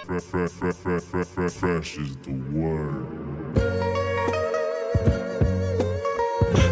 Fresh is the word.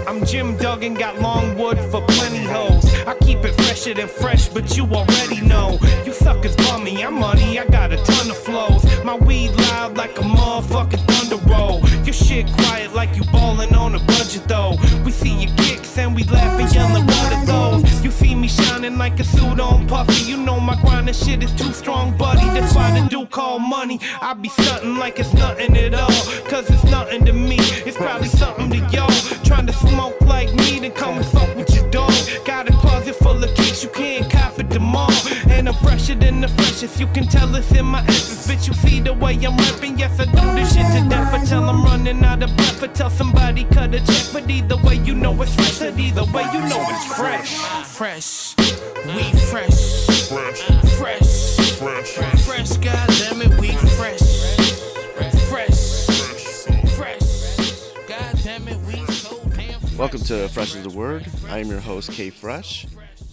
I'm Jim Duggan, got long wood for plenty hoes. I keep it fresher than fresh, but you already know. You suckers bummy, I'm money, I got a ton of flows. My weed loud like a motherfucking thunder roll. Your shit quiet like you ballin' on a budget though. We see your kicks and we laugh and yellin' what are those. You see me shining like a suit on puffy. You know my grind and shit is too strong, buddy. That's why the dude call money. I be stuntin' like it's nothing at all, cause it's nothing to me. It's probably something to y'all. Trying to smoke like me, then come and fuck with your dog. Got a closet full of kicks, you can't cop it them all. And I'm fresher than the freshest, you can tell it's in my essence. Bitch, you see the way I'm rapping, yes I do this shit to death. I tell I'm running out of breath, I tell somebody cut a check. But either way you know it's fresh, and either way you know it's fresh. Fresh, we fresh. Fresh, goddammit, we fresh. Welcome to Fresh is the Word. I am your host, K Fresh.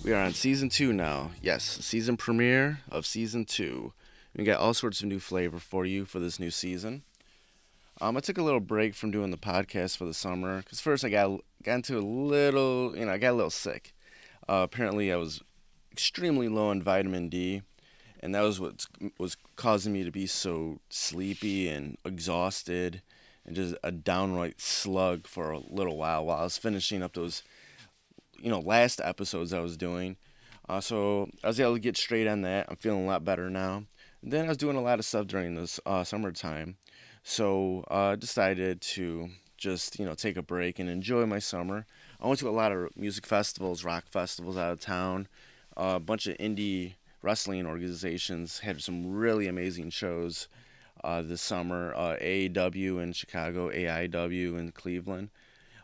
We are on Season 2 now. Yes, season premiere of Season 2. We got all sorts of new flavor for you for this new season. I took a little break from doing the podcast for the summer, because first I got into a little, I got a little sick. Apparently I was extremely low on vitamin D, and that was what was causing me to be so sleepy and exhausted, and just a downright slug for a little while I was finishing up those, last episodes I was doing. So I was able to get straight on that. I'm feeling a lot better now. And then I was doing a lot of stuff during this summertime. So I decided to just, take a break and enjoy my summer. I went to a lot of music festivals, rock festivals out of town. A bunch of indie wrestling organizations had some really amazing shows this summer. AEW in Chicago, AIW in Cleveland.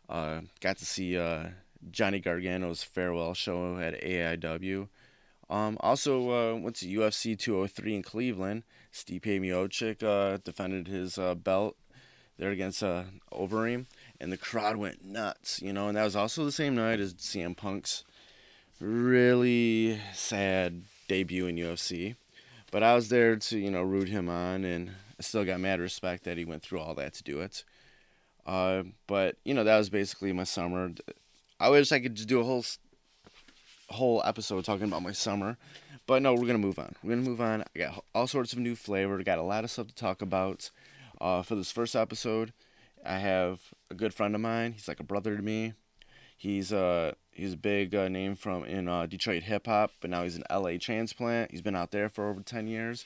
Got to see Johnny Gargano's farewell show at AIW. Also went to UFC 203 in Cleveland. Stipe Miocic defended his belt there against Overeem, and the crowd went nuts, and that was also the same night as CM Punk's really sad debut in UFC. But I was there to, root him on, and I still got mad respect that he went through all that to do it. But, that was basically my summer. I wish I could just do a whole episode talking about my summer. But no, we're going to move on. I got all sorts of new flavor. Got a lot of stuff to talk about. For this first episode, I have a good friend of mine. He's like a brother to me. He's a big name in Detroit hip-hop, but now he's an LA transplant. He's been out there for over 10 years.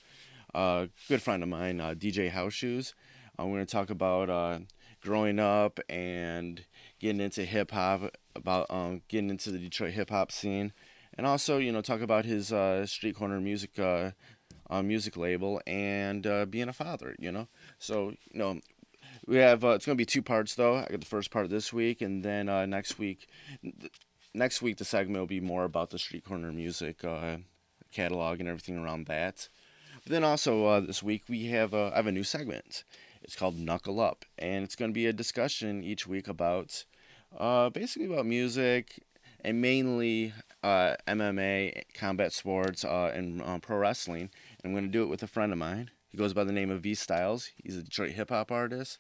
Good friend of mine, DJ House Shoes. We're going to talk about growing up and getting into hip-hop, about getting into the Detroit hip-hop scene, and also, talk about his Street Corner music label and being a father, So, we have, it's going to be 2 parts, though. I got the first part this week, and then next week, the segment will be more about the Street Corner music catalog and everything around that. But then also this week, I have a new segment. It's called Knuckle Up, and it's going to be a discussion each week about, basically about music, and mainly MMA, combat sports, and pro wrestling. And I'm going to do it with a friend of mine. He goes by the name of Vstylez. He's a Detroit hip-hop artist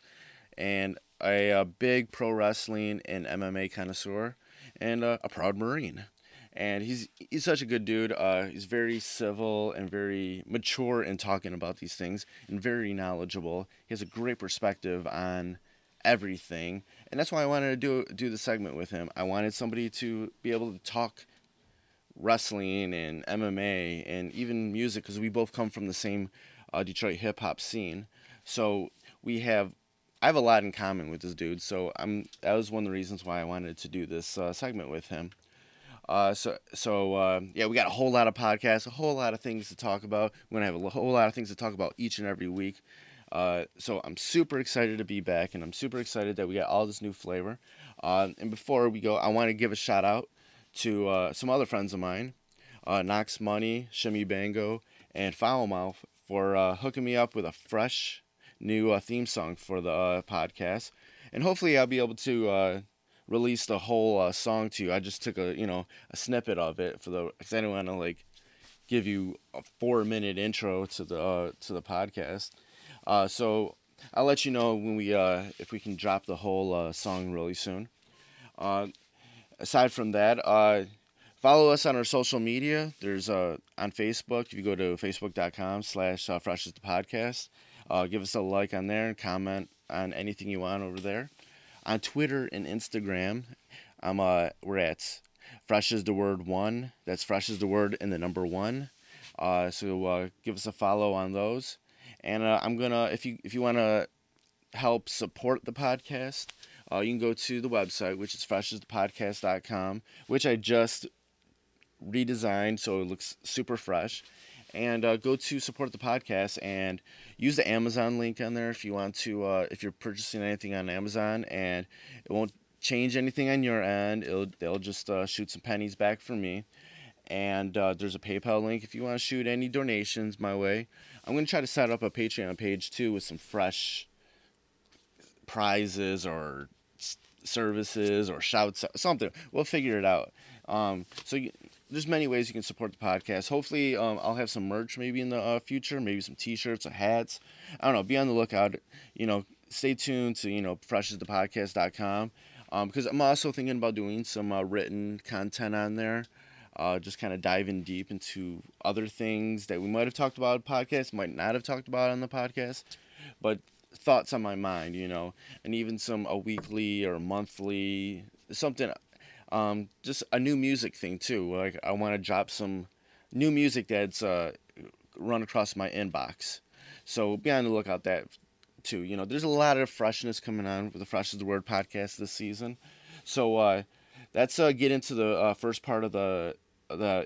and a big pro wrestling and MMA connoisseur and a proud Marine. And he's such a good dude. He's very civil and very mature in talking about these things and very knowledgeable. He has a great perspective on everything. And that's why I wanted to do the segment with him. I wanted somebody to be able to talk wrestling and MMA and even music, because we both come from the same Detroit hip hop scene. So I have a lot in common with this dude. So that was one of the reasons why I wanted to do this segment with him. So we got a whole lot of podcasts, a whole lot of things to talk about. We're gonna have a whole lot of things to talk about each and every week. So I'm super excited to be back, and I'm super excited that we got all this new flavor. And before we go, I want to give a shout out to some other friends of mine, Knox Money, Shimmy Bango, and Foul Mouth, for hooking me up with a fresh new theme song for the podcast. And hopefully I'll be able to release the whole song to you. I just took a snippet of it because I didn't want to give you a 4-minute intro to the podcast. So I'll let you know when we if we can drop the whole song really soon. Aside from that, follow us on our social media. There's on Facebook. If you go to facebook.com/Fresh is the podcast, give us a like on there and comment on anything you want over there. On Twitter and Instagram, we're at Fresh is the word 1. That's Fresh is the word and the number 1. So give us a follow on those. And I'm gonna, if you want to help support the podcast, you can go to the website, which is freshasthepodcast.com, which I just redesigned so it looks super fresh. And go to support the podcast and use the Amazon link on there if you want to. If you're purchasing anything on Amazon, and it won't change anything on your end, they'll just shoot some pennies back for me. And there's a PayPal link if you want to shoot any donations my way. I'm going to try to set up a Patreon page too with some fresh prizes or services or shouts, something. We'll figure it out. There's many ways you can support the podcast. Hopefully, I'll have some merch maybe in the future, maybe some T-shirts or hats. I don't know. Be on the lookout. Stay tuned to freshasthepodcast.com because I'm also thinking about doing some written content on there. Just kind of diving deep into other things that we might have talked about on the podcast, might not have talked about on the podcast, but thoughts on my mind, and even a weekly or monthly, something, just a new music thing too. Like I want to drop some new music that's run across my inbox. So be on the lookout that too. There's a lot of freshness coming on with the Fresh is the Word podcast this season. So let's get into the first part of the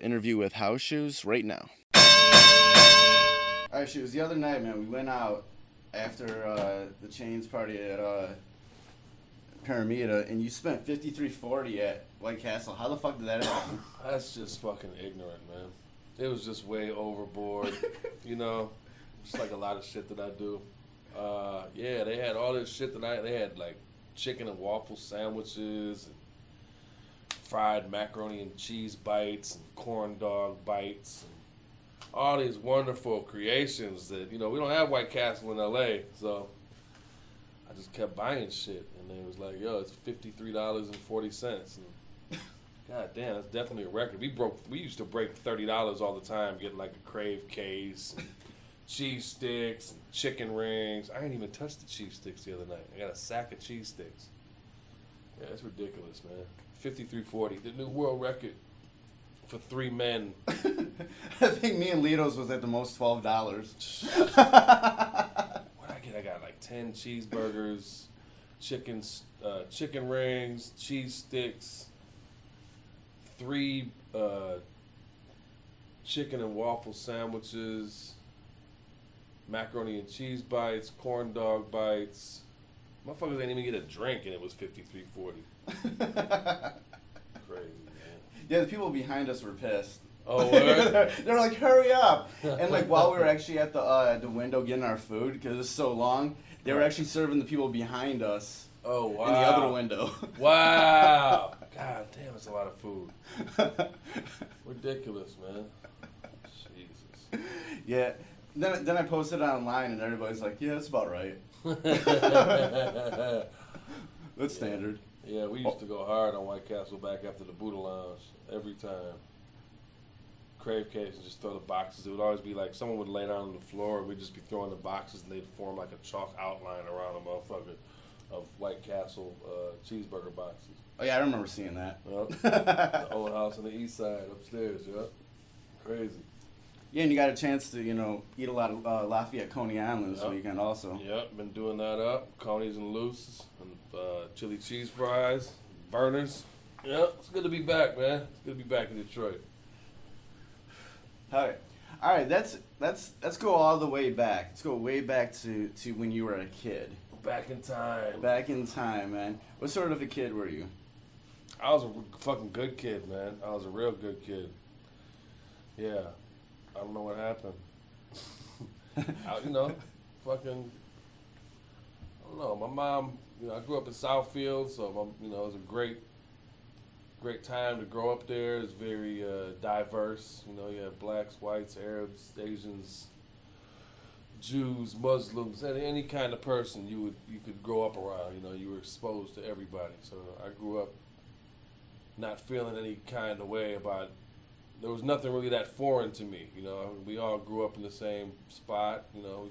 interview with House Shoes right now. All right, Shoes. The other night, man, we went out after the Chains party at Paramita, and you spent $53.40 at White Castle. How the fuck did that happen? That's just fucking ignorant, man. It was just way overboard, just like a lot of shit that I do. Yeah, they had all this shit they had like chicken and waffle sandwiches, and fried macaroni and cheese bites, and corn dog bites, and all these wonderful creations that, we don't have White Castle in LA, so I just kept buying shit, and they was like, yo, it's $53.40, and god damn, that's definitely a record. We used to break $30 all the time, getting like a Crave case, and cheese sticks, and chicken rings. I ain't even touched the cheese sticks the other night. I got a sack of cheese sticks. Yeah, it's ridiculous, man. $53.40, the new world record for 3 men. I think me and Lito's was at the most $12. What I get? I got like 10 cheeseburgers, chicken rings, cheese sticks, 3 chicken and waffle sandwiches, macaroni and cheese bites, corn dog bites. Motherfuckers didn't even get a drink, and it was $53.40. Crazy, man. Yeah, the people behind us were pissed. Oh, word? They're like, hurry up! And like while we were actually at the window getting our food, because it was so long, they were actually serving the people behind us. Oh, wow. In the other window. Wow. God damn, it's a lot of food. Ridiculous, man. Jesus. Yeah. Then I posted it online, and everybody's like, yeah, that's about right. That's standard. Yeah, we used to go hard on White Castle back after the Buddha Lounge every time. Crave case and just throw the boxes. It would always be like someone would lay down on the floor, and we'd just be throwing the boxes, and they'd form like a chalk outline around a motherfucker of White Castle cheeseburger boxes. Oh yeah, I remember seeing that. Yep. The old house on the east side upstairs. Yep. Crazy. Yeah, and you got a chance to, eat a lot of Lafayette Coney Island this weekend also. Yep, been doing that up. Coney's and Loose, and chili cheese fries, burners. Yep, it's good to be back, man. It's good to be back in Detroit. All right, let's go all the way back. Let's go way back to when you were a kid. Back in time. Back in time, man. What sort of a kid were you? I was a fucking good kid, man. I was a real good kid. Yeah. I don't know what happened. Fucking, I don't know. My mom, I grew up in Southfield, so it was a great great time to grow up there. It's very diverse. You know, you have blacks, whites, Arabs, Asians, Jews, Muslims, any kind of person you could grow up around. You know, you were exposed to everybody. So I grew up not feeling any kind of way about. There was nothing really that foreign to me. You know, we all grew up in the same spot. You know,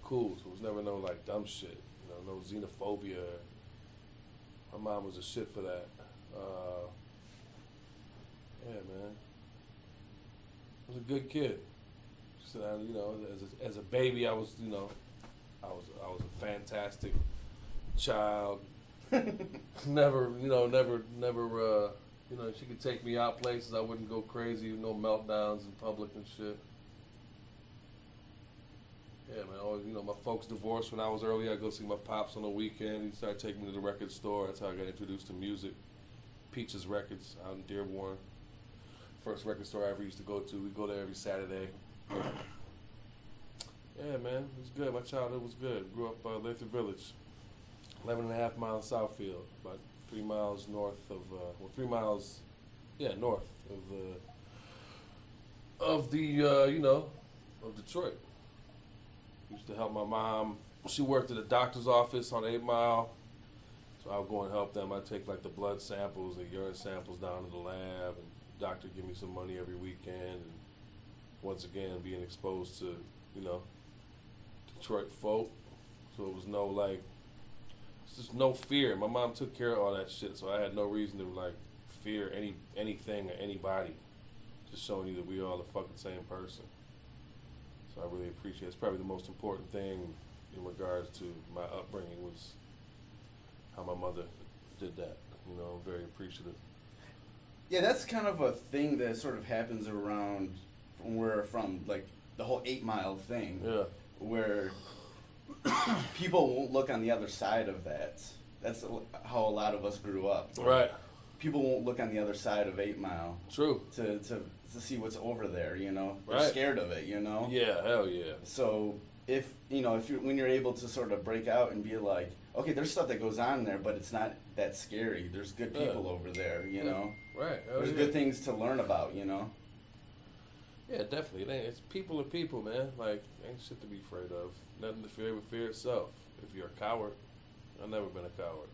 cool. So it was never no like dumb shit. You know, no xenophobia. My mom was a shit for that. Yeah, man. I was a good kid. So, you know, as a baby, I was a fantastic child. never, she could take me out places. I wouldn't go crazy. No meltdowns in public and shit. Yeah, man. Always, my folks divorced when I was early. I'd go see my pops on the weekend. He started taking me to the record store. That's how I got introduced to music. Peaches Records out in Dearborn. First record store I ever used to go to. We'd go there every Saturday. Yeah, man. It was good. My childhood was good. Grew up Lathrop Village. 11.5 miles Southfield. About 3 miles north of, 3 miles, north of Detroit. Used to help my mom. She worked at a doctor's office on 8 Mile. So I would go and help them. I'd take like the blood samples, the urine samples down to the lab, and the doctor give me some money every weekend. And once again, being exposed to, Detroit folk. So it was just no fear. My mom took care of all that shit, so I had no reason to fear anything or anybody. Just showing you that we all the fucking same person. So I really appreciate it. It's probably the most important thing in regards to my upbringing was how my mother did that. I'm very appreciative. Yeah, that's kind of a thing that sort of happens around from where we're from, like the whole 8 Mile thing. Yeah. Where people won't look on the other side of that. That's how a lot of us grew up. Right. People won't look on the other side of 8 Mile. True. To see what's over there, They're right. scared of it, Yeah, hell yeah. So if when you're able to sort of break out and be like, okay, there's stuff that goes on there, but it's not that scary. There's good people over there, Right. Hell There's good things to learn about, Yeah, definitely. It's people are people, man. Like, ain't shit to be afraid of. Nothing to fear but fear itself. If you're a coward, I've never been a coward,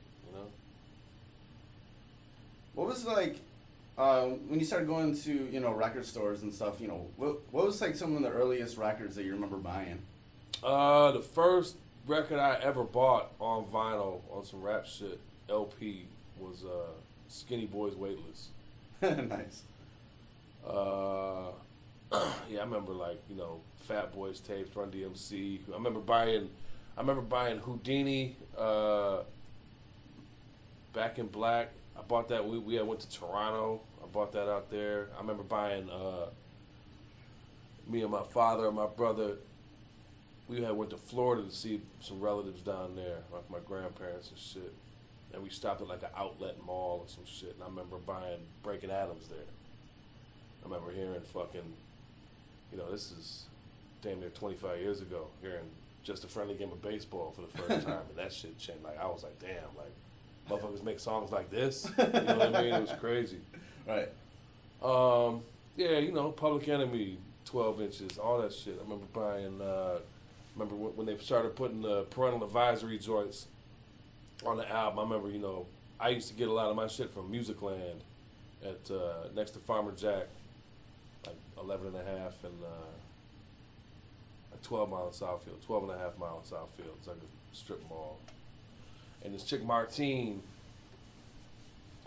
What was when you started going to, record stores and stuff, what was some of the earliest records that you remember buying? The first record I ever bought on vinyl on some rap shit, LP, was Skinny Boys Weightless. Nice. Yeah, I remember Fat Boys tapes, Run DMC. I remember buying Houdini, Back in Black. I bought that. We went to Toronto. I bought that out there. I remember buying. Me and my father and my brother. We went to Florida to see some relatives down there, like my grandparents and shit. And we stopped at an outlet mall or some shit. And I remember buying Breaking Atoms there. I remember hearing fucking. This is damn near 25 years ago. Hearing Just a Friendly Game of Baseball for the first time, and that shit changed. I was like, damn, motherfuckers make songs like this. You know what I mean? It was crazy. Right. Yeah, Public Enemy, 12 inches, all that shit. I remember buying. Remember when they started putting the parental advisory joints on the album. I remember, I used to get a lot of my shit from Musicland at next to Farmer Jack. 11 and a half and 12 mile in Southfield, 12 and a half mile in Southfield. It's like a strip mall. And this chick, Martine,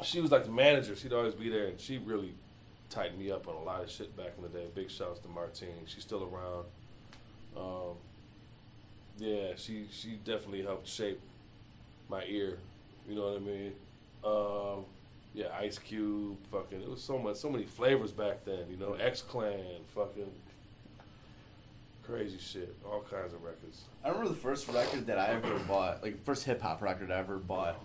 she was like the manager. She'd always be there, and she really tightened me up on a lot of shit back in the day. Big shouts to Martine. She's still around. Yeah, she definitely helped shape my ear. You know what I mean? Yeah, Ice Cube, fucking, it was so many flavors back then, X-Clan, fucking crazy shit, all kinds of records. I remember the first record that I ever bought, first hip-hop record I ever bought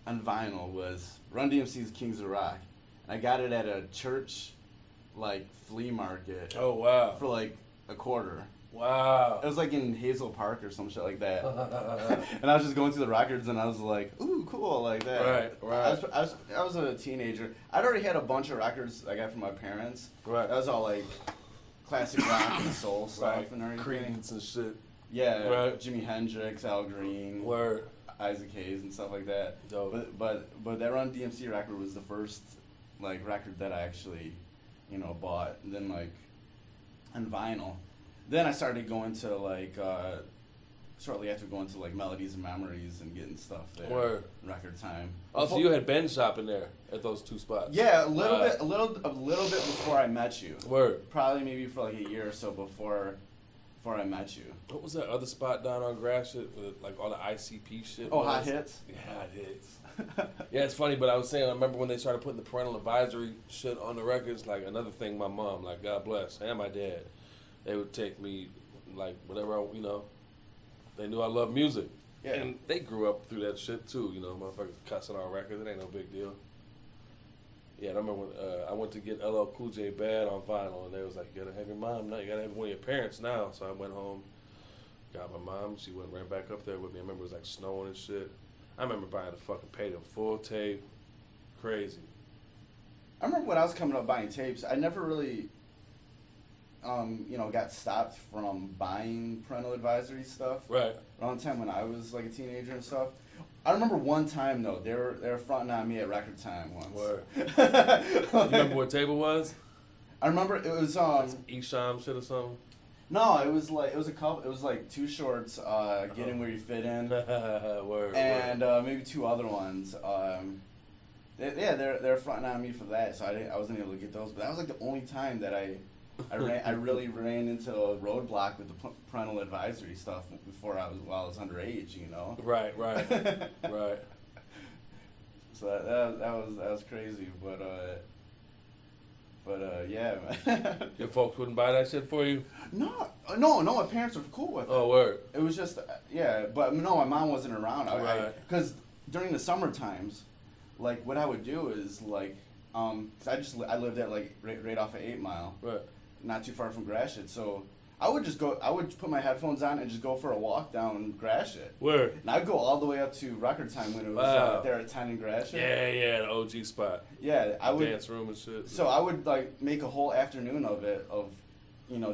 on vinyl was Run DMC's Kings of Rock. And I got it at a church, flea market. Oh, wow. For, $0.25. Wow. It was like in Hazel Park or some shit like that. And I was just going through the records and I was like, ooh, cool, like that. Right. I was a teenager. I'd already had a bunch of records I got from my parents. Right. That was all like classic rock and soul stuff Right. and everything. Credence and shit. Yeah. Right. Jimi Hendrix, Al Green. Word. Isaac Hayes and stuff like that. Dope. But that Run DMC record was the first like record that I actually, bought. And then like on vinyl. Then I started going to like shortly after going to like Melodies and Memories and getting stuff there. Word. Record Time. Oh, so you had been shopping there at those two spots? Yeah, a little bit before I met you. Word. Probably maybe for like a year or so before I met you. What was that other spot down on Gratiot with like all the ICP shit? Oh, Hot Hits? Yeah, Hot Hits. Yeah, it's funny, but I was saying, I remember when they started putting the parental advisory shit on the records, like another thing my mom, like God bless, and my dad, they would take me, like whatever, they knew I loved music. Yeah. And they grew up through that shit too, motherfuckers cussing on records, it ain't no big deal. Yeah, I remember when I went to get LL Cool J Bad on vinyl, and they was like, you gotta have your mom now, you gotta have one of your parents now. So I went home, got my mom, she went right back up there with me. I remember it was like snowing and shit. I remember buying the fucking Pay Them Full tape. Crazy. I remember when I was coming up buying tapes, I never really, got stopped from buying parental advisory stuff. Right. Around the time when I was like a teenager and stuff. I remember one time though, they were fronting on me at Record Time once. Word. You remember what tape it was? I remember it was Esham shit or something? No, it was like Too Short's, Get In Where You Fit In. Word. And maybe two other ones. They're fronting on me for that, so I wasn't able to get those. But that was like the only time that I really ran into a roadblock with the parental advisory stuff while I was underage, Right. Right. So that was crazy, but yeah, man. Your folks wouldn't buy that shit for you? No, my parents were cool with it. Oh, word. It was just, but no, my mom wasn't around. Right. Because during the summer times, like, what I would do is, like, cause I lived at, like, right off of 8 Mile. Right. Not too far from Gratiot, so I would put my headphones on and just go for a walk down Gratiot. Word. And I'd go all the way up to Record Time when it was there at 10 in Gratiot. Yeah, the OG spot. Yeah, I would. Dance room and shit. So I would, like, make a whole afternoon of it,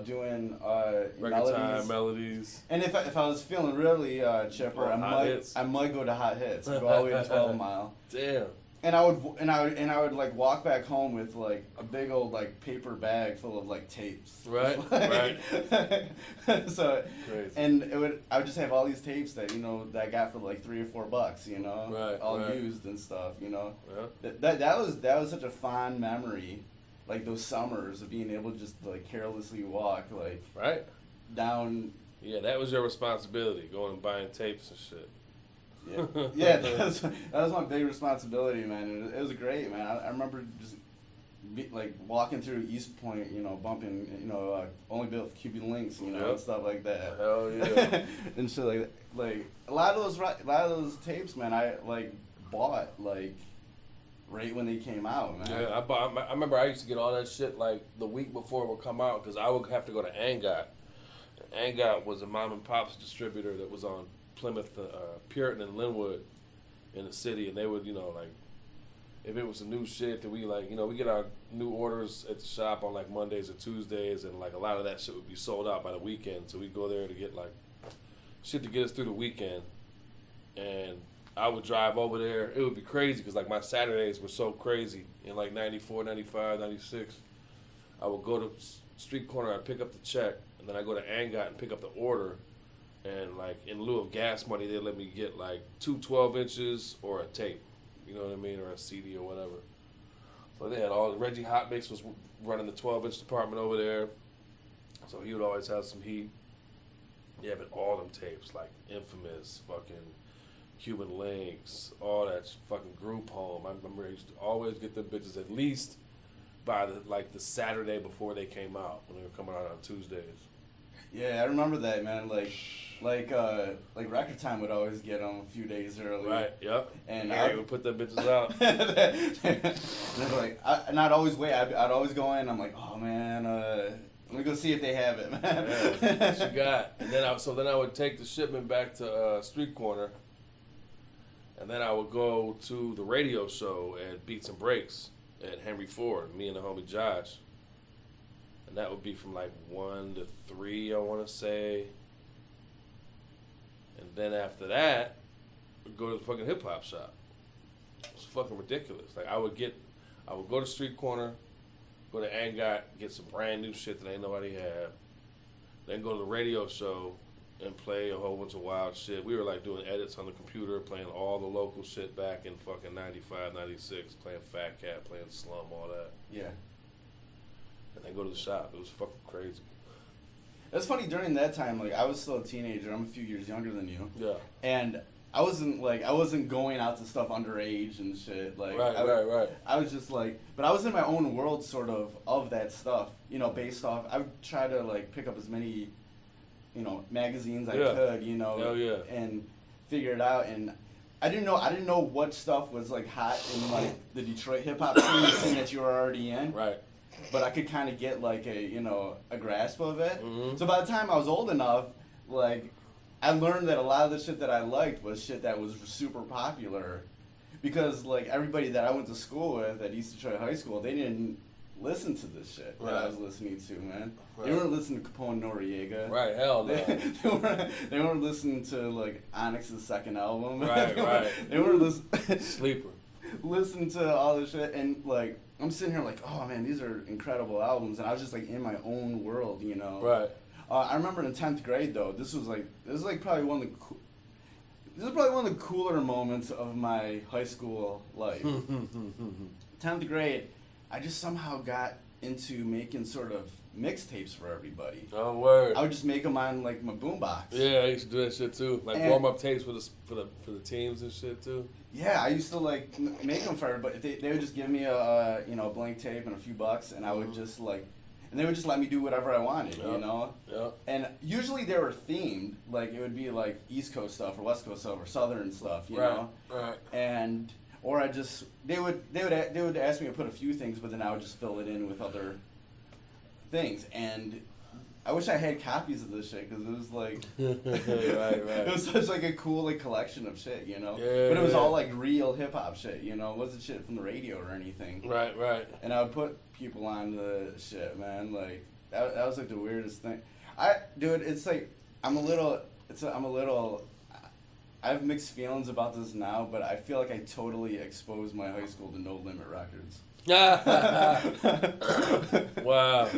doing Record melodies. And if I was feeling really chipper, I might go to Hot Hits, go all the way to 12 Mile. Damn. And I would like walk back home with like a big old like paper bag full of like tapes. Right. So crazy. And I would just have all these tapes that that I got for like $3 or $4, Right. all used and stuff, Yeah. That was such a fond memory, like those summers of being able to just like carelessly walk like right down. Yeah, that was your responsibility, going and buying tapes and shit. Yeah, that was my big responsibility, man. It was great, man. I remember just walking through East Point, bumping, Only Built for Cuban Links, and stuff like that. Hell yeah. And so like a lot of those tapes, man, I like bought like right when they came out, man. Yeah, I remember I used to get all that shit like the week before it would come out because I would have to go to Angot. Angot was a mom and pop's distributor that was on Plymouth, Puritan, and Linwood in the city, and they would, like, if it was some new shit that we we get our new orders at the shop on like Mondays or Tuesdays, and like a lot of that shit would be sold out by the weekend, so we'd go there to get like shit to get us through the weekend, and I would drive over there. It would be crazy because like my Saturdays were so crazy in like 94, 95, 96. I would go to street corner, I'd pick up the check, and then I'd go to Angot and pick up the order. And, like, in lieu of gas money, they'd let me get, like, 2 12 inches or a tape. You know what I mean? Or a CD or whatever. So they had Reggie Hot Mix was running the 12-inch department over there. So he would always have some heat. Yeah, but all them tapes, like Infamous, fucking Cuban Links, all that fucking Group Home. I remember I used to always get them bitches at least by, the Saturday before they came out, when they were coming out on Tuesdays. Yeah, I remember that, man. Like Record Time would always get them a few days early. Right. Yep. And I would put them bitches out. And I'd always wait. I'd always go in. I'm like, oh man, Let me go see if they have it, man. Yeah, what you got? And then I would take the shipment back to Street Corner, and then I would go to the radio show at Beats and Breaks at Henry Ford, me and the homie Josh. And that would be from like 1 to 3, I want to say. And then after that, we'd go to the fucking hip hop shop. It was fucking ridiculous. Like I would go to Street Corner, go to Angot, get some brand new shit that ain't nobody had. Then go to the radio show and play a whole bunch of wild shit. We were like doing edits on the computer, playing all the local shit back in fucking 95, 96, playing Fat Cat, playing Slum, all that. Yeah. And then go to the shop. It was fucking crazy. It's funny, during that time, like, I was still a teenager. I'm a few years younger than you. Yeah. And I wasn't going out to stuff underage and shit. Like, right. I was just like, but I was in my own world, sort of that stuff, you know, based off. I would try to, like, pick up as many, you know, magazines I could, you know, Hell yeah. and figure it out. And I didn't know what stuff was, like, hot in, like, the Detroit hip hop scene, the thing that you were already in. Right. But I could kind of get, like, a grasp of it. Mm-hmm. So by the time I was old enough, like, I learned that a lot of the shit that I liked was shit that was super popular. Because, like, everybody that I went to school with at East Detroit High School, they didn't listen to this shit that I was listening to, man. Right. They weren't listening to Capone Noriega. Right, hell no. They weren't listening to, like, Onyx's second album. Right. They weren't listening. Sleeper. Listen to all this shit, and, like, I'm sitting here like, oh man, these are incredible albums, and I was just like in my own world, you know. Right. I remember in 10th grade though, this is probably one of the cooler moments of my high school life. 10th grade, I just somehow got into making sort of mixtapes for everybody. Oh word. I would just make them on like my boombox. Yeah, I used to do that shit too. Like warm up tapes for the teams and shit too. Yeah, I used to like make them for everybody. They would just give me a blank tape and a few bucks, and I would just like, and they would just let me do whatever I wanted, you know. Yeah. And usually they were themed, like it would be like East Coast stuff or West Coast stuff or Southern stuff, you know. Right. And or they would ask me to put a few things, but then I would just fill it in with other things. And I wish I had copies of this shit because it was like, right. It was such like a cool like collection of shit, you know. Yeah, but it was all like real hip hop shit, you know. It wasn't shit from the radio or anything. Right. And I would put people on the shit, man. Like that was like the weirdest thing. It's like I have mixed feelings about this now, but I feel like I totally exposed my high school to No Limit Records. Wow.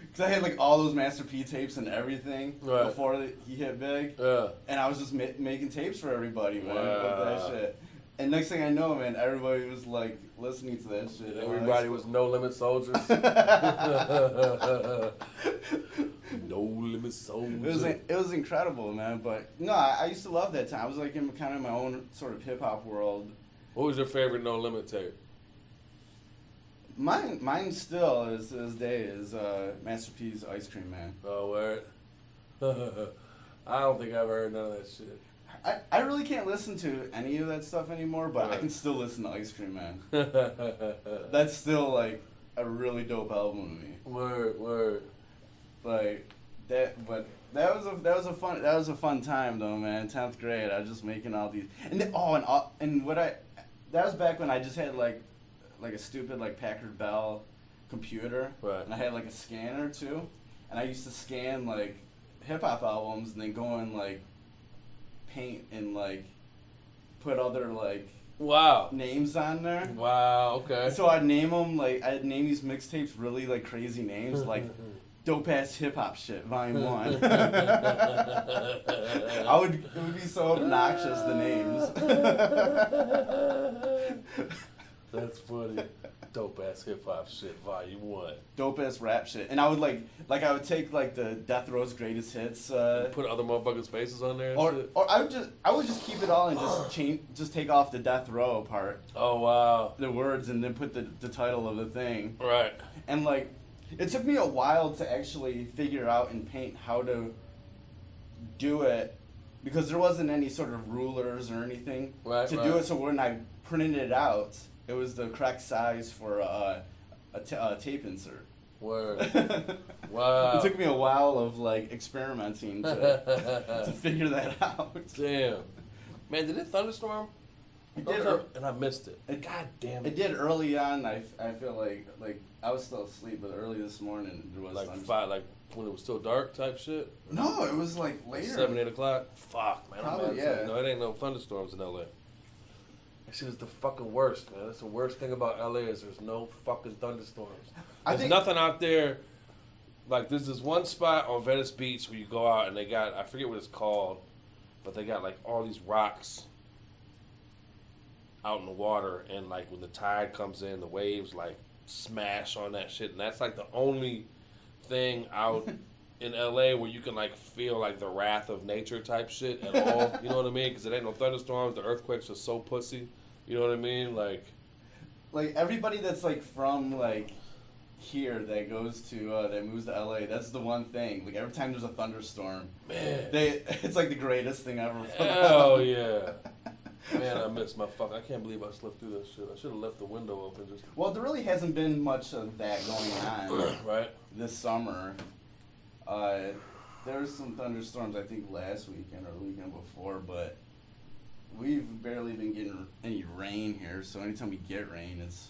Because I had like all those Master P tapes and everything before he hit big. Yeah. And I was just making tapes for everybody, man, with that shit. And next thing I know, man, everybody was like listening to that shit. Everybody was No Limit Soldiers. No Limit Soldiers. It was incredible, man. But no, I used to love that time. I was like in kind of my own sort of hip hop world. What was your favorite No Limit tape? Mine still is to this day is Master P's Ice Cream Man. Oh, word. I don't think I've ever heard none of that shit. I really can't listen to any of that stuff anymore, but I can still listen to Ice Cream Man. That's still like a really dope album to me. Word. Like that, but that was a fun time though, man. 10th grade, I was just making all these, that was back when I just had like a stupid like Packard Bell computer, right? And I had like a scanner too, and I used to scan like hip hop albums and then go and like paint and like put other like names on there. Wow, okay. So I'd name these mixtapes really like crazy names like Dope Ass Hip Hop Shit Volume 1. It would be so obnoxious, the names. That's funny. Dope Ass Hip Hop Shit Volume 1. Dope Ass Rap Shit. And I would I would take like the Death Row's Greatest Hits. Put other motherfuckers' faces on there and shit? Or I would just keep it all and just take off the Death Row part. Oh wow. The words and then put the title of the thing. Right. And like it took me a while to actually figure out and paint how to do it because there wasn't any sort of rulers or anything to do it. So when I printed it out, it was the correct size for a tape insert. Word. Wow. It took me a while of like experimenting to figure that out. Damn. Man, did it thunderstorm? It did, and I missed it. God damn it. It did early on. I feel like I was still asleep, but early this morning there was like thunderstorm. like when it was still dark type shit. No, it was like later. 7, 8 o'clock. Fuck, man. Probably, yeah. No, it ain't no thunderstorms in LA. That shit is the fucking worst, man. That's the worst thing about LA is there's no fucking thunderstorms. There's nothing out there. Like there's this one spot on Venice Beach where you go out and they got, I forget what it's called, but they got like all these rocks out in the water, and like when the tide comes in, the waves like smash on that shit, and that's like the only thing out in LA where you can like feel like the wrath of nature type shit at all. You know what I mean? Because it ain't no thunderstorms. The earthquakes are so pussy. You know what I mean? Like everybody that's like from like here that goes to that moves to LA, that's the one thing. Like every time there's a thunderstorm, man, it's like the greatest thing ever. Hell yeah. Man, I missed my fuck. I can't believe I slipped through that shit. I should have left the window open. Just. Well, there really hasn't been much of that going on right this summer. There was some thunderstorms, I think, last weekend or the weekend before, but we've barely been getting any rain here. So anytime we get rain, it's...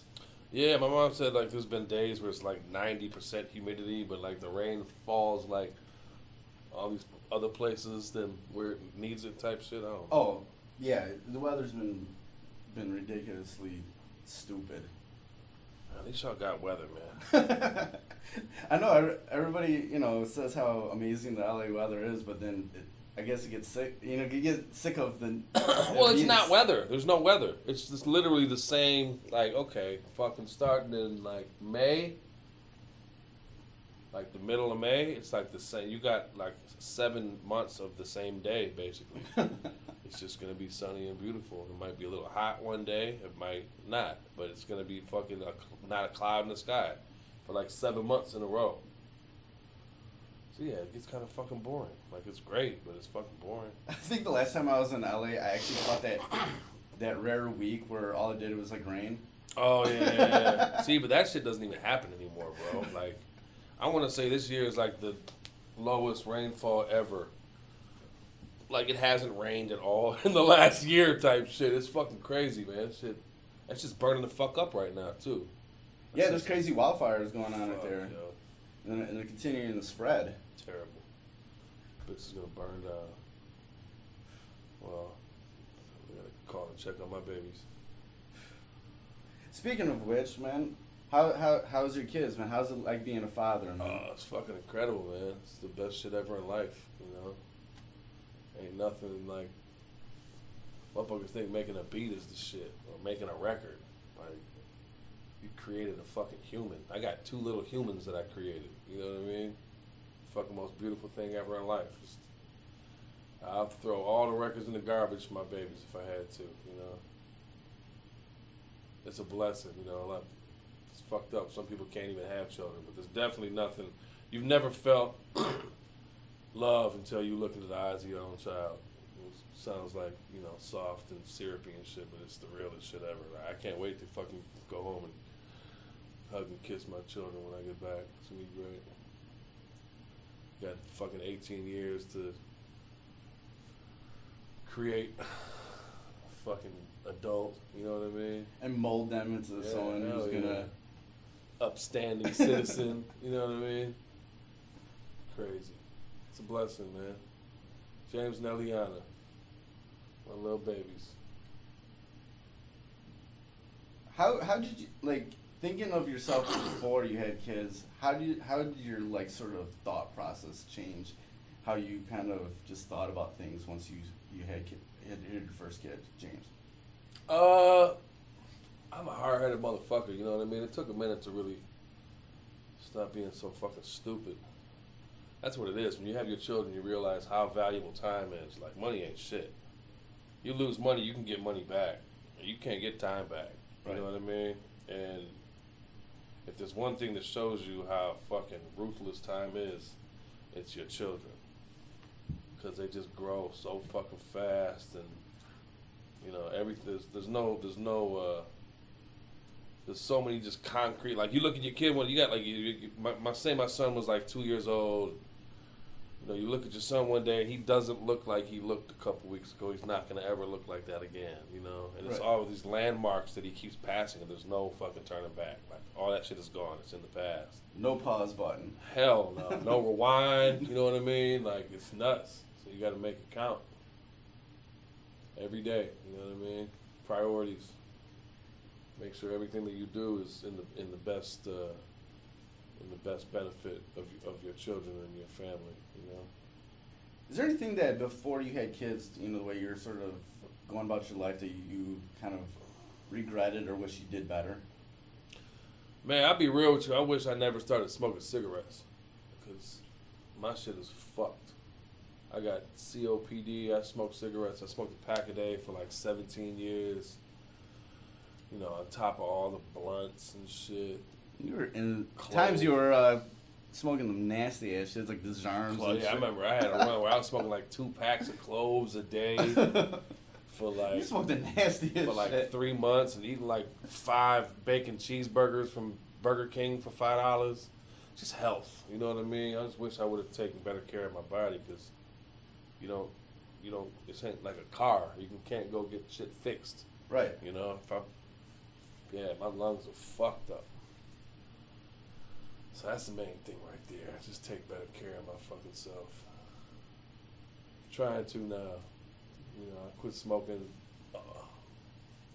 Yeah, my mom said, like, there's been days where it's, like, 90% humidity, but, like, the rain falls, like, all these other places than where it needs it type shit. I don't know. Oh, yeah, the weather's been ridiculously stupid. At least y'all got weather, man. I know everybody, says how amazing the LA weather is, but then I guess you get sick. You get sick of the. Well, it's not weather. There's no weather. It's just literally the same. Like, okay, fucking starting in like May, like the middle of May. It's like the same. You got like 7 months of the same day, basically. It's just gonna be sunny and beautiful. It might be a little hot one day. It might not, but it's gonna be fucking not a cloud in the sky for like 7 months in a row. So yeah, it gets kind of fucking boring. Like it's great, but it's fucking boring. I think the last time I was in LA, I actually caught that rare week where all it did was like rain. Oh yeah. See, but that shit doesn't even happen anymore, bro. Like, I want to say this year is like the lowest rainfall ever. Like it hasn't rained at all in the last year type shit. It's fucking crazy, man. Shit, that's just burning the fuck up right now too. Yeah, there's crazy wildfires going on out there, yo. and they're continuing to spread. Terrible. Bitch is gonna burn down. Well, I gotta call and check on my babies. Speaking of which, man, how's your kids, man? How's it like being a father, man? Oh, it's fucking incredible, man. It's the best shit ever in life, you know. Ain't nothing like motherfuckers think making a beat is the shit or making a record. Like you created a fucking human. I got 2 little humans that I created. You know what I mean? Fucking most beautiful thing ever in life. Just, I'll throw all the records in the garbage for my babies if I had to. You know, it's a blessing. You know, it's fucked up. Some people can't even have children, but there's definitely nothing. You've never felt love until you look into the eyes of your own child. It sounds like, soft and syrupy and shit, but it's the realest shit ever. Like, I can't wait to fucking go home and hug and kiss my children when I get back. It's gonna be great. Got fucking 18 years to create a fucking adult, you know what I mean? And mold them into someone who's gonna... Upstanding citizen, you know what I mean? Crazy. It's a blessing, man. James and Eliana, my little babies. How did you, like, thinking of yourself before you had kids, how did your, like, sort of thought process change? How you kind of just thought about things once you had your first kid, James? I'm a hard-headed motherfucker, you know what I mean? It took a minute to really stop being so fucking stupid. That's what it is. When you have your children, you realize how valuable time is. Like, money ain't shit. You lose money, you can get money back. You can't get time back. You know what I mean? And if there's one thing that shows you how fucking ruthless time is, it's your children. Because they just grow so fucking fast, and everything. There's no there's so many just concrete. Like you look at your kid when you got like my son was like 2 years old. You know, you look at your son one day and he doesn't look like he looked a couple weeks ago. He's not going to ever look like that again, you know? And it's all of these landmarks that he keeps passing and there's no fucking turning back. Like, all that shit is gone. It's in the past. No pause button. Hell no. No rewind, you know what I mean? Like, it's nuts. So you got to make it count. Every day, you know what I mean? Priorities. Make sure everything that you do is in the best benefit of your children and your family, you know. Is there anything that before you had kids, you know, the way you're sort of going about your life that you kind of regretted or wish you did better? Man, I'll be real with you. I wish I never started smoking cigarettes because my shit is fucked. I got COPD. I smoked cigarettes. I smoked a pack a day for like 17 years. You know, on top of all the blunts and shit. You were in times you were smoking them nasty ass shit like the Zarms. Well, yeah, I remember I had a run where I was smoking like 2 packs of cloves a day for like you smoked the nastiest for like shit. 3 months and eating like 5 bacon cheeseburgers from Burger King for $5. Just health, you know what I mean? I just wish I would have taken better care of my body because you don't. This ain't like a car. You can't go get shit fixed. Right. You know, my lungs are fucked up. So that's the main thing right there. Just take better care of my fucking self. Trying to now. You know, I quit smoking.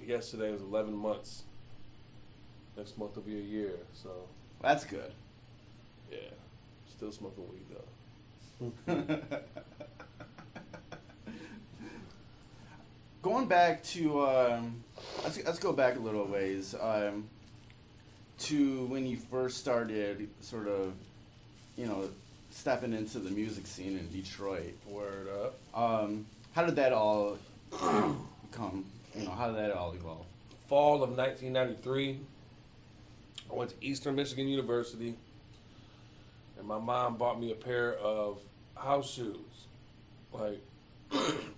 Yesterday was 11 months. Next month will be a year. So That's good. yeah, still smoking weed though. Going back to let's go back a little ways to when you first started sort of, you know, stepping into the music scene in Detroit. Word up. How did that all come? You know, how did that all evolve? Fall of 1993, I went to Eastern Michigan University, and my mom bought me a pair of house shoes, like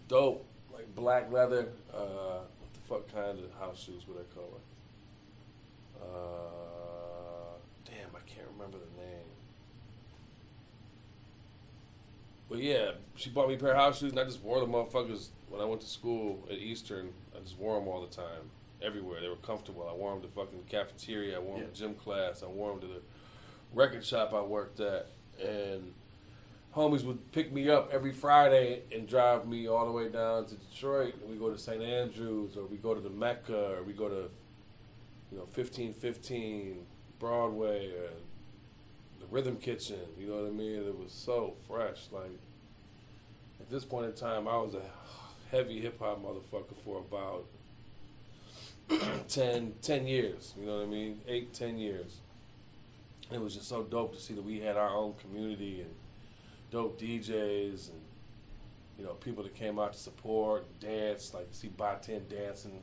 dope, like black leather. What the fuck kind of house shoes would I call it? Damn, I can't remember the name. But yeah, she bought me a pair of house shoes, and I just wore the motherfuckers when I went to school at Eastern. I just wore them all the time, everywhere. They were comfortable. I wore them to fucking cafeteria. I wore them to gym class. I wore them to the record shop I worked at. And homies would pick me up every Friday and drive me all the way down to Detroit. And we go to St. Andrews, or we go to the Mecca, or we go to, 1515 Broadway, or the Rhythm Kitchen. You know what I mean? It was so fresh. Like, at this point in time, I was a heavy hip-hop motherfucker for about 10 years. You know what I mean? 8, 10 years. It was just so dope to see that we had our own community and dope DJs and, people that came out to support, dance, like see Baten dancing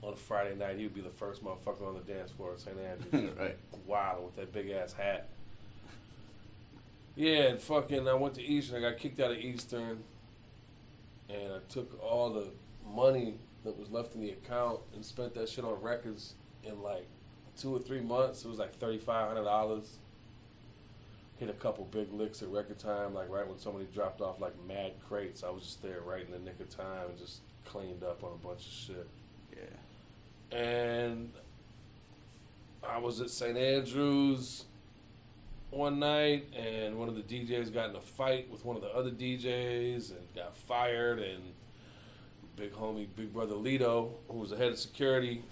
on a Friday night. He would be the first motherfucker on the dance floor at St. Andrews. Right. Wild with that big ass hat. Yeah, and I went to Eastern. I got kicked out of Eastern, and I took all the money that was left in the account and spent that shit on records in like 2 or 3 months. It was like $3,500. Hit a couple big licks at record time, like right when somebody dropped off like mad crates. I was just there right in the nick of time and just cleaned up on a bunch of shit. Yeah. And I was at St. Andrews one night, and one of the DJs got in a fight with one of the other DJs and got fired, and big homie, big brother Lito, who was the head of security,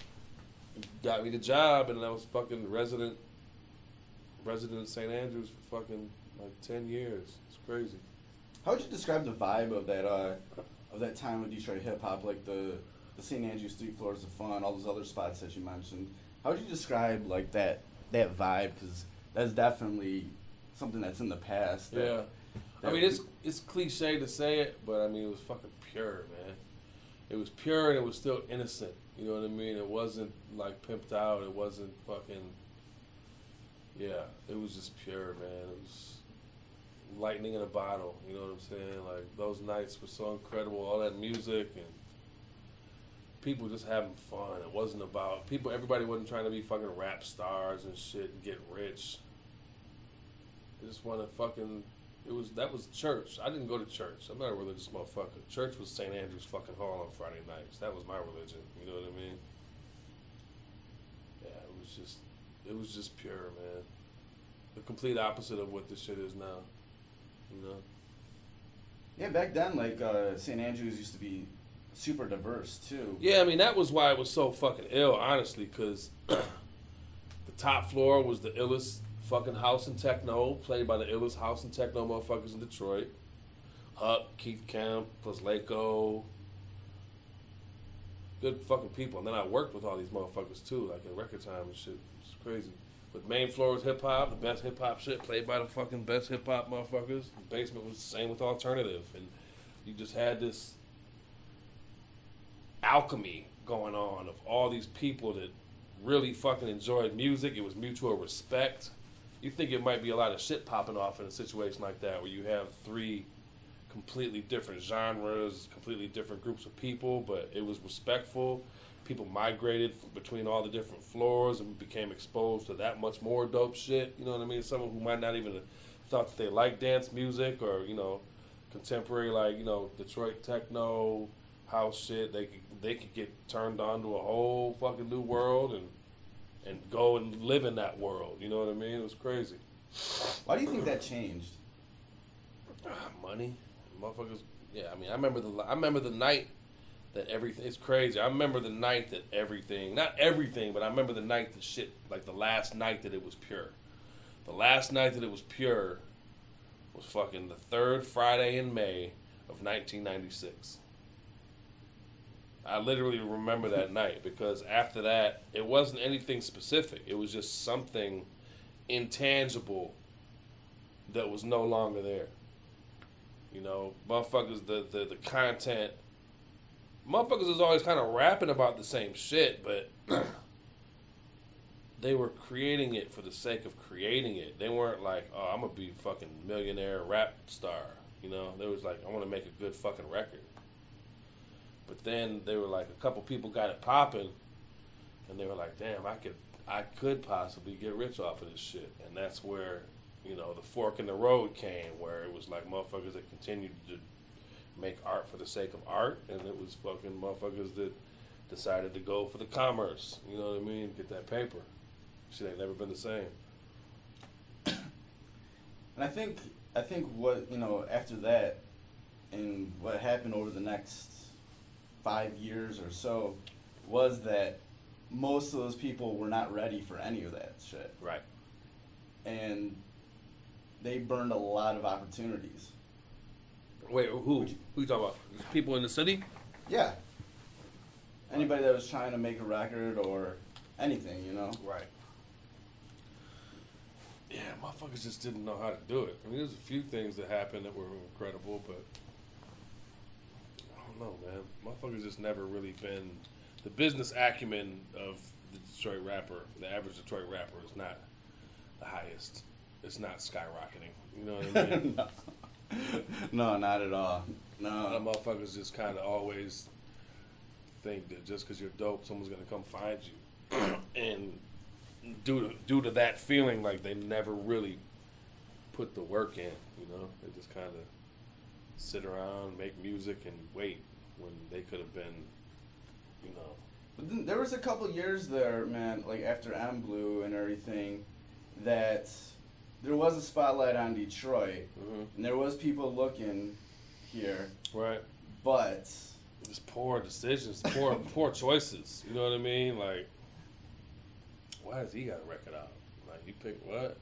got me the job, and I was fucking resident at St. Andrews for fucking like 10 years. It's crazy. How would you describe the vibe of that time with Detroit hip hop, like the St. Andrews Street Floors of Fun, all those other spots that you mentioned? How would you describe like that vibe? Because that's definitely something that's in the past. Yeah. I mean, it's cliche to say it, but I mean, it was fucking pure, man. It was pure and it was still innocent. You know what I mean? It wasn't like pimped out. It wasn't fucking. Yeah, it was just pure, man. It was lightning in a bottle. You know what I'm saying? Like those nights were so incredible. All that music and people just having fun. It wasn't about people. Everybody wasn't trying to be fucking rap stars and shit and get rich. They just want to fucking. That was church. I didn't go to church. I'm not a religious motherfucker. Church was St. Andrew's fucking Hall on Friday nights. That was my religion. You know what I mean? Yeah, it was just pure, man. The complete opposite of what this shit is now. You know? Yeah, back then, like, St. Andrews used to be super diverse, too. Yeah, I mean, that was why it was so fucking ill, honestly, because the top floor was the illest fucking house and techno, played by the illest house and techno motherfuckers in Detroit. Huck, Keith Kemp, plus Lako. Good fucking people. And then I worked with all these motherfuckers, too, like at record time and shit. It's crazy. But main floor was hip-hop, the best hip-hop shit, played by the fucking best hip-hop motherfuckers. The basement was the same with alternative. And you just had this alchemy going on of all these people that really fucking enjoyed music. It was mutual respect. You think it might be a lot of shit popping off in a situation like that where you have three completely different genres, completely different groups of people, but it was respectful. People migrated between all the different floors and became exposed to that much more dope shit. You know what I mean? Someone who might not even have thought that they liked dance music or, you know, contemporary, like, you know, Detroit techno, house shit. They could get turned on to a whole fucking new world and go and live in that world. You know what I mean? It was crazy. Why do you think that changed? Money, motherfuckers. Yeah, I mean, I remember the night that everything. It's crazy. I remember the night that everything, not everything, but I remember the night that shit, like the last night that it was pure. The last night that it was pure was fucking the third Friday in May of 1996. I literally remember that night because after that, it wasn't anything specific. It was just something intangible that was no longer there. You know, motherfuckers, the content, motherfuckers was always kind of rapping about the same shit, but they were creating it for the sake of creating it. They weren't like, oh, I'm going to be a fucking millionaire rap star. You know, they was like, I want to make a good fucking record. But then they were like, a couple people got it popping, and they were like, damn, I could possibly get rich off of this shit. And that's where, you know, the fork in the road came, where it was like motherfuckers that continued to make art for the sake of art, and it was fucking motherfuckers that decided to go for the commerce. You know what I mean? Get that paper. Shit ain't never been the same. And I think what, you know, after that, and what happened over the next 5 years or so, was that most of those people were not ready for any of that shit. Right. And they burned a lot of opportunities. Wait, who you talking about? People in the city? Yeah. Anybody that was trying to make a record or anything, you know? Right. Yeah, motherfuckers just didn't know how to do it. I mean, there's a few things that happened that were incredible, but I don't know, man. Motherfuckers just never really been... The business acumen of the Detroit rapper, the average Detroit rapper, is not the highest. It's not skyrocketing. You know what I mean? No, not at all. No. A lot of motherfuckers just kind of always think that just because you're dope, someone's going to come find you. And due to that feeling, like they never really put the work in, you know? They just kind of sit around, make music, and wait when they could have been, you know. But then there was a couple years there, man, like after M Blue and everything, that there was a spotlight on Detroit, and there was people looking here. Right. But just poor decisions, poor choices. You know what I mean? Like, why has he got a record out? Like, he picked what?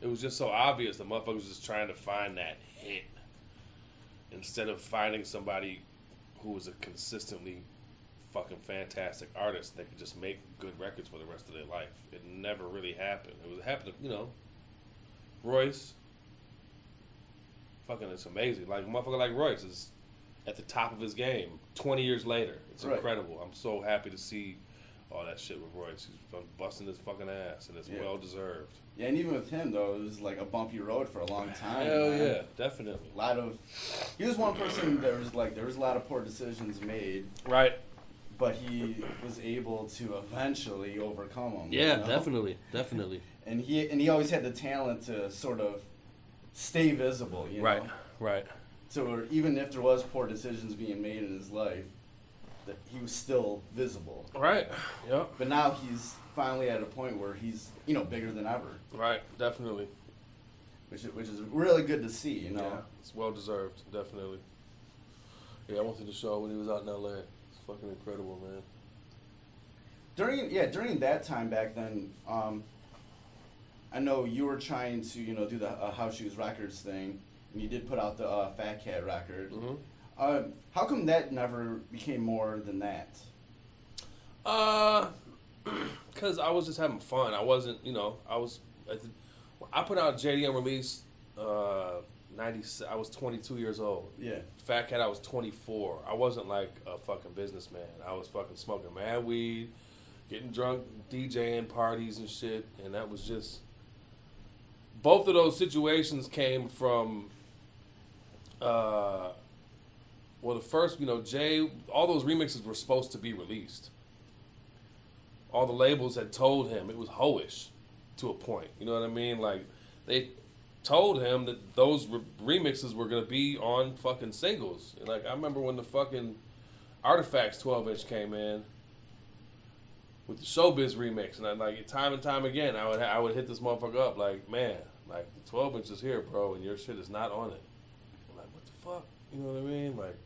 It was just so obvious. The motherfucker was just trying to find that hit instead of finding somebody who was a consistently fucking fantastic artist that could just make good records for the rest of their life. It never really happened. It happened, you know. Royce, fucking, it's amazing. Like, a motherfucker like Royce is at the top of his game 20 years later. It's incredible. I'm so happy to see all that shit with Royce. He's been busting his fucking ass, and it's well deserved. Yeah, and even with him, though, it was like a bumpy road for a long time. Hell man. yeah, definitely. He was one person there was a lot of poor decisions made. Right. but he was able to eventually overcome them. Yeah, you know? definitely. And he always had the talent to sort of stay visible, you know? Right. So even if there was poor decisions being made in his life, that he was still visible. Right, yep. But now he's finally at a point where he's, bigger than ever. Right, definitely. Which is really good to see, you know? Yeah, it's well deserved, definitely. Yeah, I went to the show when he was out in L.A. It's fucking incredible, man. During that time back then, I know you were trying to, do the House Shoes Records thing, and you did put out the Fat Cat record. Mm-hmm. How come that never became more than that? Because I was just having fun. I wasn't, I put out JD Unreleased, 96. I was 22 years old. Yeah. Fat Cat, I was 24. I wasn't like a fucking businessman. I was fucking smoking mad weed, getting drunk, DJing parties and shit, and that was just. Both of those situations came from. The first, Jay, all those remixes were supposed to be released. All the labels had told him it was hoish to a point. You know what I mean? Like, they told him that those remixes were going to be on fucking singles. And like, I remember when the fucking Artifacts 12-inch came in with the Showbiz remix. And I, like, time and time again, I would hit this motherfucker up like, man, like, the 12-inch is here, bro, and your shit is not on it. I'm like, what the fuck? You know what I mean? Like,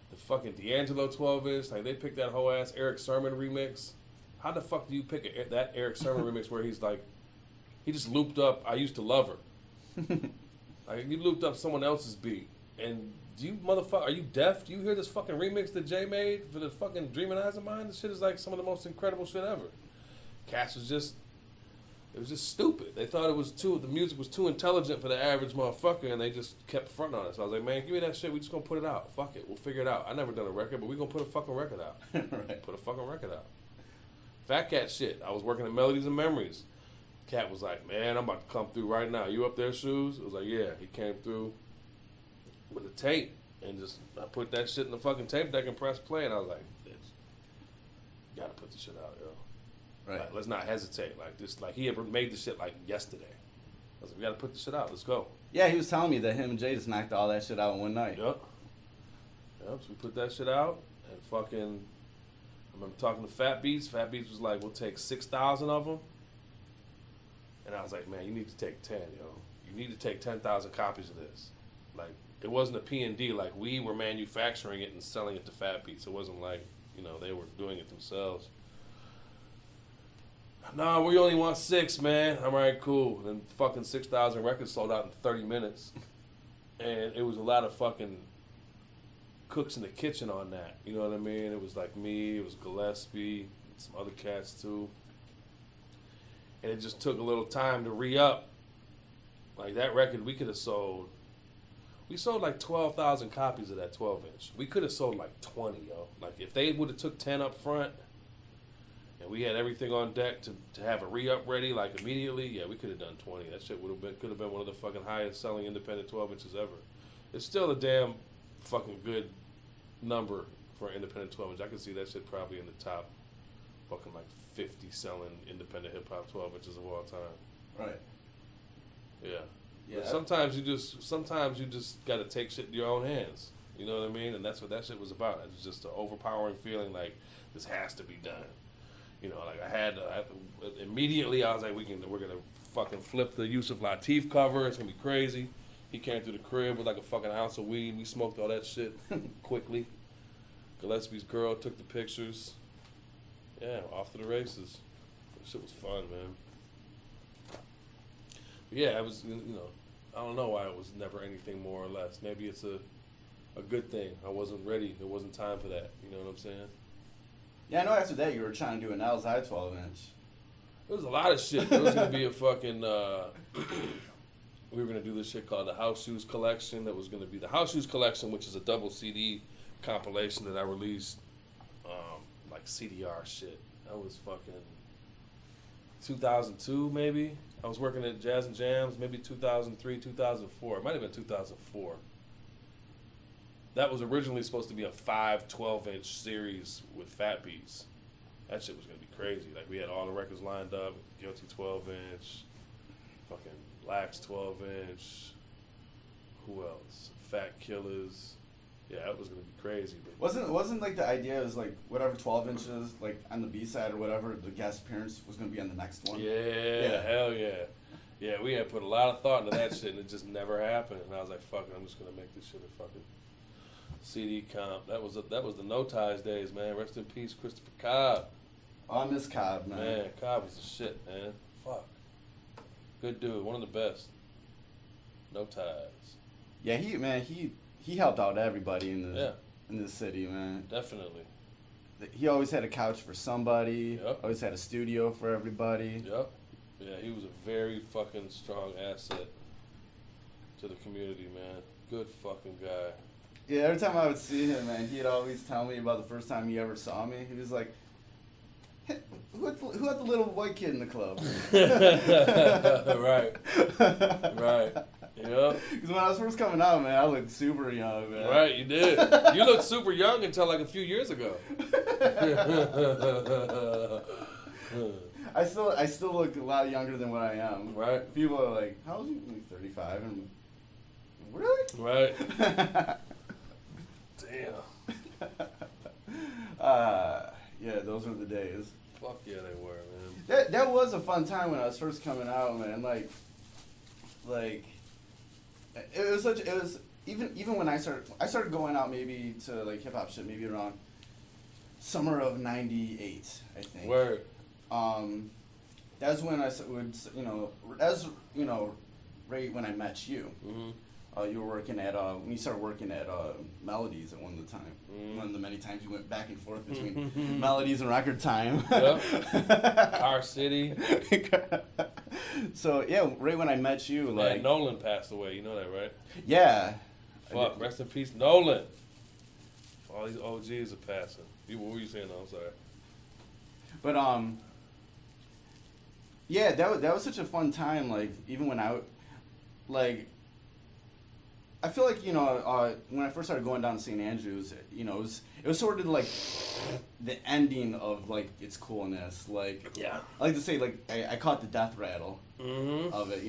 the fucking D'Angelo 12-inch, like, they picked that whole ass Eric Sermon remix. How the fuck do you pick that Eric Sermon remix where he's like, he just looped up I Used to Love Her. Like, you looped up someone else's beat. And do you motherfucker, are you deaf? Do you hear this fucking remix that Jay made for the fucking Dreamin' Eyes of Mine? This shit is like some of the most incredible shit ever. Cass was just, it was just stupid. They thought the music was too intelligent for the average motherfucker, and they just kept fronting on it. So I was like, man, give me that shit. We just gonna put it out. Fuck it. We'll figure it out. I never done a record, but we gonna put a fucking record out. Right. Put a fucking record out. Fat Cat shit. I was working at Melodies and Memories. Cat was like, man, I'm about to come through right now. You up there, Shoes? It was like, yeah. He came through with a tape, and just, I put that shit in the fucking tape deck and press play, and I was like, bitch, you gotta put this shit out, yo. Right. Like, let's not hesitate. Like, this, like, he had made the shit like yesterday. I was like, we gotta put this shit out. Let's go. Yeah, he was telling me that him and Jay just knocked all that shit out in one night. Yep. So we put that shit out, and fucking, I remember talking to Fat Beats. Fat Beats was like, we'll take 6,000 of them. And I was like, man, you need to take 10, yo. You need to take 10,000 copies of this. Like, it wasn't a P&D. Like, we were manufacturing it and selling it to Fat Beats. It wasn't like, they were doing it themselves. Nah, we only want 6, man. I'm all right, cool. And then fucking 6,000 records sold out in 30 minutes. And it was a lot of fucking cooks in the kitchen on that. You know what I mean? It was like me, it was Gillespie, some other cats too. And it just took a little time to re-up. Like, that record, we sold like 12,000 copies of that 12-inch. We could have sold like 20, yo. Like, if they would have took 10 up front, and we had everything on deck to have a re-up ready, like, immediately, yeah, we could have done 20. That shit could have been one of the fucking highest selling independent 12-inches ever. It's still a damn fucking good number for an independent 12-inch. I can see that shit probably in the top fucking like 50 selling independent hip-hop 12-inches of all time. Right. Yeah. Yeah. But sometimes you just got to take shit in your own hands. You know what I mean? And that's what that shit was about. It was just an overpowering feeling like this has to be done. Like immediately I was like, we're gonna fucking flip the Yusuf Lateef cover. It's gonna be crazy. He came through the crib with like a fucking ounce of weed. We smoked all that shit quickly. Gillespie's girl took the pictures. Yeah, off to the races. That shit was fun, man. But yeah, I was, I don't know why it was never anything more or less. Maybe it's a good thing. I wasn't ready. There wasn't time for that. You know what I'm saying? Yeah, I know after that you were trying to do an LSI 12-inch. There was a lot of shit. There was going to be a fucking, we were going to do this shit called the House Shoes Collection. That was going to be the House Shoes Collection, which is a double CD compilation that I released, like CDR shit. That was fucking 2002 maybe. I was working at Jazz and Jams, maybe 2003, 2004. It might have been 2004. That was originally supposed to be a 5 12-inch series with Fat Beats. That shit was going to be crazy. Like, we had all the records lined up. Guilty 12-inch. Fucking Lax 12-inch. Who else? Fat Killers. Yeah, it was going to be crazy. But Wasn't like the idea is like whatever 12 inches, like on the B-side or whatever, the guest appearance was going to be on the next one? Yeah, hell yeah. Yeah, we had put a lot of thought into that shit, and it just never happened. And I was like, fuck it, I'm just going to make this shit a fucking CD comp. That was the No Ties days, man. Rest in peace, Christopher Cobb. Oh, I miss Cobb, man. Man, Cobb was the shit, man. Fuck. Good dude, one of the best. No Ties. Yeah, he helped out everybody in the city, man. Definitely. He always had a couch for somebody. Yep. Always had a studio for everybody. Yep. Yeah, he was a very fucking strong asset to the community, man. Good fucking guy. Yeah, every time I would see him, man, he'd always tell me about the first time he ever saw me. He was like, hey, who had the little white kid in the club? Right. Right. Yep. Because when I was first coming out, man, I looked super young, man. Right, you did. You looked super young until like a few years ago. I still look a lot younger than what I am. Right. People are like, how old are you? I'm like 35. And I'm like, really? Right. Damn. Yeah, those were the days. Fuck yeah, they were, man. That was a fun time when I was first coming out, man. Like it was even when I started going out maybe to like hip hop shit maybe around summer of '98, I think. Word. That's when I would right when I met you. Mm-hmm. You were working at when you started working at Melodies at one of the time. Mm-hmm. One of the many times you went back and forth between Melodies and Record Time. Yep. Car City. So yeah, right when I met you, like Man, Nolan passed away. You know that, right? yeah. Fuck. Rest in peace, Nolan. All these OGs are passing. What were you saying? I'm sorry. But yeah, that was such a fun time. Like even when I feel like when I first started going down to St. Andrews, it was sort of like the ending of like its coolness. Like Yeah. I like to say like I caught the death rattle Mm-hmm. of it.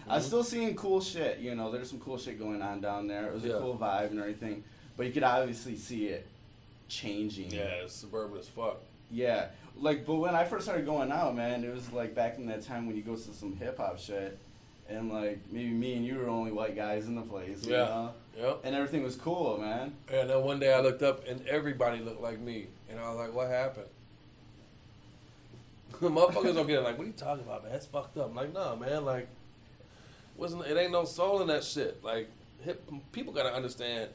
I was still seeing cool shit. There's some cool shit going on down there. It was Yeah. a cool vibe and everything, but you could obviously see it changing. Yeah, it's suburban as fuck. Yeah, but when I first started going out, man, it was like back in that time when you go to some hip hop shit, and like maybe me and you were the only white guys in the place. You know? Yep. And everything was cool, man. And then one day I looked up and everybody looked like me, and I was like, "What happened?" Motherfuckers don't get it. Like, what are you talking about, man? That's fucked up. I'm like, no, man. Like, it ain't no soul in that shit. Like, people gotta understand,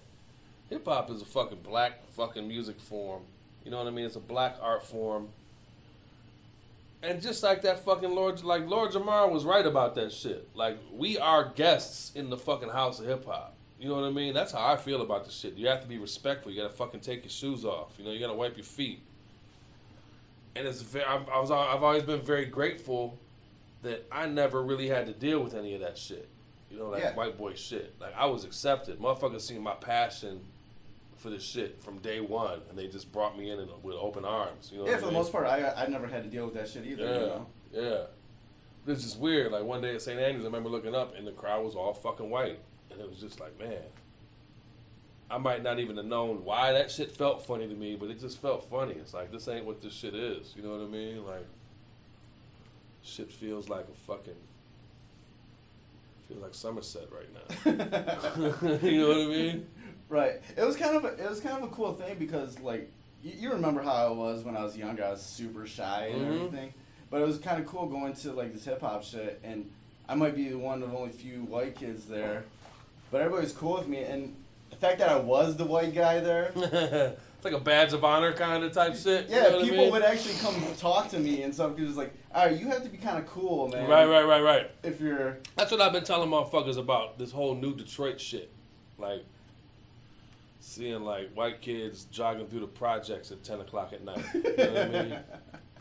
hip hop is a fucking black fucking music form. You know what I mean? It's a black art form. And just like that fucking Lord Jamar was right about that shit. Like, we are guests in the fucking house of hip hop. You know what I mean? That's how I feel about this shit. You have to be respectful. You gotta fucking take your shoes off. You gotta wipe your feet. And I've always been very grateful that I never really had to deal with any of that shit. White boy shit. Like, I was accepted. Motherfuckers seen my passion for this shit from day one, and they just brought me in with open arms. You know what I For mean? the most part, I never had to deal with that shit either. Yeah. It's just weird. Like, one day at St. Andrews, I remember looking up, and the crowd was all fucking white. And it was just like, man, I might not even have known why that shit felt funny to me, but it just felt funny. It's like, this ain't what this shit is. You know what I mean? Like, shit feels like Somerset right now. You know what I mean? Right. It was kind of a cool thing because like you remember how I was when I was younger. I was super shy and everything, but it was kind of cool going to like this hip hop shit, and I might be one of only few white kids there, but everybody was cool with me, and the fact that I was the white guy there. It's like a badge of honor kind of type shit. Yeah, you know people would actually come talk to me and stuff because it's like, all right, you have to be kind of cool, man. Right. If you're... That's what I've been telling motherfuckers about this whole new Detroit shit. Like, seeing like white kids jogging through the projects at 10 o'clock at night. You know what I mean?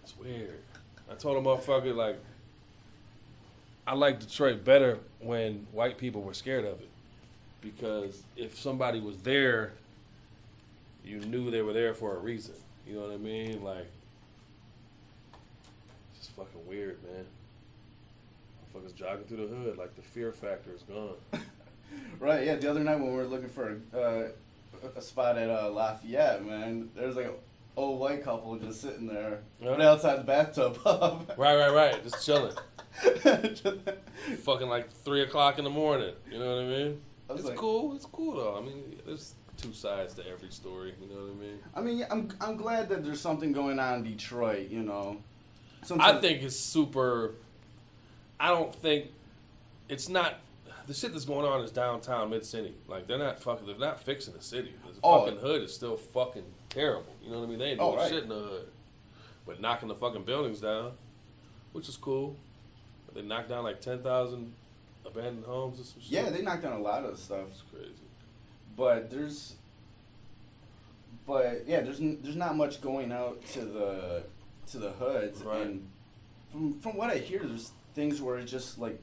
It's weird. I told a motherfucker, like, I like Detroit better when white people were scared of it. Because if somebody was there you knew they were there for a reason. You know what I mean? Like, it's just fucking weird, man. Motherfuckers jogging through the hood, like the fear factor is gone. Right, yeah, the other night when we were looking for a spot at Lafayette, man, there's like an old white couple just sitting there right outside the bathtub pub. Right, just chilling. Fucking like 3 o'clock in the morning, you know what I mean? It's like, cool, though. I mean, there's two sides to every story, you know what I mean? I mean, yeah, I'm glad that there's something going on in Detroit, you know. I think it's super, I don't think, it's not, the shit that's going on is downtown mid-city. Like, they're not fixing the city. The fucking hood is still fucking terrible. You know what I mean? They ain't doing shit in the hood. But knocking the fucking buildings down, which is cool. They knocked down like 10,000 abandoned homes or some shit. Yeah, they knocked down a lot of stuff. It's crazy. But there's not much going out to the hoods. Right. And from what I hear, there's things where it's just like,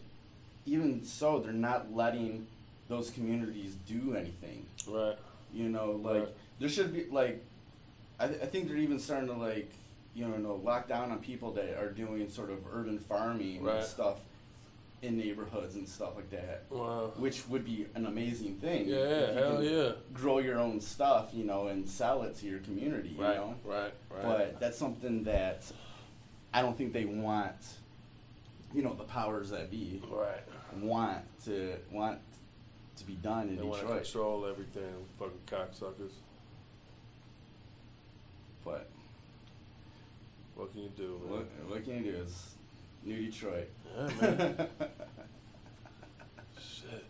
even so, they're not letting those communities do anything. Right. You know, like, there should be, like, I think they're even starting to, like, you know, lock down on people that are doing sort of urban farming and stuff in neighborhoods and stuff like that. Wow. Which would be an amazing thing. Yeah, if you hell can yeah. grow your own stuff, you know, and sell it to your community, you know? Right. But that's something that I don't think they want, you know, the powers that be want to be done in Detroit. They want to control everything, fucking cocksuckers. But what can you do, man? What can you do? It's New Detroit. Yeah, man. Shit.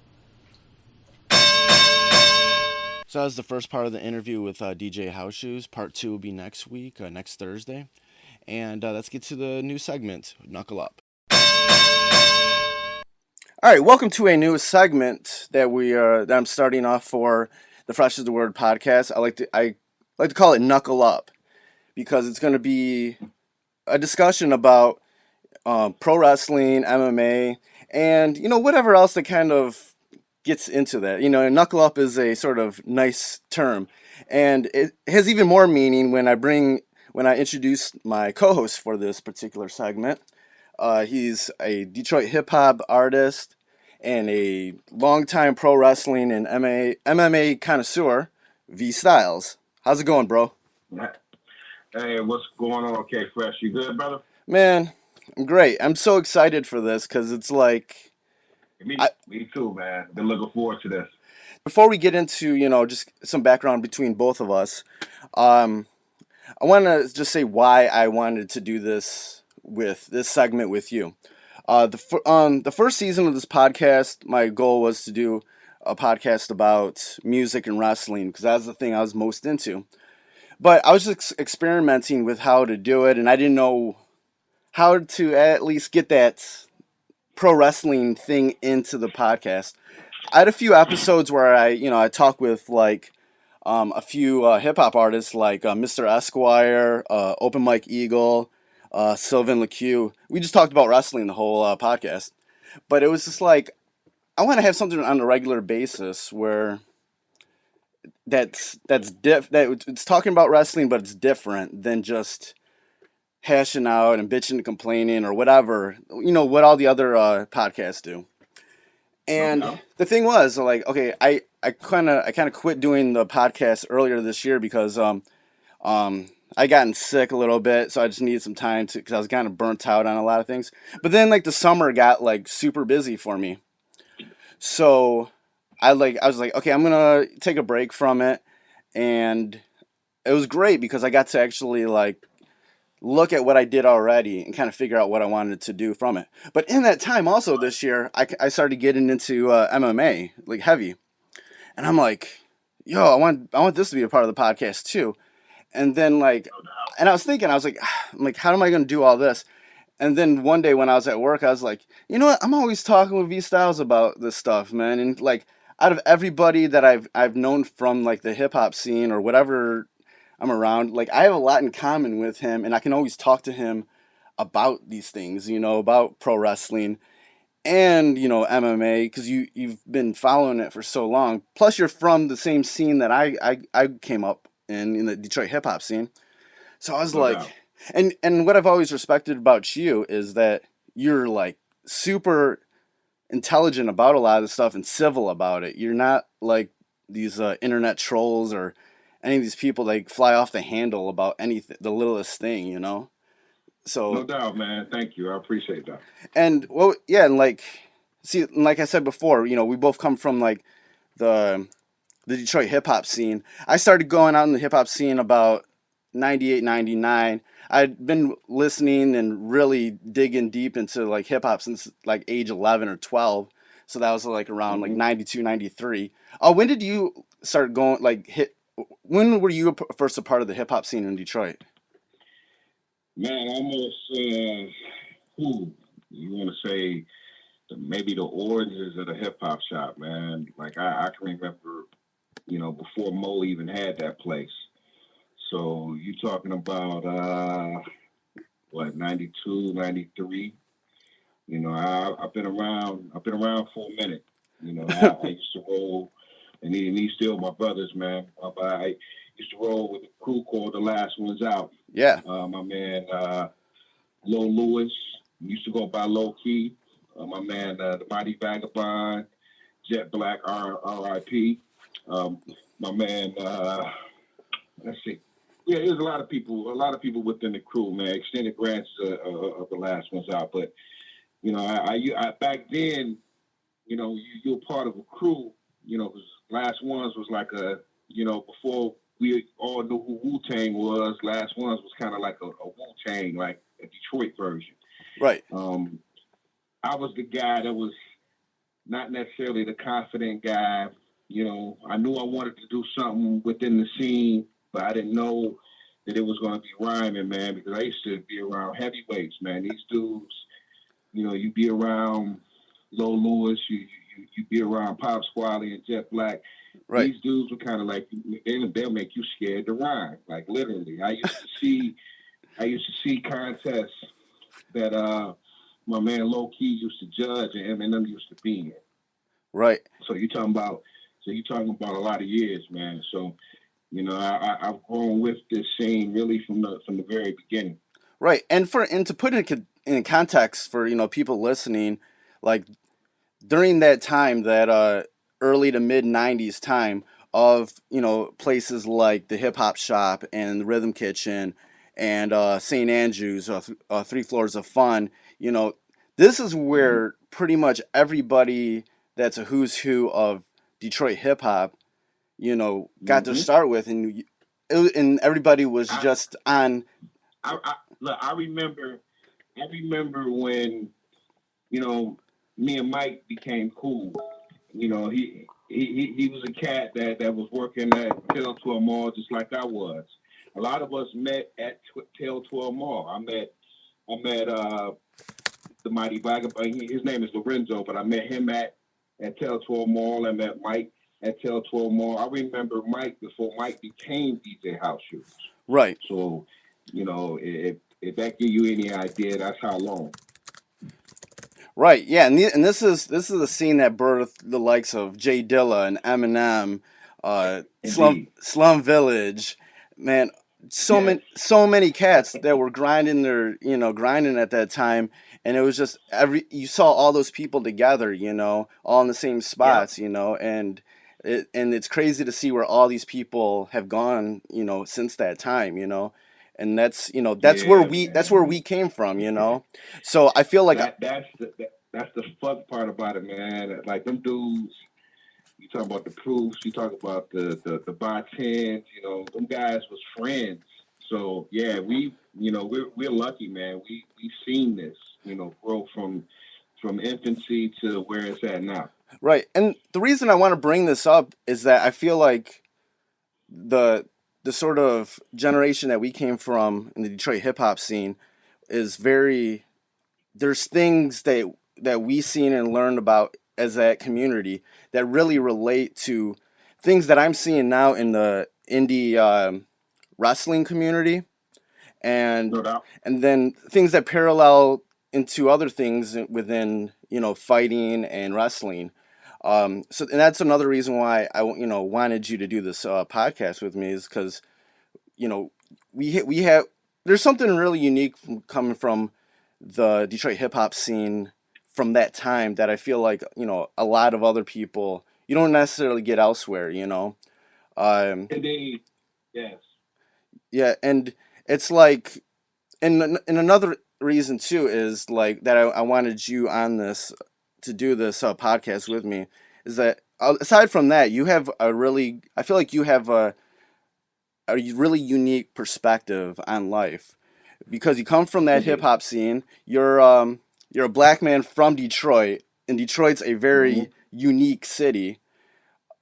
So that was the first part of the interview with DJ House Shoes. Part 2 will be next week, next Thursday. And let's get to the new segment, Knuckle Up. All right, welcome to a new segment that I'm starting off for the Fresh is the Word podcast. I like to call it Knuckle Up because it's going to be a discussion about pro wrestling, MMA, and, you know, whatever else that kind of gets into that. You know, Knuckle Up is a sort of nice term, and it has even more meaning when I introduce my co-host for this particular segment. He's a Detroit hip-hop artist and a longtime pro wrestling and MMA connoisseur, Vstylez. How's it going, bro? Hey, what's going on, K Fresh? You good, brother? Man, I'm great. I'm so excited for this because it's like... Me too, man. Been looking forward to this. Before we get into, you know, just some background between both of us, I want to just say why I wanted to do this segment with you. The first season of this podcast, my goal was to do a podcast about music and wrestling because that was the thing I was most into. But I was just experimenting with how to do it, and I didn't know how to at least get that pro wrestling thing into the podcast. I had a few episodes where I talk with like a few hip hop artists like Mr. Esquire, Open Mike Eagle, Sylvan LeCue. We just talked about wrestling the whole podcast, but it was just like I want to have something on a regular basis where it's talking about wrestling, but it's different than just hashing out and bitching and complaining or whatever, you know, what all the other podcasts do. And the thing was, like, okay, I kind of quit doing the podcast earlier this year because I gotten sick a little bit, so I just needed some time because I was kind of burnt out on a lot of things. But then like the summer got like super busy for me, so I was like, okay, I'm gonna take a break from it, and it was great because I got to actually like look at what I did already and kind of figure out what I wanted to do from it. But in that time also this year, I started getting into MMA, like heavy. And I'm like, yo, I want this to be a part of the podcast too. And then like, and I was like, how am I going to do all this? And then one day when I was at work, I was like, you know what? I'm always talking with Vstylez about this stuff, man. And like, out of everybody that I've known from like the hip hop scene or whatever I'm around, like I have a lot in common with him, and I can always talk to him about these things, you know, about pro wrestling and, you know, MMA, because you've been following it for so long. Plus, you're from the same scene that I came up in the Detroit hip hop scene. So I was No like, doubt. and what I've always respected about you is that you're like super intelligent about a lot of the stuff and civil about it. You're not like these internet trolls or any of these people like fly off the handle about anything, the littlest thing, you know. No So doubt, man. Thank you. I appreciate that. and well, yeah, and like see, like I said before, you know, we both come from like the the Detroit hip hop scene. I started going out in the hip hop scene about 98, 99. I'd been listening and really digging deep into like hip hop since like age 11 or 12. So that was like around like Hmm. 92, 93. When did you start going like when were you first a part of the hip hop scene in Detroit? Man, almost, who, you want to say, maybe the origins of the hip hop shop, man. Like, I can remember, before Mo even had that place. So you talking about, what, 92, 93? I've been around for a minute. I used to roll, and these still my brothers, man. I used to roll with a crew called The Last Ones Out. Yeah. My man, Lil Lewis, used to go by Low Key. My man, the Mighty Vagabond, Jet Black, R.I.P. My man, let's see. Yeah, there's a lot of people within the crew, man. Extended branches of The Last Ones Out. But, I back then, you're part of a crew, because Last Ones was like before we all knew who Wu-Tang was, Last Ones was kind of like a Wu-Tang, like a Detroit version. Right. I was the guy that was not necessarily the confident guy. I knew I wanted to do something within the scene, but I didn't know that it was going to be rhyming, man, because I used to be around heavyweights, man. These dudes, you be around Low Lewis, you be around Pop Squally and Jet Black. Right. These dudes were kind of like, they'll make you scared to rhyme, like literally. I used to see contests that my man Low Key used to judge and Eminem used to be in. Right. So you're talking about a lot of years, man. So I've grown with this scene really from the very beginning. Right. And to put it in context for people listening, like during that time, that early to mid 90s time of places like the Hip Hop Shop and the Rhythm Kitchen and St. Andrews, Three Floors of Fun, this is where pretty much everybody that's a who's who of Detroit hip hop, got to start with, and everybody was just on. Look, I remember when me and Mike became cool. He was a cat that was working at Tail 12 Mall just like I was. A lot of us met at Tail 12 Mall. I met the Mighty Vagabond. His name is Lorenzo, but I met him at Tail 12 Mall. I met Mike at Tail 12 Mall. I remember Mike before Mike became DJ House Shoes. Right. So, if that give you any idea, that's how long. Right, yeah, and this is a scene that birthed the likes of Jay Dilla and Eminem, Slum Village, man, so many cats that were grinding at that time, and it was just you saw all those people together, all in the same spots, and it's crazy to see where all these people have gone, since that time, and that's where we came from. So I feel like that's the fun part about it, man. Like them dudes, you talk about the Proofs, you talk about the bartends, them guys was friends. So yeah, we're lucky, man. We've seen this, grow from infancy to where it's at now. Right, and the reason I want to bring this up is that I feel like the sort of generation that we came from in the Detroit hip hop scene is there's things that we seen and learned about as that community that really relate to things that I'm seeing now in the indie wrestling community, and No doubt. and then things that parallel into other things within fighting and wrestling. And that's another reason why I wanted you to do this podcast with me, is because we have there's something really unique coming from the Detroit hip hop scene from that time that I feel like a lot of other people you don't necessarily get elsewhere. Indeed. Yes. Yeah, and it's like, and another reason too is like that I wanted you on this to do this podcast with me is that aside from that you have I feel like you have a really unique perspective on life because you come from that hip hop scene. You're a black man from Detroit, and Detroit's a very unique city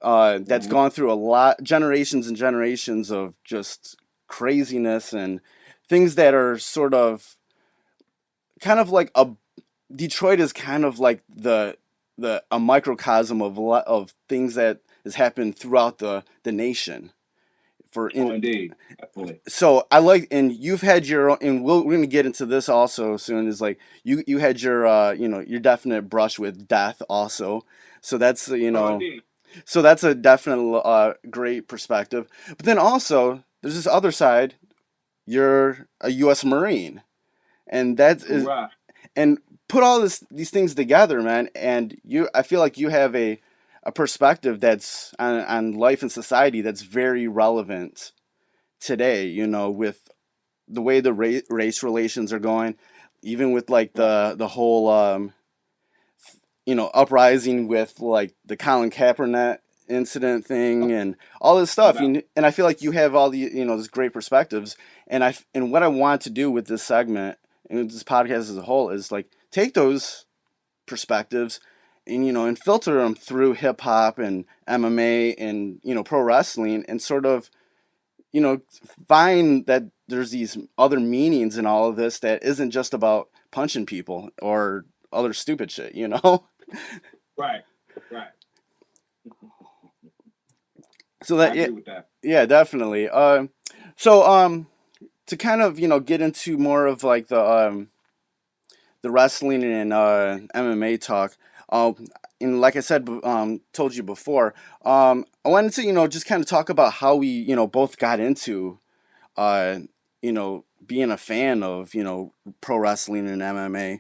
that's gone through a lot generations and generations of just craziness and things that are sort of kind of like a Detroit is kind of like the a microcosm of a lot of things that has happened throughout the nation. Indeed, definitely. So I like, and you've had your own, and we're gonna get into this also soon. Is like you had your your definite brush with death also. So that's Indeed. so that's a definite great perspective. But then also there's this other side. You're a U.S. Marine, and that is Right. and put all these things together, man. And I feel like you have a perspective that's on life and society that's very relevant today, with the way the race relations are going, even with like the whole uprising with like the Colin Kaepernick incident thing and all this stuff. Yeah. And I feel like you have all the these great perspectives. And what I want to do with this segment and with this podcast as a whole is like take those perspectives and and filter them through hip hop and MMA and pro wrestling and sort of find that there's these other meanings in all of this that isn't just about punching people or other stupid shit. Right. Right. So I that agree with that. yeah, definitely. So to kind of get into more of like the wrestling and MMA talk. And like I said, told you before, I wanted to just kind of talk about how we both got into being a fan of pro wrestling and MMA.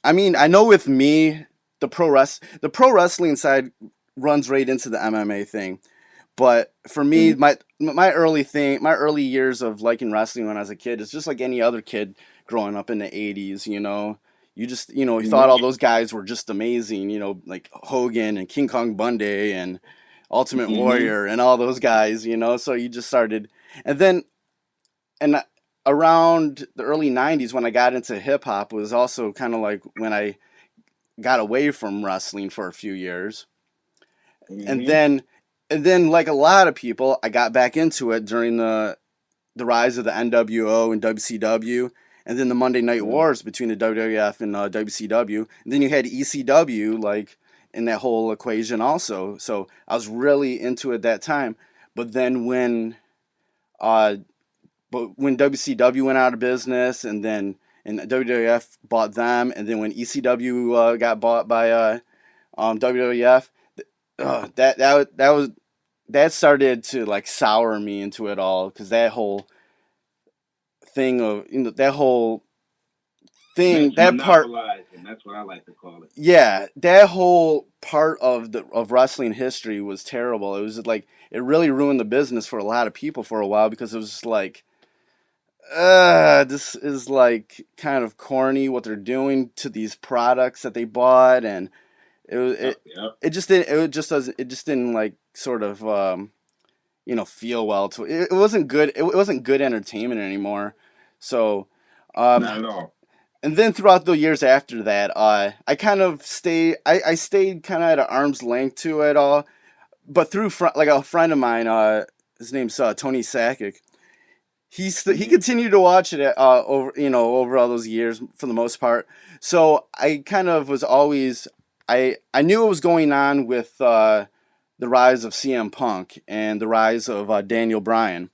I mean, I know with me, the pro wrestling side runs right into the MMA thing. But for me, my early years of liking wrestling when I was a kid is just like any other kid growing up in the '80s. You just you thought all those guys were just amazing. Like Hogan and King Kong Bundy and Ultimate Warrior and all those guys. So you just started, and then and around the early '90s when I got into hip hop was also kind of like when I got away from wrestling for a few years, and then like a lot of people, I got back into it during the rise of the NWO and WCW, and then the Monday Night Wars between the WWF and WCW. And then you had ECW like in that whole equation also. So I was really into it at that time. But then when WCW went out of business, and WWF bought them, and then when ECW got bought by WWF, that started to like sour me into it all because that whole thing of that whole thing that part, Monopolizing, that's what I like to call it. yeah, that whole part of wrestling history was terrible. It was like it really ruined the business for a lot of people for a while because it was just like this is like kind of corny what they're doing to these products that they bought, and it just didn't like sort of feel well to it wasn't good. It wasn't good entertainment anymore. So Not at all. and then throughout the years after that, I kind of I stayed kind of at an arm's length to it all, but through like a friend of mine, his name's Tony Sakic. He continued to watch it over all those years for the most part. So I kind of was always I knew what was going on with the rise of CM Punk and the rise of Daniel Bryan.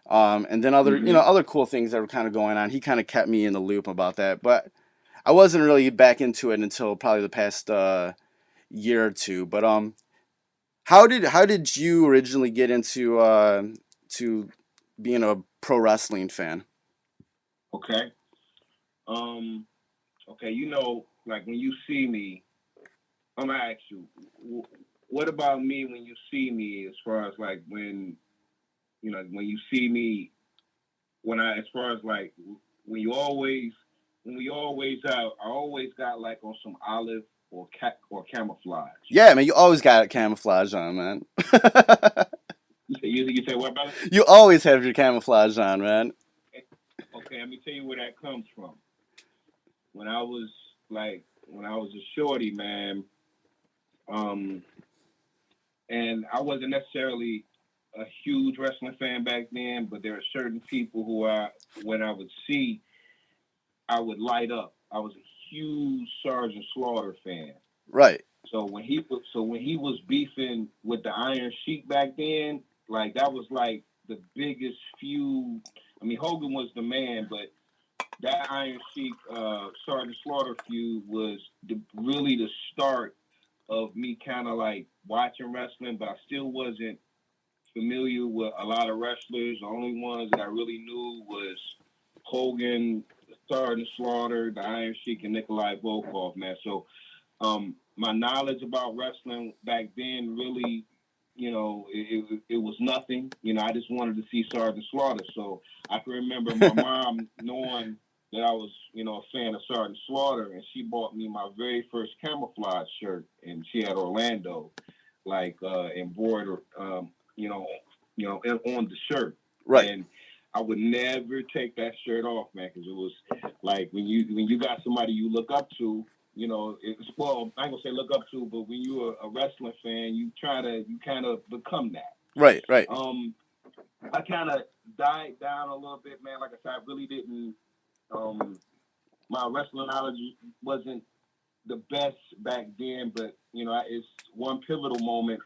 And then other cool things that were kind of going on. He kind of kept me in the loop about that, but I wasn't really back into it until probably the past year or two. But how did you originally get into to being a pro wrestling fan? Okay. Okay. Like when you see me, I'm gonna ask you, what about me when you see me? As far as like when you see me, as far as like when you always when we always out, I always got like on some olive or camouflage. Yeah, man, you always got camouflage on, man. You say what, brother? You always have your camouflage on, man. Okay, let me tell you where that comes from. When I was a shorty, man, and I wasn't necessarily a huge wrestling fan back then, but there are certain people when I would see, I would light up. I was a huge Sergeant Slaughter fan. Right. So when he was beefing with the Iron Sheik back then, like that was like the biggest feud. I mean, Hogan was the man, but that Iron Sheik Sergeant Slaughter feud was really the start of me kind of like watching wrestling, but I still wasn't familiar with a lot of wrestlers. The only ones that I really knew was Hogan, Sergeant Slaughter, the Iron Sheik, and Nikolai Volkov, man. So my knowledge about wrestling back then really, it was nothing. I just wanted to see Sergeant Slaughter. So I can remember my mom knowing that I was, a fan of Sergeant Slaughter, and she bought me my very first camouflage shirt, and she had Orlando, like embroidered, on the shirt. Right. And I would never take that shirt off, man, because it was like when you got somebody you look up to. I ain't gonna say look up to, but when you're a wrestling fan, you kind of become that. Right. I kind of died down a little bit, man. Like I said, I really didn't. My wrestling knowledge wasn't the best back then, but it's one pivotal moment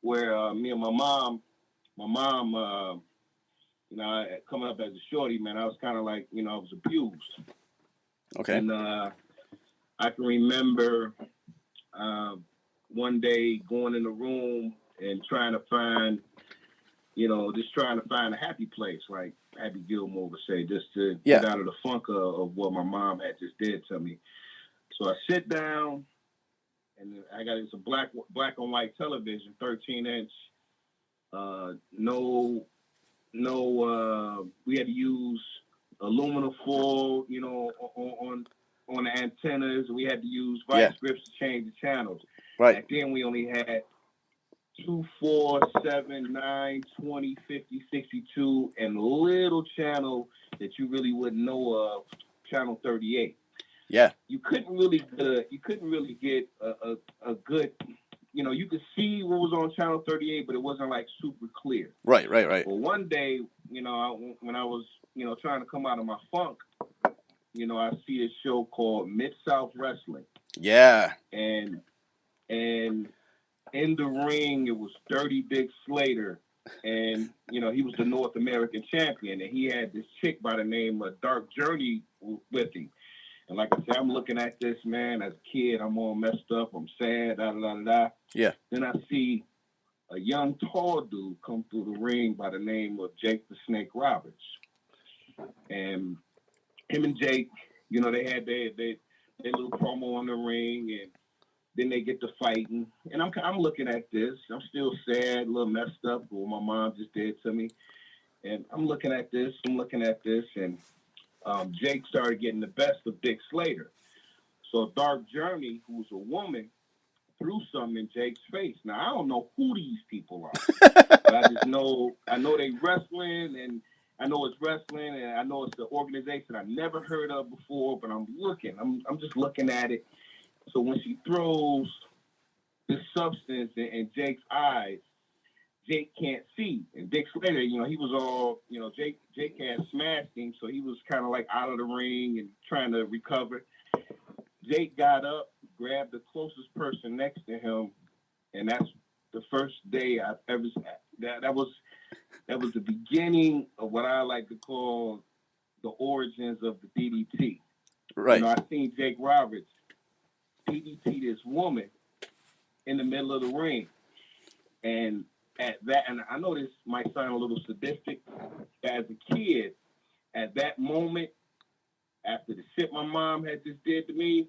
where me and my mom, coming up as a shorty, man, I was kind of like, I was abused. Okay. And I can remember one day going in the room and trying to find a happy place, like Happy Gilmore would say, just to get out of the funk of what my mom had just did to me. So I sit down, and I got it's a black and white television, 13-inch. We had to use aluminum foil, on the antennas. We had to use vice grips to change the channels. Right. Back then we only had 2, 4, 7, 9, 20, 50, 62, and little channel that you really wouldn't know of, channel 38. Yeah. You couldn't really get a good, you could see what was on channel 38, but it wasn't like super clear. Right. Well, one day, when I was, trying to come out of my funk, I see a show called Mid-South Wrestling. Yeah. And in the ring, it was Dirty Dick Slater. And, he was the North American champion. And he had this chick by the name of Dark Journey with him. And like I said, I'm looking at this, man, as a kid. I'm all messed up. I'm sad, da-da-da-da. Yeah. Then I see a young, tall dude come through the ring by the name of Jake the Snake Roberts. And him and Jake, they had their little promo on the ring, and then they get to fighting. And I'm looking at this. I'm still sad, a little messed up with what my mom just did to me. And I'm looking at this, and Jake started getting the best of Dick Slater. So Dark Journey, who's a woman, threw something in Jake's face. Now, I don't know who these people are, but I know they wrestling, and I know it's wrestling, and I know it's the organization I never heard of before, but I'm just looking at it. So when she throws this substance in Jake's eyes, Jake can't see. And Dick Slater, he was all, Jake had smashed him, so he was kind of like out of the ring and trying to recover. Jake got up, grabbed the closest person next to him, and that's the first day I've ever that was the beginning of what I like to call the origins of the DDT. Right. I seen Jake Roberts DDT this woman in the middle of the ring, and at that, and I know this might sound a little sadistic, but as a kid, at that moment, after the shit my mom had just did to me,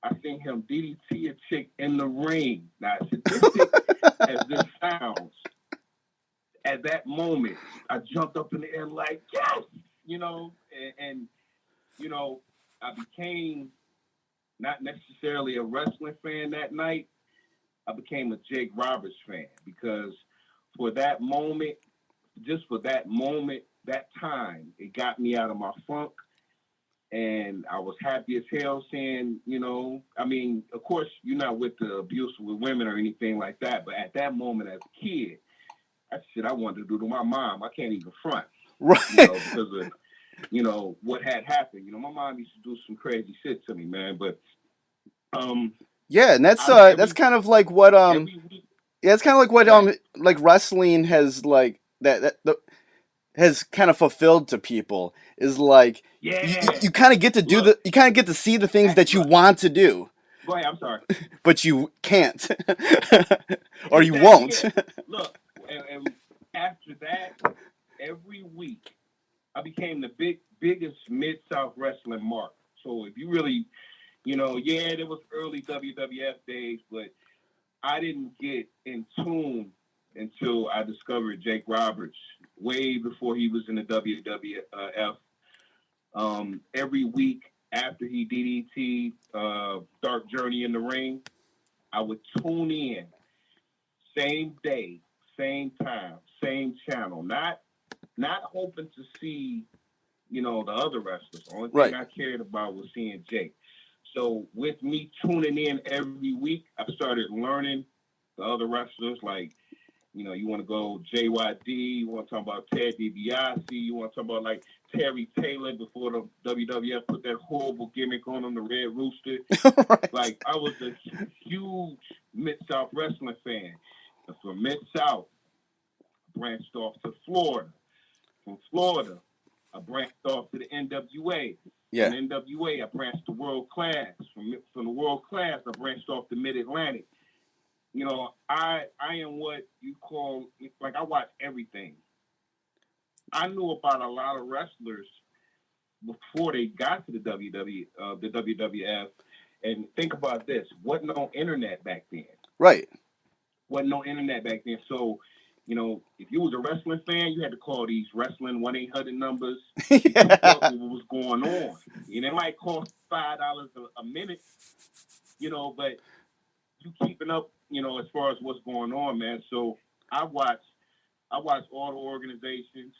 I seen him DDT a chick in the ring. Now, sadistic as this sounds, at that moment, I jumped up in the air like, yes! You know, and you know, I became not necessarily a wrestling fan that night. I became a Jake Roberts fan because for that moment, just for that moment, that time, it got me out of my funk. And I was happy as hell seeing, you know, I mean, of course, you're not with the abuse with women or anything like that. But at that moment as a kid, that's shit I wanted to do to my mom. I can't even front, Right. you know, because of, you know, what had happened. You know, my mom used to do some crazy shit to me, man. But yeah, and that's kind of like what every week, yeah, it's kind of like what right. like wrestling has like has kind of fulfilled to people is like Yeah. you kind of get to do Look, you kind of get to see the things that you look, want to do, go ahead. I'm sorry. but you can't or you Exactly. won't. Yeah. Look, and after that, every week I became the biggest Mid South wrestling mark. So if you really, you know, yeah, there was early WWF days, but I didn't get in tune until I discovered Jake Roberts way before he was in the WWF. Every week after he DDT Dark Journey in the ring, I would tune in, same day, same time, same channel. Not hoping to see, you know, the other wrestlers. The only thing Right. I cared about was seeing Jake. So with me tuning in every week, I started learning the other wrestlers. Like, you know, you want to go JYD, you want to talk about Ted DiBiase, you want to talk about like Terry Taylor before the WWF put that horrible gimmick on him, the Red Rooster. Right. Like, I was a huge Mid-South wrestling fan. And from Mid-South, I branched off to Florida. From Florida, I branched off to the NWA. Yeah. From NWA, I branched to World Class. From the World Class, I branched off to Mid-Atlantic. You know, I am what you call, like, I watch everything. I knew about a lot of wrestlers before they got to the WWF. And think about this: wasn't no internet back then. Right. Wasn't no internet back then. So, you know, if you was a wrestling fan, you had to call these wrestling 1-800 numbers to keep up with what was going on. And it might cost $5 a minute, you know, but you keeping up, you know, as far as what's going on, man. So I watch all the organizations.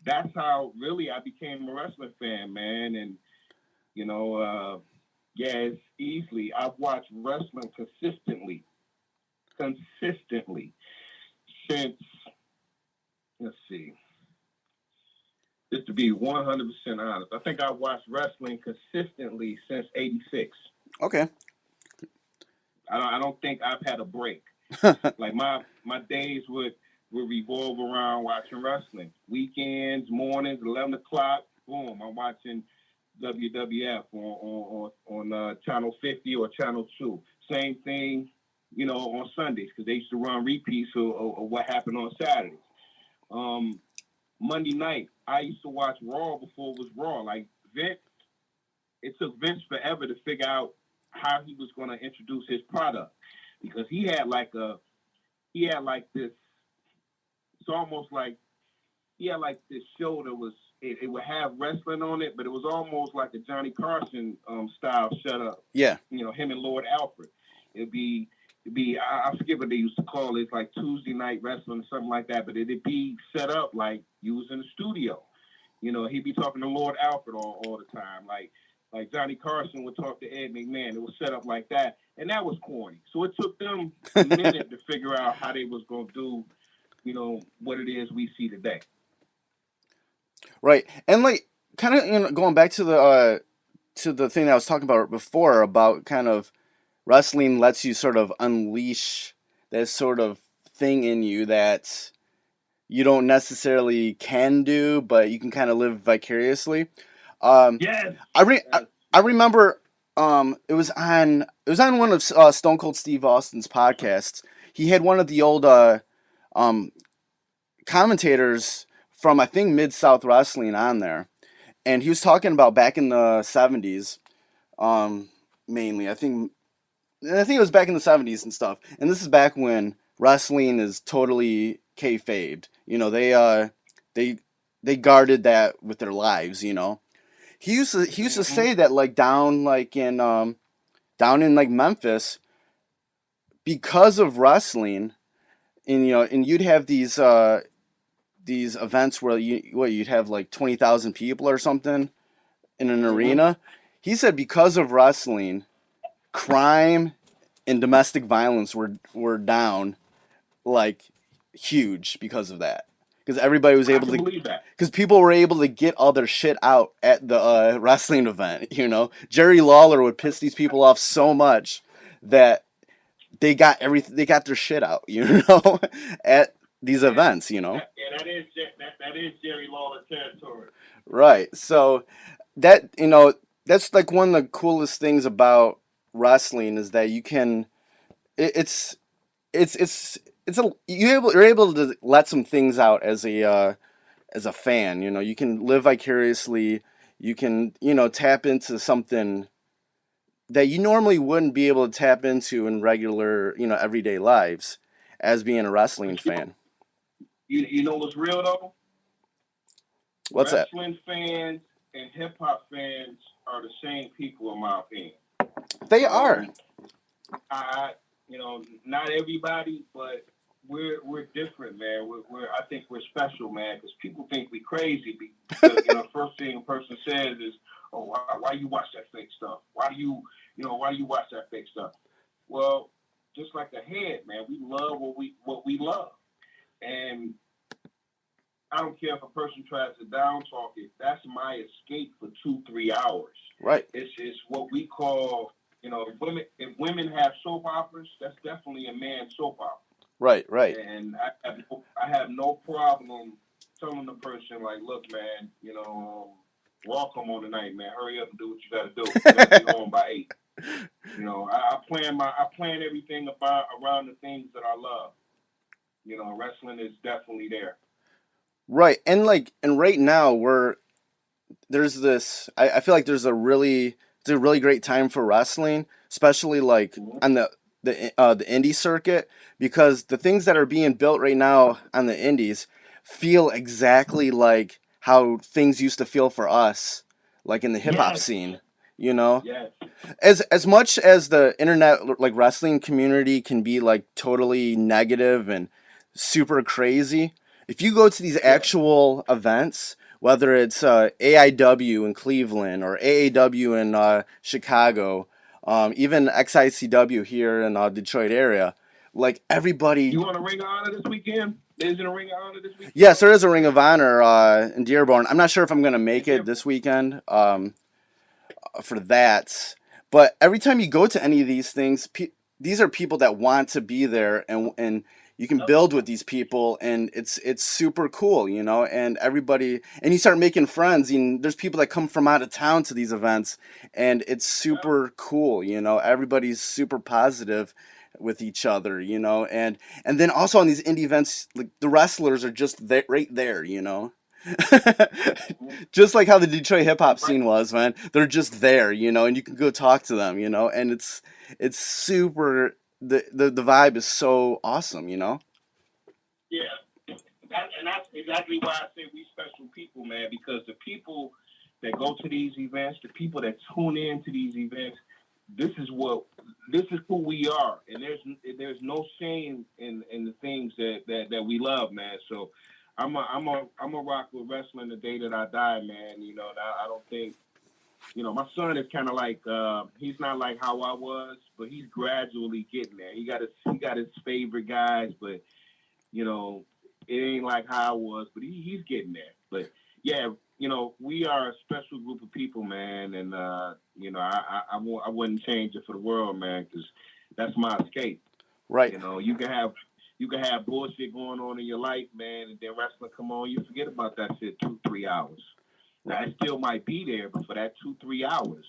That's how really I became a wrestling fan, man. And, you know, yeah, it's easily. I've watched wrestling consistently since, let's see, just to be 100% honest, I think I watched wrestling consistently since '86. Okay. I don't think I've had a break. Like my days would revolve around watching wrestling. Weekends, mornings, 11 o'clock, boom, I'm watching WWF on Channel 50 or Channel 2. Same thing, you know, on Sundays because they used to run repeats of what happened on Saturdays. Monday night, I used to watch Raw before it was Raw. Like Vince, it took Vince forever to figure out how he was going to introduce his product because he had like this. It's almost like he had like this show that was it would have wrestling on it, but it was almost like a Johnny Carson style. Shut up. Yeah. You know, him and Lord Alfred. It'd be I forget what they used to call it. It's like Tuesday night wrestling or something like that. But it'd be set up like you was in the studio. You know, he'd be talking to Lord Alfred all the time. Like Johnny Carson would talk to Ed McMahon. It was set up like that. And that was corny. So it took them a minute to figure out how they was going to do, you know, what it is we see today. Right. And like kind of, you know, going back to the thing that I was talking about before about kind of wrestling lets you sort of unleash that sort of thing in you that you don't necessarily can do, but you can kind of live vicariously. Yes. I remember it was on one of Stone Cold Steve Austin's podcasts. he had one of the old um, commentators from I think Mid South Wrestling on there, and he was talking about back in the '70s, mainly. I think it was back in the '70s and stuff. And this is back when wrestling is totally kayfabed. They they guarded that with their lives. He used to say that like down in like Memphis, because of wrestling, and you'd have these events where you'd have like 20,000 people or something in an arena. He said because of wrestling, crime and domestic violence were down like huge because of that. Because everybody was I able can to, believe that. because people were able to get all their shit out at the wrestling event. Jerry Lawler would piss these people off so much that they got everything, they got their shit out, at these events. That is Jerry Lawler territory. Right. So that's like one of the coolest things about wrestling is that you can it's you're able to let some things out as a fan. You can live vicariously. You can tap into something that you normally wouldn't be able to tap into in regular everyday lives as being a wrestling fan. You know what's real though? What's that? Wrestling fans and hip hop fans are the same people, in my opinion. They are. Not everybody, but we're different, man. I think we're special, man, because people think we crazy. Because first thing a person says is, "Oh, why you watch that fake stuff? Why do you watch that fake stuff?" Well, just like the head, man, we love what we love, and I don't care if a person tries to down talk it. That's my escape for 2-3 hours. Right. It's what we call, if women have soap operas, that's definitely a man's soap opera. Right. And I have no problem telling the person, like, look, man, walk home on tonight, man. Hurry up and do what you got to do. You got to be home by 8. I plan everything around the things that I love. Wrestling is definitely there. Right. And right now there's this. I feel like it's a really great time for wrestling, especially like on the indie circuit, because the things that are being built right now on the indies feel exactly like how things used to feel for us, like in the hip hop scene. Yes. As much as the internet like wrestling community can be like totally negative and super crazy, if you go to these actual events, whether it's AIW in Cleveland or AAW in Chicago, even XICW here in Detroit area, like everybody. You want a Ring of Honor this weekend? Is it a Ring of Honor this weekend? Yes, there is a Ring of Honor in Dearborn. I'm not sure if I'm gonna make it this weekend for that, but every time you go to any of these things, these are people that want to be there, and you can build with these people, and it's super cool, and everybody, and you start making friends, and there's people that come from out of town to these events, and it's super cool, everybody's super positive with each other, and then also on these indie events, like the wrestlers are just right there, just like how the Detroit hip hop scene was, man. They're just there, and you can go talk to them, and it's super. The vibe is so awesome, Yeah, that's exactly why I say we special people, man. Because the people that go to these events, the people that tune in to these events, this is who we are, and there's no shame in the things that we love, man. So I'm a rock with wrestling the day that I die, man. I don't think, my son is kind of like he's not like how I was, but he's gradually getting there. He got his favorite guys, but it ain't like how I was, but he's getting there. But yeah, we are a special group of people, man, and I wouldn't change it for the world, man, because that's my escape. Right. You can have bullshit going on in your life, man, and then wrestling come on, you forget about that shit 2-3 hours. Now, it still might be there, but for that 2-3 hours,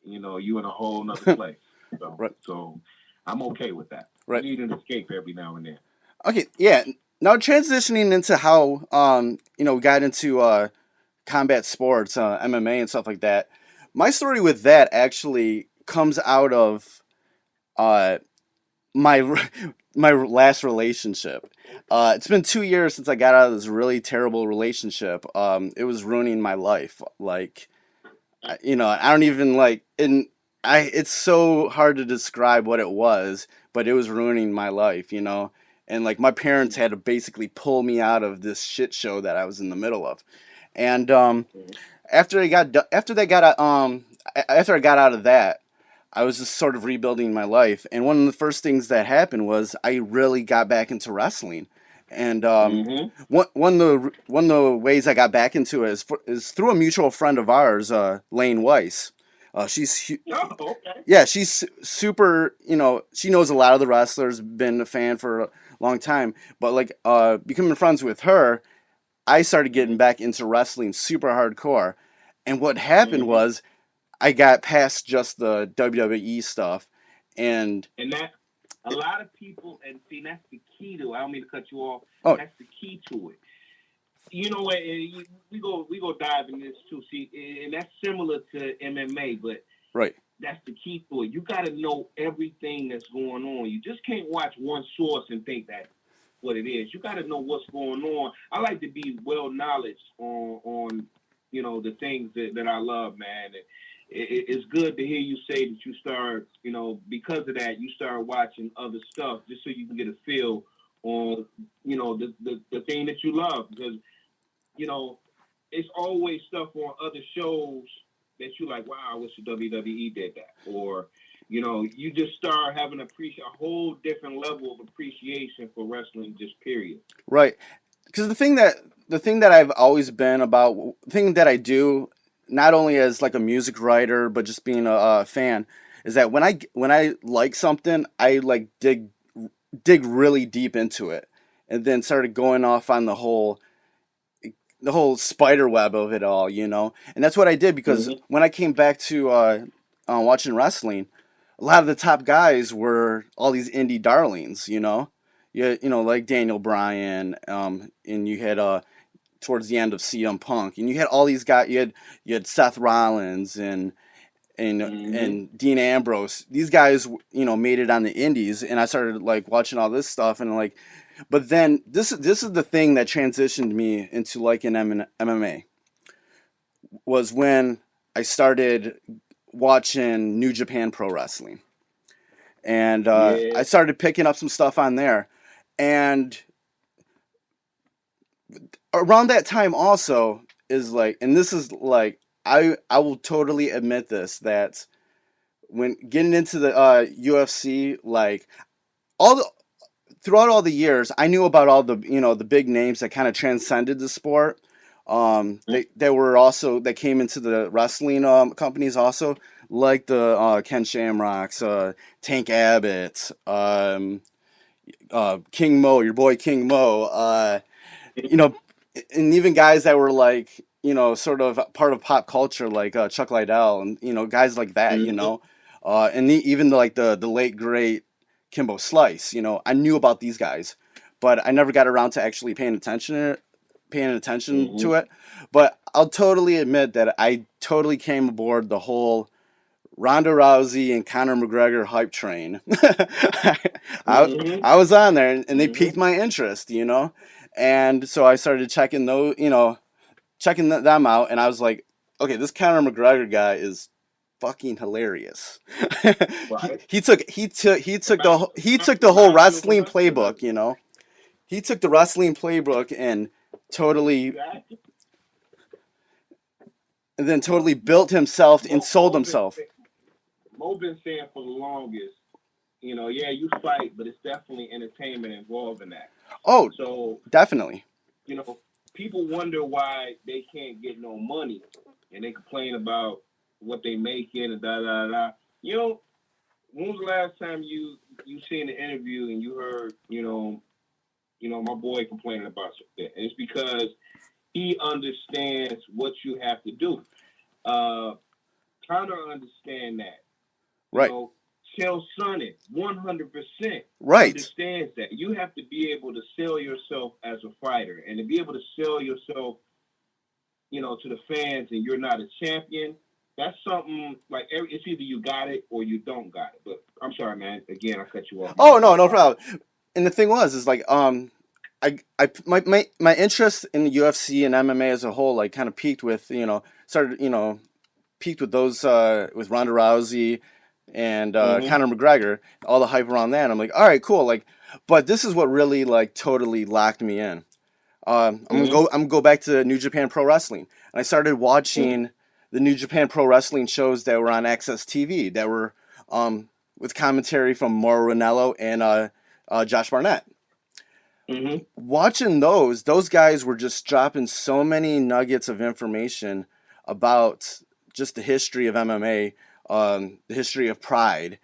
you in a whole nother place. So I'm okay with that. Right. You need an escape every now and then. Okay, yeah. Now transitioning into how we got into combat sports, MMA and stuff like that. My story with that actually comes out of uh my my last relationship. It's been 2 years since I got out of this really terrible relationship. It was ruining my life. Like, I don't even like. And it's so hard to describe what it was, but it was ruining my life. And like my parents had to basically pull me out of this shit show that I was in the middle of. And after I got do- after they got after I got out of that, I was just sort of rebuilding my life. And one of the first things that happened was I really got back into wrestling. And one of the ways I got back into it is through a mutual friend of ours, Lane Weiss. Yeah, she's super. She knows a lot of the wrestlers. Been a fan for a long time. But like becoming friends with her, I started getting back into wrestling super hardcore. And what happened was I got past just the WWE stuff, and that a lot of people, and see, that's the key to it. I don't mean to cut you off. Oh. That's the key to it. You know what? We go dive in this too. See, and that's similar to MMA, but right. That's the key to it. You got to know everything that's going on. You just can't watch one source and think that's what it is. You got to know what's going on. I like to be well knowledge on the things that I love, man. It's good to hear you say that you start, because of that, you start watching other stuff just so you can get a feel on, the thing that you love. Because, it's always stuff on other shows that you like, wow, I wish the WWE did that. Or, you just start having a whole different level of appreciation for wrestling, just period. Right. Because the thing that I've always been about, the thing that I do, not only as like a music writer, but just being a fan, is that when I like something, I like dig really deep into it, and then started going off on the whole spider web of it all, and that's what I did because when I came back to watching wrestling, a lot of the top guys were all these indie darlings, like Daniel Bryan, and you had towards the end of CM Punk, and you had all these guys. You had Seth Rollins and Dean Ambrose. These guys, made it on the indies, and I started like watching all this stuff, and like, but then this is the thing that transitioned me into like an MMA was when I started watching New Japan Pro Wrestling, and I started picking up some stuff on there, and around that time also is like, and this is like, I will totally admit this, that when getting into the UFC, like throughout all the years, I knew about all the the big names that kind of transcended the sport. They came into the wrestling companies also, like the Ken Shamrocks, Tank Abbott, King Mo, your boy King Mo, and even guys that were like, sort of part of pop culture, like Chuck Liddell, and guys like that, and even like the late great Kimbo Slice. I knew about these guys, but I never got around to actually paying attention to it. But I'll totally admit that I totally came aboard the whole Ronda Rousey and Conor McGregor hype train. I was on there, and they piqued my interest, and so I started checking them out, and I was like, okay, this Conor McGregor guy is fucking hilarious. Right. he took the whole wrestling playbook, He took the wrestling playbook and totally built himself and sold himself. Mo been saying for the longest, you fight, but it's definitely entertainment involved in that. Oh, so definitely. People wonder why they can't get no money, and they complain about what they making and da da da. When was the last time you seen an interview and you heard, my boy complaining about something? And it's because he understands what you have to do. Kind of understand that. Right. Chael Sonnen, 100% Right. understands that. You have to be able to sell yourself as a fighter, and to be able to sell yourself, to the fans, and you're not a champion. That's something like it's either you got it or you don't got it. But I'm sorry, man. Again, I cut you off. Oh no, no problem. And the thing is like my interest in the UFC and MMA as a whole like kind of peaked with started peaked with those with Ronda Rousey and Conor McGregor, all the hype around that. And I'm like, all right, cool. Like, but this is what really like totally locked me in. I'm gonna go back to New Japan Pro Wrestling, and I started watching the New Japan Pro Wrestling shows that were on Access TV that were with commentary from Mauro Ranallo and Josh Barnett. Watching those guys were just dropping so many nuggets of information about just the history of MMA, the history of Pride,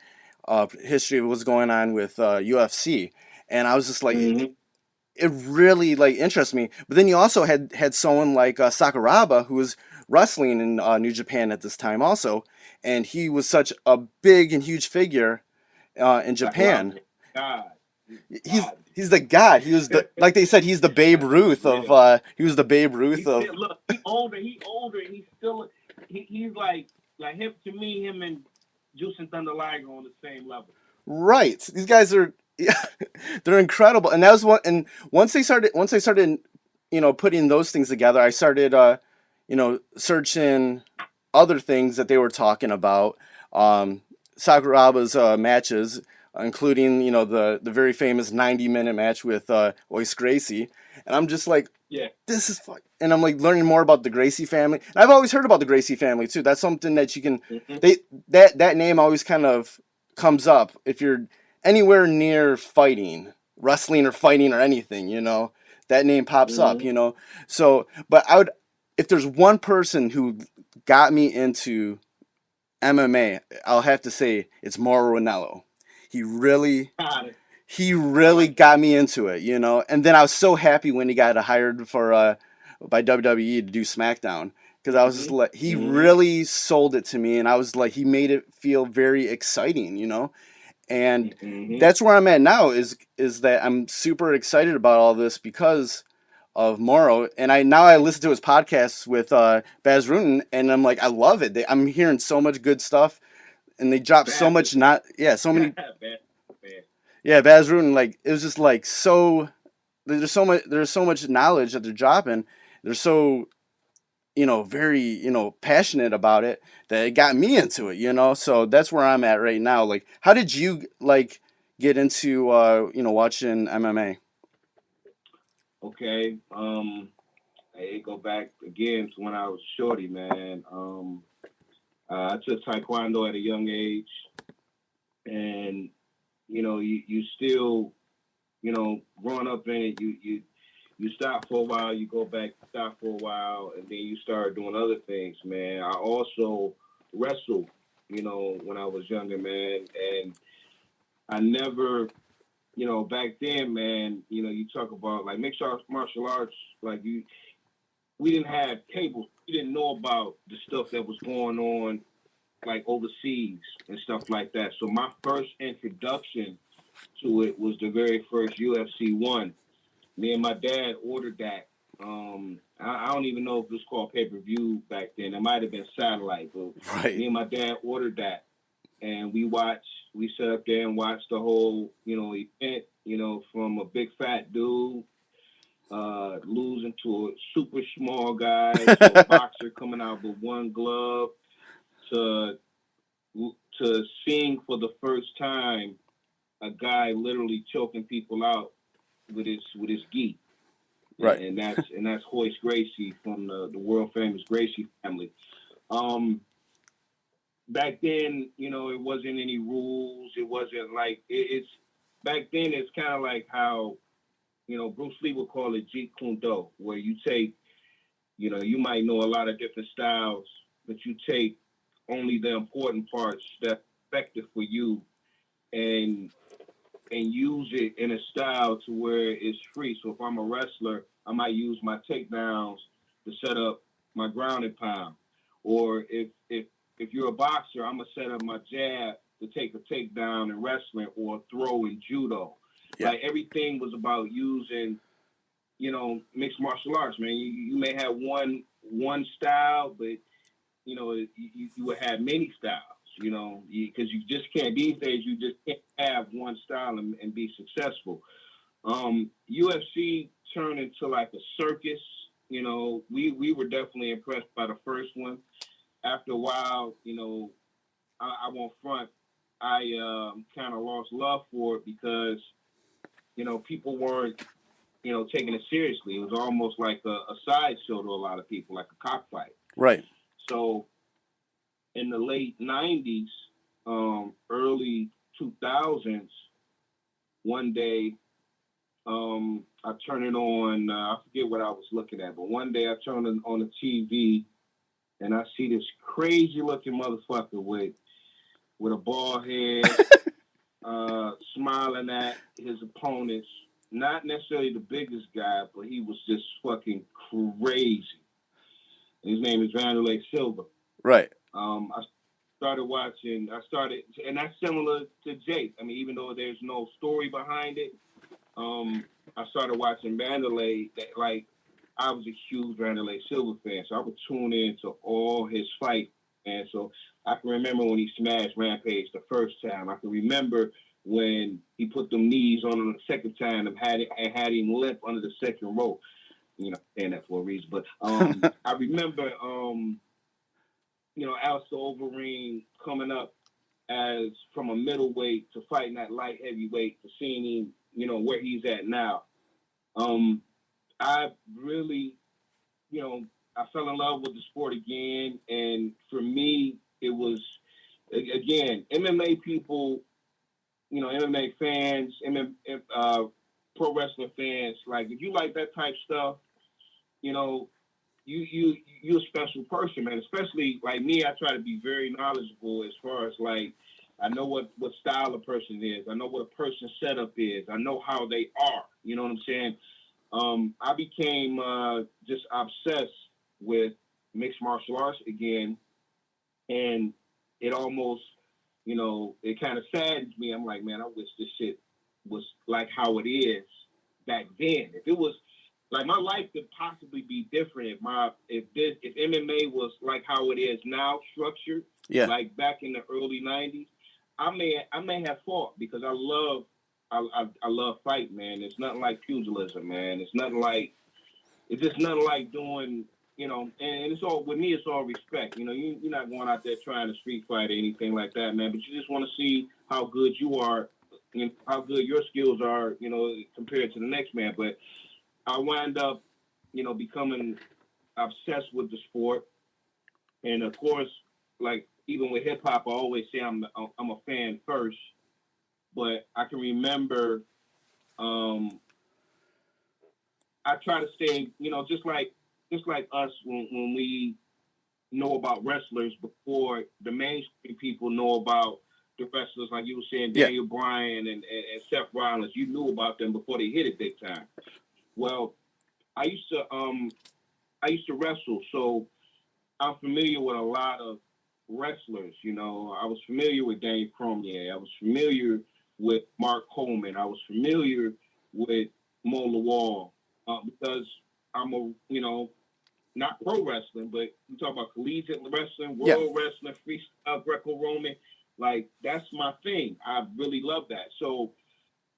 history of what's going on with UFC, and I was just like, it really like interests me. But then you also had someone like Sakuraba who was wrestling in New Japan at this time also, and he was such a big and huge figure in Japan. God. He's the god. He was the like they said he's the Babe Ruth of he was the Babe Ruth of. Look, he's older, and he's still he's like him to me. Him and Juice and Thunder Liger on the same level. Right. These guys are they're incredible, and that was one. And once I started putting those things together, I started searching other things that they were talking about. Sakuraba's matches, including the very famous 90-minute match with Royce Gracie, and I'm just like, yeah, this is fun. And I'm like learning more about the Gracie family. And I've always heard about the Gracie family too. That's something that you can that name always kind of comes up if you're anywhere near wrestling or fighting or anything, that name pops up, So, but if there's one person who got me into MMA, I'll have to say it's Mauro Ranallo. He really got me into it, And then I was so happy when he got hired for by WWE to do SmackDown, because I was just like, he really sold it to me, and I was like, he made it feel very exciting, And that's where I'm at now is that I'm super excited about all this because of Mauro, and I listen to his podcasts with Baz Rutten, and I'm like, I love it. I'm hearing so much good stuff, and they drop so much many. Yeah, Baz Rutten, like it was just like so. There's so much knowledge that they're dropping. They're so very passionate about it that it got me into it. So that's where I'm at right now. Like, how did you like get into watching MMA? Okay, I go back again to when I was shorty, man. I took Taekwondo at a young age, and you still, growing up in it, you stop for a while, you go back, stop for a while, and then you start doing other things, man. I also wrestled, when I was younger, man, and I never, back then, man, you talk about like mixed martial arts, like we didn't have cable, we didn't know about the stuff that was going on, like overseas and stuff like that. So my first introduction to it was the very first UFC 1. Me and my dad ordered that. I don't even know if it was called pay-per-view back then. It might have been satellite, but right. Me and my dad ordered that, and we sat up there and watched the whole, event, from a big fat dude losing to a super small guy, to a boxer coming out with one glove, to seeing for the first time a guy literally choking people out with his gi. Right. And that's Royce Gracie from the world famous Gracie family. Back then, it wasn't any rules. It wasn't like it's back then. It's kind of like how Bruce Lee would call it Jeet Kune Do, where you take, you might know a lot of different styles, but you take only the important parts that are effective for you, and use it in a style to where it's free. So if I'm a wrestler, I might use my takedowns to set up my ground and pound. Or if you're a boxer, I'm gonna set up my jab to take a takedown in wrestling or throw in judo. Yeah. Like everything was about using, you know, mixed martial arts, man. You may have one style, but you know, you would have many styles, you know, because you just can't, these days, you just can't have one style and be successful. UFC turned into like a circus, you know, we were definitely impressed by the first one. After a while, you know, I won't front, I kind of lost love for it because, you know, people weren't, you know, taking it seriously. It was almost like a sideshow to a lot of people, like a cockfight. Right. So in the late 90s, early 2000s, one day, I turned it on, I forget what I was looking at, but one day I turned it on the TV and I see this crazy looking motherfucker with a bald head, smiling at his opponents. Not necessarily the biggest guy, but he was just fucking crazy. His name is Vstylez Silva. Right. I started watching, and that's similar to Jake. I mean, even though there's no story behind it, I started watching Vstylez. Like, I was a huge Vstylez Silva fan, so I would tune in to all his fights. And so I can remember when he smashed Rampage the first time. I can remember when he put them knees on him the second time and had him limp under the second rope. You know, saying that for a reason. But I remember, you know, Alistair Overeem coming up as from a middleweight to fighting that light heavyweight to seeing him, you know, where he's at now. I really, you know, I fell in love with the sport again. And for me, it was, again, MMA people, you know, MMA fans, pro wrestling fans, like, if you like that type stuff, you know, you're a special person, man. Especially like me, I try to be very knowledgeable as far as like, I know what style a person is. I know what a person's setup is. I know how they are. You know what I'm saying? I became just obsessed with mixed martial arts again, and it almost, you know, it kind of saddens me. I'm like, man, I wish this shit was like how it is back then. If it was like, my life could possibly be different if MMA was like how it is now, structured, like back in the early 90s. I may have fought because I love fight, man. It's nothing like pugilism, man. It's just nothing like doing, you know, and it's all, with me, it's all respect. You know, you're not going out there trying to street fight or anything like that, man, but you just want to see how good you are, you know, how good your skills are, you know, compared to the next man. But I wound up, you know, becoming obsessed with the sport. And of course, like, even with hip hop, I always say I'm a fan first. But I can remember, I try to stay, you know, just like us when we know about wrestlers before the mainstream people know about the wrestlers, like you were saying, Daniel Bryan and Seth Rollins. You knew about them before they hit it big time. Well, I used to wrestle, so I'm familiar with a lot of wrestlers. You know, I was familiar with Daniel Cormier. I was familiar with Mark Coleman. I was familiar with Mo Lawal because I'm you know, not pro wrestling, but we talk about collegiate wrestling, world wrestling, freestyle, Greco-Roman. Like, that's my thing. I really love that. So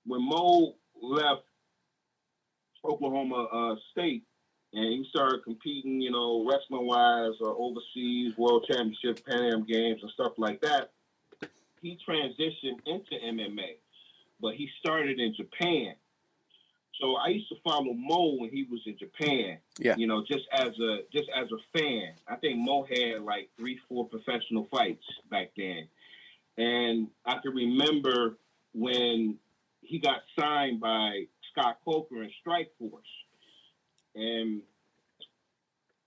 when Mo left Oklahoma State and he started competing, you know, wrestling-wise or overseas, world championship, Pan Am Games and stuff like that, he transitioned into MMA, but he started in Japan. So I used to follow Mo when he was in Japan. You know, just as a fan. I think Mo had like 3-4 professional fights back then. And I can remember when he got signed by Scott Coker and Strike Force. And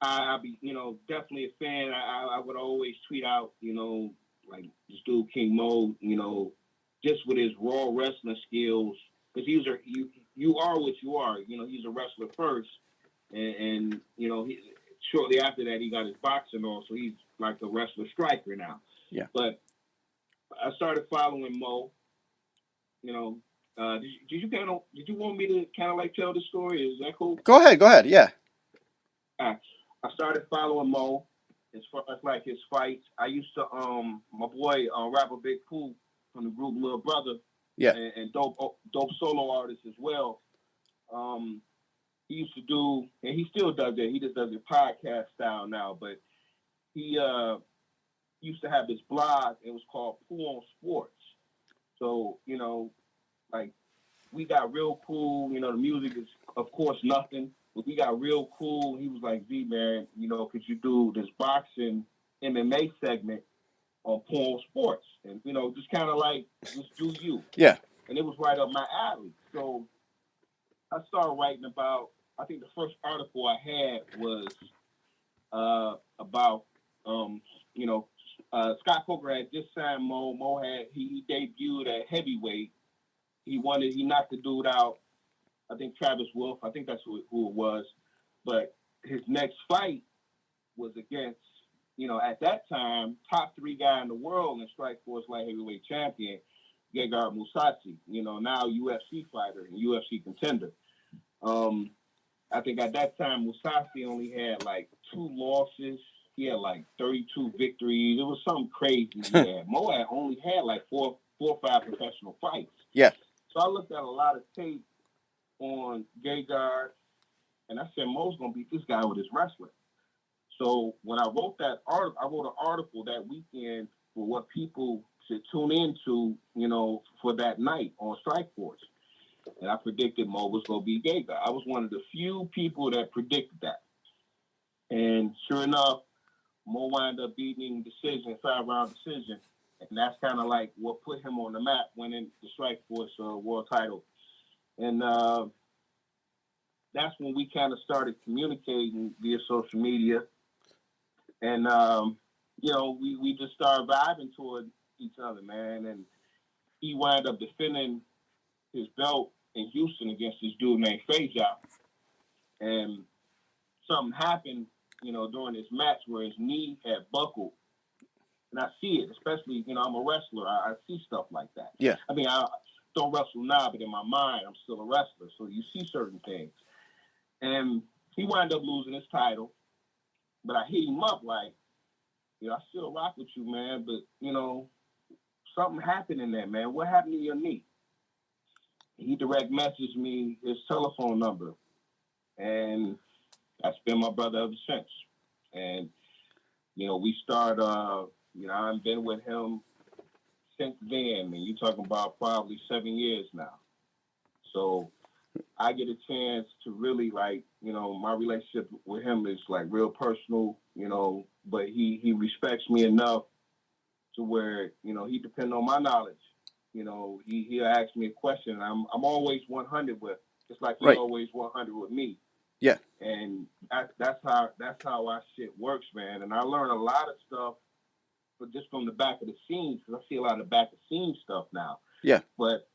I'd be, you know, definitely a fan. I would always tweet out, you know, like, this dude King Mo, you know, just with his raw wrestling skills, because you are what you are. You know, he's a wrestler first, and you know, shortly after that, he got his boxing on, so he's like a wrestler striker now. But I started following Mo. You know, did you want me to kind of like tell the story? Is that cool? Go ahead. Yeah. I started following Mo as far as like his fights. I used to my boy rapper Big Pooh from the group Little Brother. Yeah. And dope solo artist as well. He used to do, and he still does it. He just does it podcast style now, but he used to have this blog. It was called Pooh on Sports. So like we got real cool. The music is of course nothing, but we got real cool. He was like, "V man, could you do this boxing MMA segment on Pooh on Sports?" And just kind of like just do you. Yeah. And it was right up my alley. So I started writing about. I think the first article I had was about Scott Coker had just signed Mo. Mo he debuted at heavyweight. He knocked the dude out. I think Travis Wolf. I think that's who it was. But his next fight was against at that time top 3 guy in the world in Strikeforce light heavyweight champion Gegard Mousasi. Now UFC fighter and UFC contender. I think at that time, Mousasi only had like 2 losses. He had like 32 victories. It was something crazy he had. Mo had only had like 4 or 5 professional fights. Yeah. So I looked at a lot of tape on Gegard, and I said, Mo's going to beat this guy with his wrestling. So when I wrote that article, I wrote an article that weekend for what people should tune into, for that night on Strikeforce. And I predicted Mo was going to be Gegard. I was one of the few people that predicted that. And sure enough, Mo wound up beating decision, 5-round decision. And that's kind of like what put him on the map, winning the Strikeforce world title. And that's when we kind of started communicating via social media. And, we just started vibing toward each other, man. And he wound up defending his belt in Houston against this dude named Faja. And something happened, during this match where his knee had buckled. And I see it, especially, I'm a wrestler. I see stuff like that. Yeah. I mean, I don't wrestle now, but in my mind, I'm still a wrestler. So you see certain things. And he wound up losing his title. But I hit him up like, I still rock with you, man. But, something happened in there, man. What happened to your knee? He direct messaged me his telephone number. And that's been my brother ever since. And, we started, I've been with him since then. And you're talking about probably 7 years now. So I get a chance to really my relationship with him is like real personal, but he respects me enough to where, he depends on my knowledge. He'll ask me a question, and I'm always 100 with, just like he's always 100 with me. Yeah. And that's how our shit works, man. And I learn a lot of stuff, but just from the back of the scenes, because I see a lot of back of the scenes stuff now. Yeah. But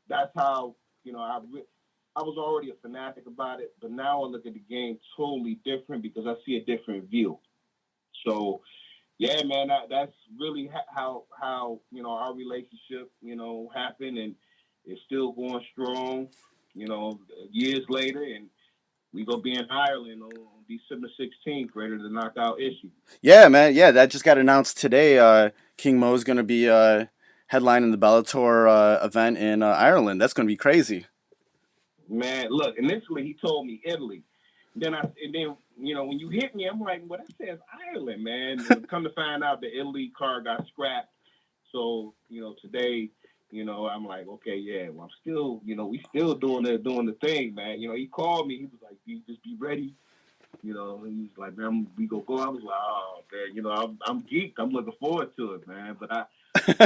that's how I was already a fanatic about it, but now I look at the game totally different because I see a different view. So. Yeah, man, that's really how our relationship, happened, and it's still going strong, years later, and we gonna be in Ireland on December 16th, ready to knock out Issue. Yeah, man, yeah, that just got announced today. King Mo's gonna be headlining the Bellator event in Ireland. That's gonna be crazy. Man, look, initially he told me Italy. Then when you hit me, I'm like, well, that says Ireland, man. Come to find out the Italy card got scrapped. So, today, I'm like, okay, yeah, well, I'm still, we still doing the thing, man. He called me. He was like, just be ready. He was like, man, we go. I was like, oh, man, I'm geeked. I'm looking forward to it, man. But it's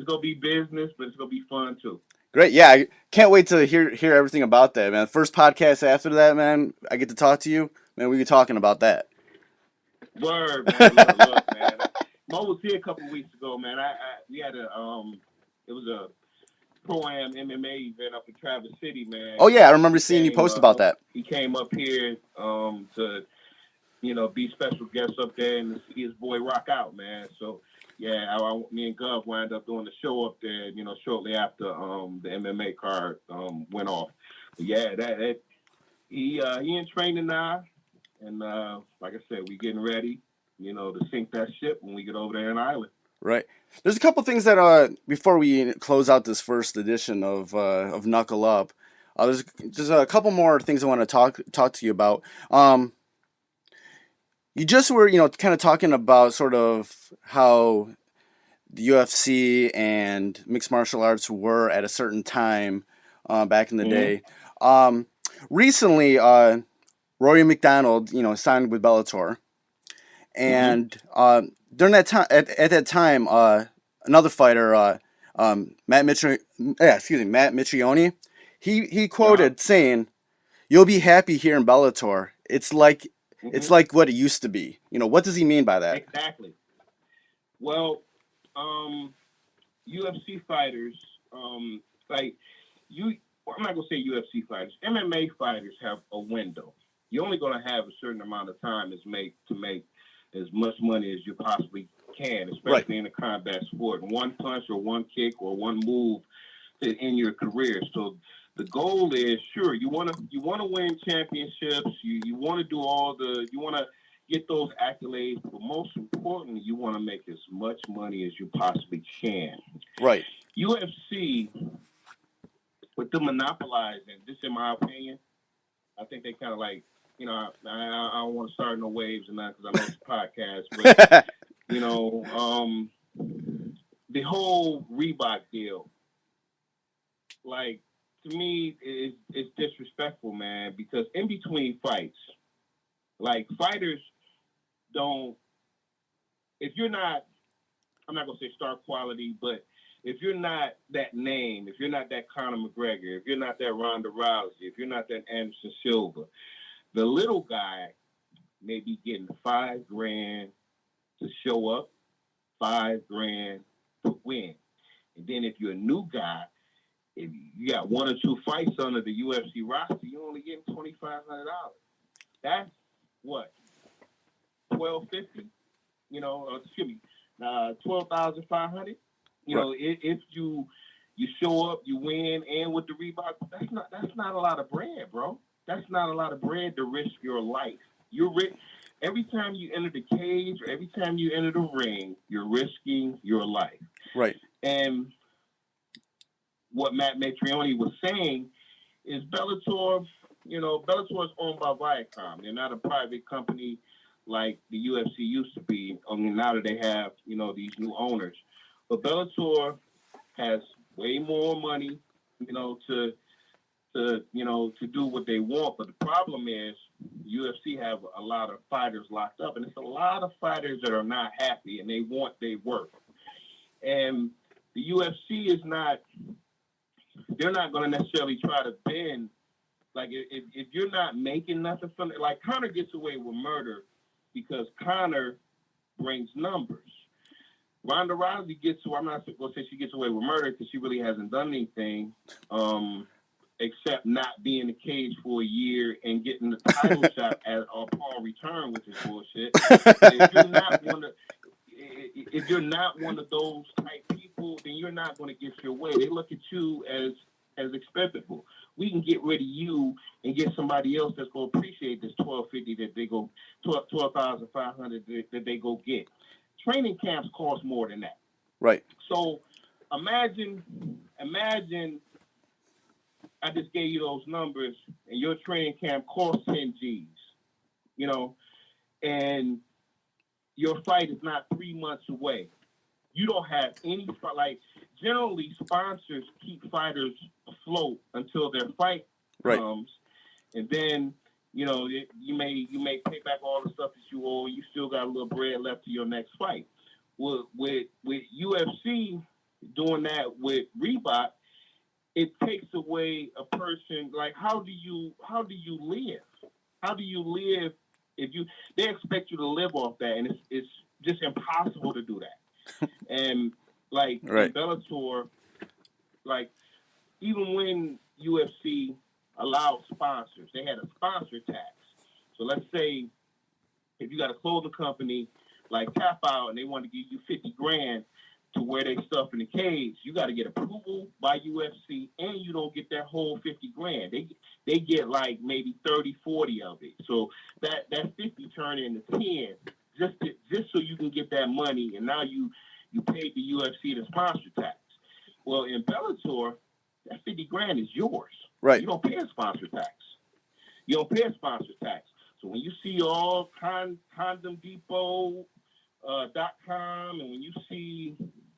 going to be business, but it's going to be fun, too. Great, yeah, I can't wait to hear everything about that, man. First podcast after that, man, I get to talk to you, man. We be talking about that. Word, man. Look, man. Mo was here a couple weeks ago, man. We had it was a Pro-Am MMA event up in Traverse City, man. Oh yeah, I remember seeing you post about that. He came up here to, be special guests up there and see his boy rock out, man. So yeah, me and Gov wound up doing the show up there, shortly after the MMA card went off. But yeah, that he in training now, and like I said, we getting ready, to sink that ship when we get over there in Ireland. Right. There's a couple things that before we close out this first edition of Knuckle Up, there's just a couple more things I want to talk to you about. You just were kind of talking about sort of how the UFC and mixed martial arts were at a certain time back in the day. Recently, Rory McDonald, signed with Bellator, and during that time, at that time, another fighter, Matt Mitrione, he quoted saying, "You'll be happy here in Bellator. It's like what it used to be." What does he mean by that? Exactly. Well, UFC fighters, like you, I'm not gonna say UFC fighters. MMA fighters have a window. You're only gonna have a certain amount of time to make as much money as you possibly can, especially in a combat sport. One punch or one kick or one move to end your career. So the goal is, sure, you want to win championships. You want to do you want to get those accolades, but most importantly, you want to make as much money as you possibly can. Right. UFC, with them monopolizing, this in my opinion, I think they kind of like, I don't want to start no waves and that because I know it's a podcast, but the whole Reebok deal, like, to me, it's disrespectful, man, because in between fights, like, fighters don't, if you're not, I'm not going to say star quality, but if you're not that name, if you're not that Conor McGregor, if you're not that Ronda Rousey, if you're not that Anderson Silva, the little guy may be getting $5,000 to show up, $5,000 to win. And then if you're a new guy, if you got one or two fights under the UFC roster, you're only getting $2,500. That's what, $1,250? Excuse me, $12,500. If you show up, you win, and with the Reebok, that's not a lot of bread, bro. That's not a lot of bread to risk your life. Every time you enter the cage or every time you enter the ring, you're risking your life. Right. And what Matt Mitrione was saying is Bellator is owned by Viacom. They're not a private company like the UFC used to be. Now that they have, these new owners. But Bellator has way more money, to do what they want. But the problem is UFC have a lot of fighters locked up, and it's a lot of fighters that are not happy and they want their work. And the UFC is not, they're not going to necessarily try to bend. Like, if you're not making nothing from it, like Conor gets away with murder because Conor brings numbers. Ronda Rousey I'm not going to say she gets away with murder because she really hasn't done anything except not be in the cage for a year and getting the title shot upon return, which is bullshit. If you're not one of those type people, then you're not going to get your way. They look at you as expendable. We can get rid of you and get somebody else that's going to appreciate this $1,250 that they go $12,500 that they go get. Training camps cost more than that. Right. So imagine I just gave you those numbers and your training camp costs 10 G's, and your fight is not 3 months away. You don't have any, like, generally sponsors keep fighters afloat until their fight comes. And then, you may pay back all the stuff that you owe, and you still got a little bread left to your next fight. With UFC doing that with Reebok, it takes away a person. Like, how do you live? How do you live if they expect you to live off that, and it's just impossible to do that. And like in Bellator, like, even when UFC allowed sponsors, they had a sponsor tax. So let's say if you got a clothing company like Tap Out and they want to give you 50 grand to wear their stuff in the cage, you got to get approval by UFC, and you don't get that whole 50 grand. They get like maybe 30, 40 of it. So that 50 turn into 10 just so you can get that money, and now you paid the UFC the sponsor tax. Well, in Bellator, that 50 grand is yours. Right. You don't pay a sponsor tax. You don't pay a sponsor tax. So when you see all CondomDepot.com, and when you see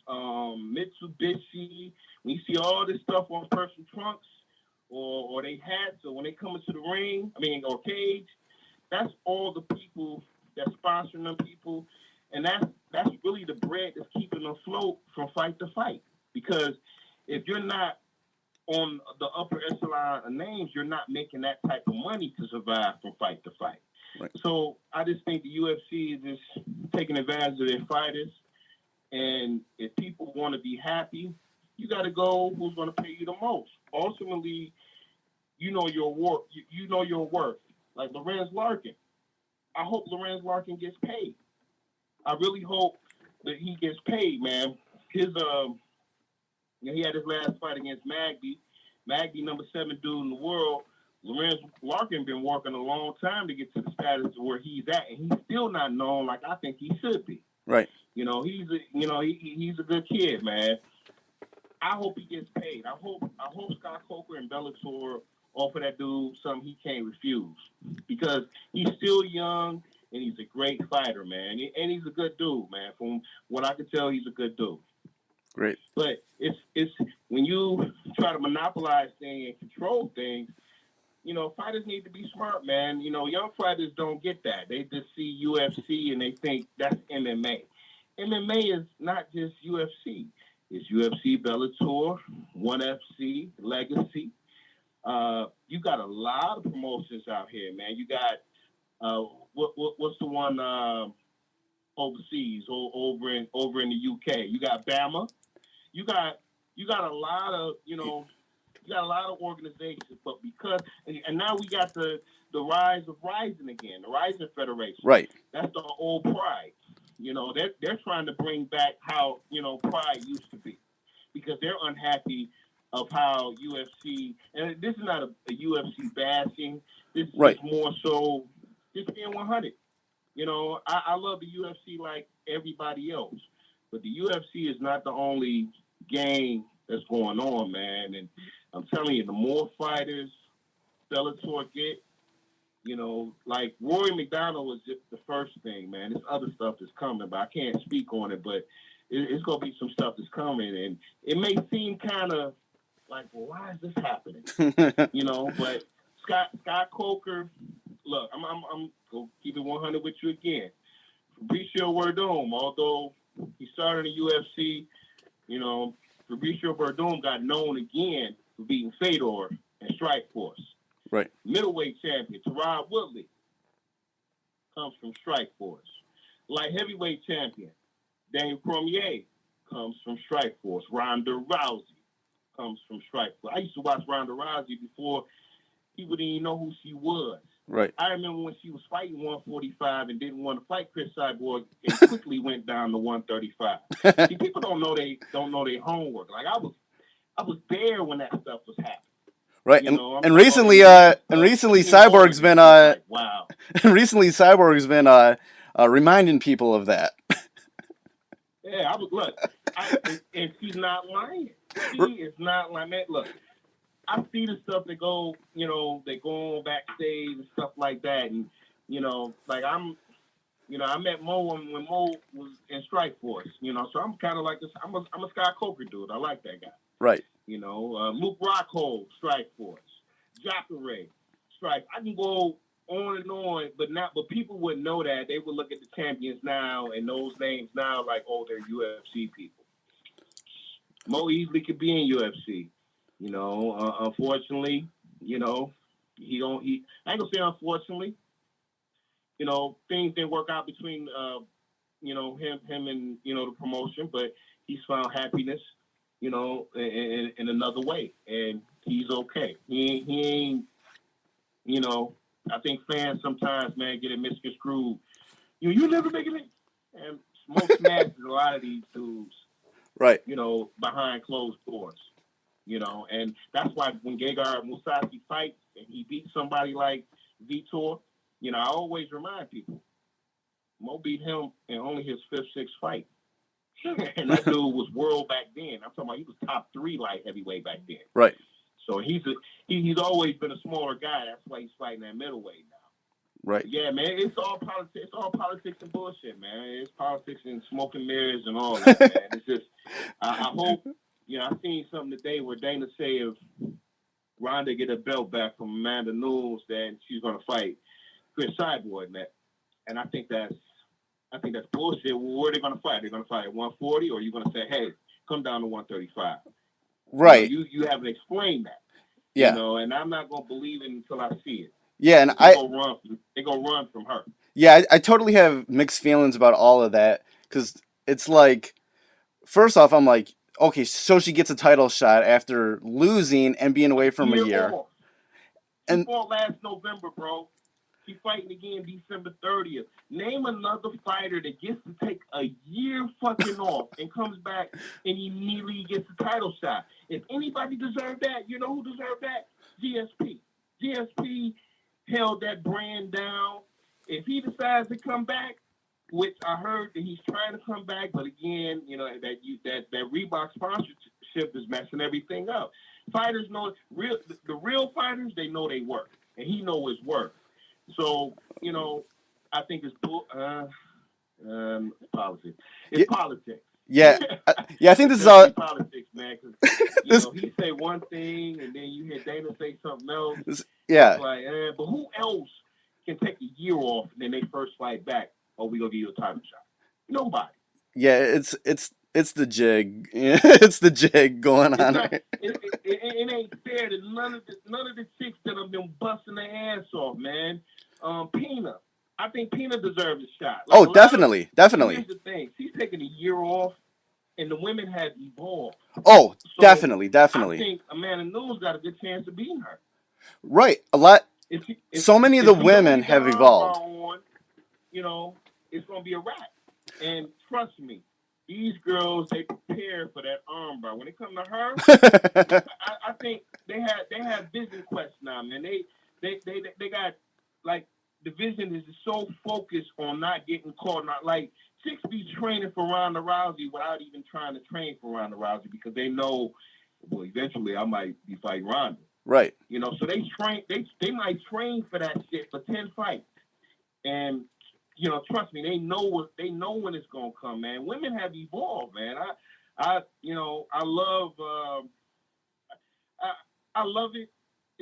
Mitsubishi, when you see all this stuff on person trunks or they hats, or when they come into the ring, or cage, that's all the people that's sponsoring them people, and that's really the bread that's keeping them afloat from fight to fight. Because if you're not on the upper echelon of names, you're not making that type of money to survive from fight to fight. Right. So I just think the UFC is just taking advantage of their fighters. And if people want to be happy, you got to go who's going to pay you the most. Ultimately, you know your worth. You know your worth. Like Lorenz Larkin. I hope Lorenz Larkin gets paid. I really hope that he gets paid, man. He had his last fight against Magdy. Magdy, number 7 dude in the world. Lorenz Larkin been working a long time to get to the status of where he's at, and he's still not known like I think he should be. Right. He's a good kid, man. I hope he gets paid. I hope Scott Coker and Bellator offer that dude something he can't refuse, because he's still young and he's a great fighter, man. And he's a good dude, man. From what I can tell, he's a good dude. Great. But it's when you try to monopolize things and control things, fighters need to be smart, man. Young fighters don't get that. They just see UFC and they think that's MMA. MMA is not just UFC. It's UFC, Bellator, ONE FC, Legacy. You got a lot of promotions out here, man. You got what's the one overseas or over in the UK? You got Bama. You got a lot of organizations, but because and now we got the rise of Rising again, the Rising Federation. Right. That's the old Pride. They're trying to bring back how Pride used to be, because they're unhappy of how UFC, and this is not a UFC bashing. This is right. more so just being 100. I love the UFC like everybody else, but the UFC is not the only game that's going on, man. And I'm telling you, the more fighters Bellator get, like Rory McDonald was just the first thing, man. There's other stuff that's coming, but I can't speak on it. But it's going to be some stuff that's coming, and it may seem kind of like, well, why is this happening? But Scott Coker, look, I'm going to keep it 100 with you again. Fabricio Werdum, although he started in UFC, Fabricio Werdum got known again for beating Fedor and Strikeforce. Right. Middleweight champion Terod Woodley comes from Strikeforce. Light heavyweight champion Daniel Cormier comes from Strikeforce. Ronda Rousey comes from Strikeforce. I used to watch Ronda Rousey before people didn't even know who she was. Right. I remember when she was fighting 145 and didn't want to fight Chris Cyborg and quickly went down to 135. See, people don't know their homework. Like I was there when that stuff was happening. Right, and recently Cyborg's been wow. And recently Cyborg's been reminding people of that. Yeah, and she's not lying. She is not lying. Man, look, I see the stuff that go, they go on backstage and stuff like that, and like I met Mo when Mo was in Strikeforce, so I'm kind of like this. I'm a Scott Coker dude. I like that guy. Right. Luke Rockhold, Strikeforce, Jacare, Strike. I can go on and on, but people wouldn't know that. They would look at the champions now and those names now like, oh, they're UFC people. Mo easily could be in UFC. Unfortunately, he don't. I ain't gonna say unfortunately. Things didn't work out between him and the promotion, but he's found happiness. In another way, and he's okay. He ain't, I think fans sometimes, man, get it misconstrued You never make it. And Smoke smashes a lot of these dudes, Right. behind closed doors. And that's why when Gegard Mousasi fights and he beats somebody like Vitor, I always remind people, Mo beat him in only his fifth, sixth fight. And that dude was world back then. I'm talking about he was top 3 light heavyweight back then. Right. So he's always been a smaller guy. That's why he's fighting at middleweight now. Right. Yeah, man, it's all politics. It's all politics and bullshit, man. It's politics and smoke and mirrors and all that, man. It's just, I hope, I seen something today where Dana say if Ronda get a belt back from Amanda Nunes, then she's gonna fight Chris Cyborg, man. And I think that's bullshit. Well, where are they gonna fight? They're gonna fight at 140, or are you gonna say, hey, come down to 135? Right. You haven't explained that. Yeah. And I'm not gonna believe it until I see it. Yeah, and they gonna run from her. Yeah, I totally have mixed feelings about all of that, because it's like, first off, I'm like, okay, so she gets a title shot after losing and being away from a year. She fought last November, bro. She's fighting again December 30th. Name another fighter that gets to take a year fucking off and comes back and immediately gets a title shot. If anybody deserved that, you know who deserved that? GSP. GSP held that brand down. If he decides to come back, which I heard that he's trying to come back, but again, that Reebok sponsorship is messing everything up. Fighters know the real fighters, they know they work, and he know his work. So I think it's politics. It's politics. Yeah, I think this is all politics, man. He say one thing, and then you hear Dana say something else. Yeah. It's like, but who else can take a year off and then they first fight back? Oh, we gonna give you a title shot. Nobody. Yeah, it's the jig. It's the jig going on. It ain't fair that none of the chicks that have been busting their ass off, man. Pina. I think Pina deserves a shot. Definitely. Here's the thing. She's taking a year off, and the women have evolved. Oh, so definitely. I think Amanda Nunes got a good chance of beating her. Right. A lot. So many of the women have evolved. On, it's going to be a wrap. And trust me, these girls, they prepare for that armbar. When it comes to her, I think they have vision quests now, man. They got, like, the vision is so focused on not getting caught. Not like chicks be training for Ronda Rousey without even trying to train for Ronda Rousey because they know, well, eventually I might be fighting Ronda. Right. So they train. They might train for that shit for 10 fights, and trust me, they know when it's gonna come, man. Women have evolved, man. I love I love it,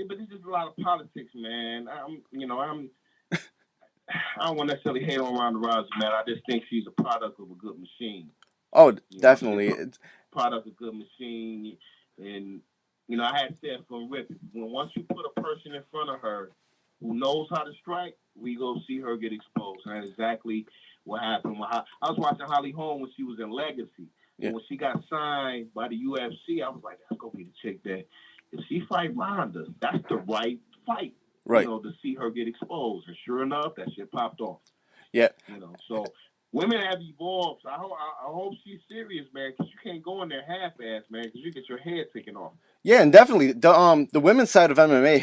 but it's just a lot of politics, man. I don't want to necessarily hate on Ronda Rousey, man. I just think she's a product of a good machine. Oh, definitely. Product of a good machine, and I had said from Rip, once you put a person in front of her who knows how to strike, we go see her get exposed. And that's exactly what happened. I was watching Holly Holm when she was in Legacy. Yeah. And when she got signed by the UFC, I was like, that's going to be the chick that, if she fight Ronda, that's the right fight. Right. To see her get exposed. And sure enough, that shit popped off. Yeah. So women have evolved. So I hope she's serious, man, because you can't go in there half-ass, man, because you get your head taken off. Yeah, and definitely the women's side of MMA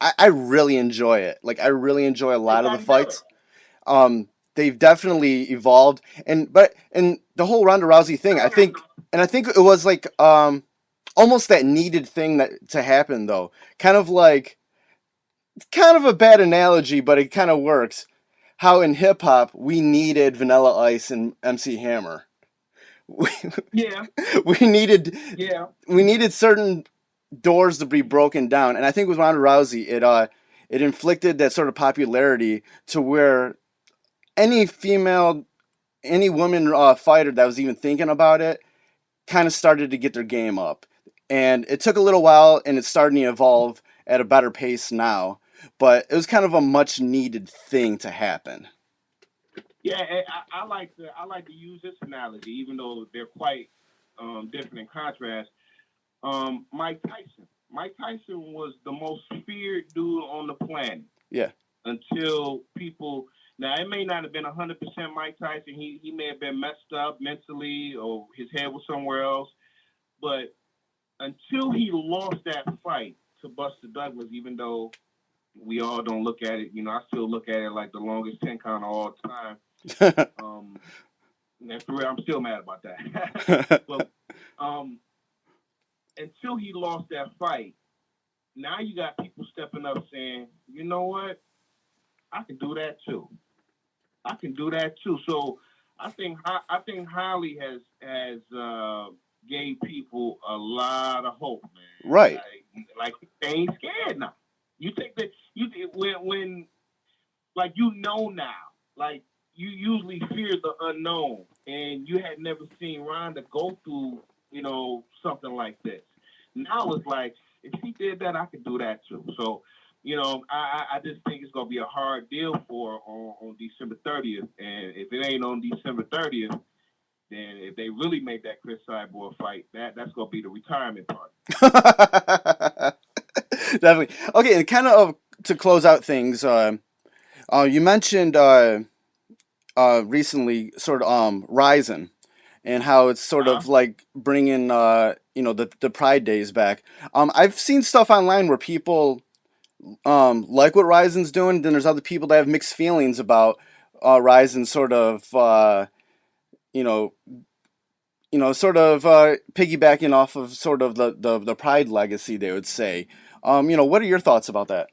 I really enjoy it. Like, I really enjoy a lot of the fights. They've definitely evolved, and the whole Ronda Rousey thing, I think it was like almost that needed thing to happen though. Kind of a bad analogy, but it kind of works. How in hip hop we needed Vanilla Ice and MC Hammer. We needed certain doors to be broken down, and I think with Ronda Rousey, it inflicted that sort of popularity to where any woman fighter that was even thinking about it kind of started to get their game up, and it took a little while, and it's starting to evolve at a better pace now. But it was kind of a much needed thing to happen. Yeah, I like to use this analogy, even though they're quite different in contrast. Mike Tyson. Mike Tyson was the most feared dude on the planet. Yeah. Until people Now, it may not have been 100% Mike Tyson. He may have been messed up mentally or his head was somewhere else. But until he lost that fight to Buster Douglas, even though we all don't look at it, I still look at it like the longest 10 count of all time. And for real, I'm still mad about that. But until he lost that fight, now you got people stepping up saying, you know what? I can do that too. I can do that too. So I think Holly has gave people a lot of hope, man. Right. Like they ain't scared now. You think that when like now, like you usually fear the unknown, and you had never seen Ronda go through something like this. Now it's like if she did that, I could do that too. So. I just think it's gonna be a hard deal for her on December 30th, and if it ain't on December 30th, then if they really make that Chris Cyborg fight, that's gonna be the retirement party. Definitely. Okay, and kind of to close out things, you mentioned recently sort of Ryzen and how it's sort of like bringing the Pride Days back. I've seen stuff online where people like what Ryzen's doing. Then there's other people that have mixed feelings about Ryzen sort of piggybacking off of sort of the Pride legacy, they would say. What are your thoughts about that?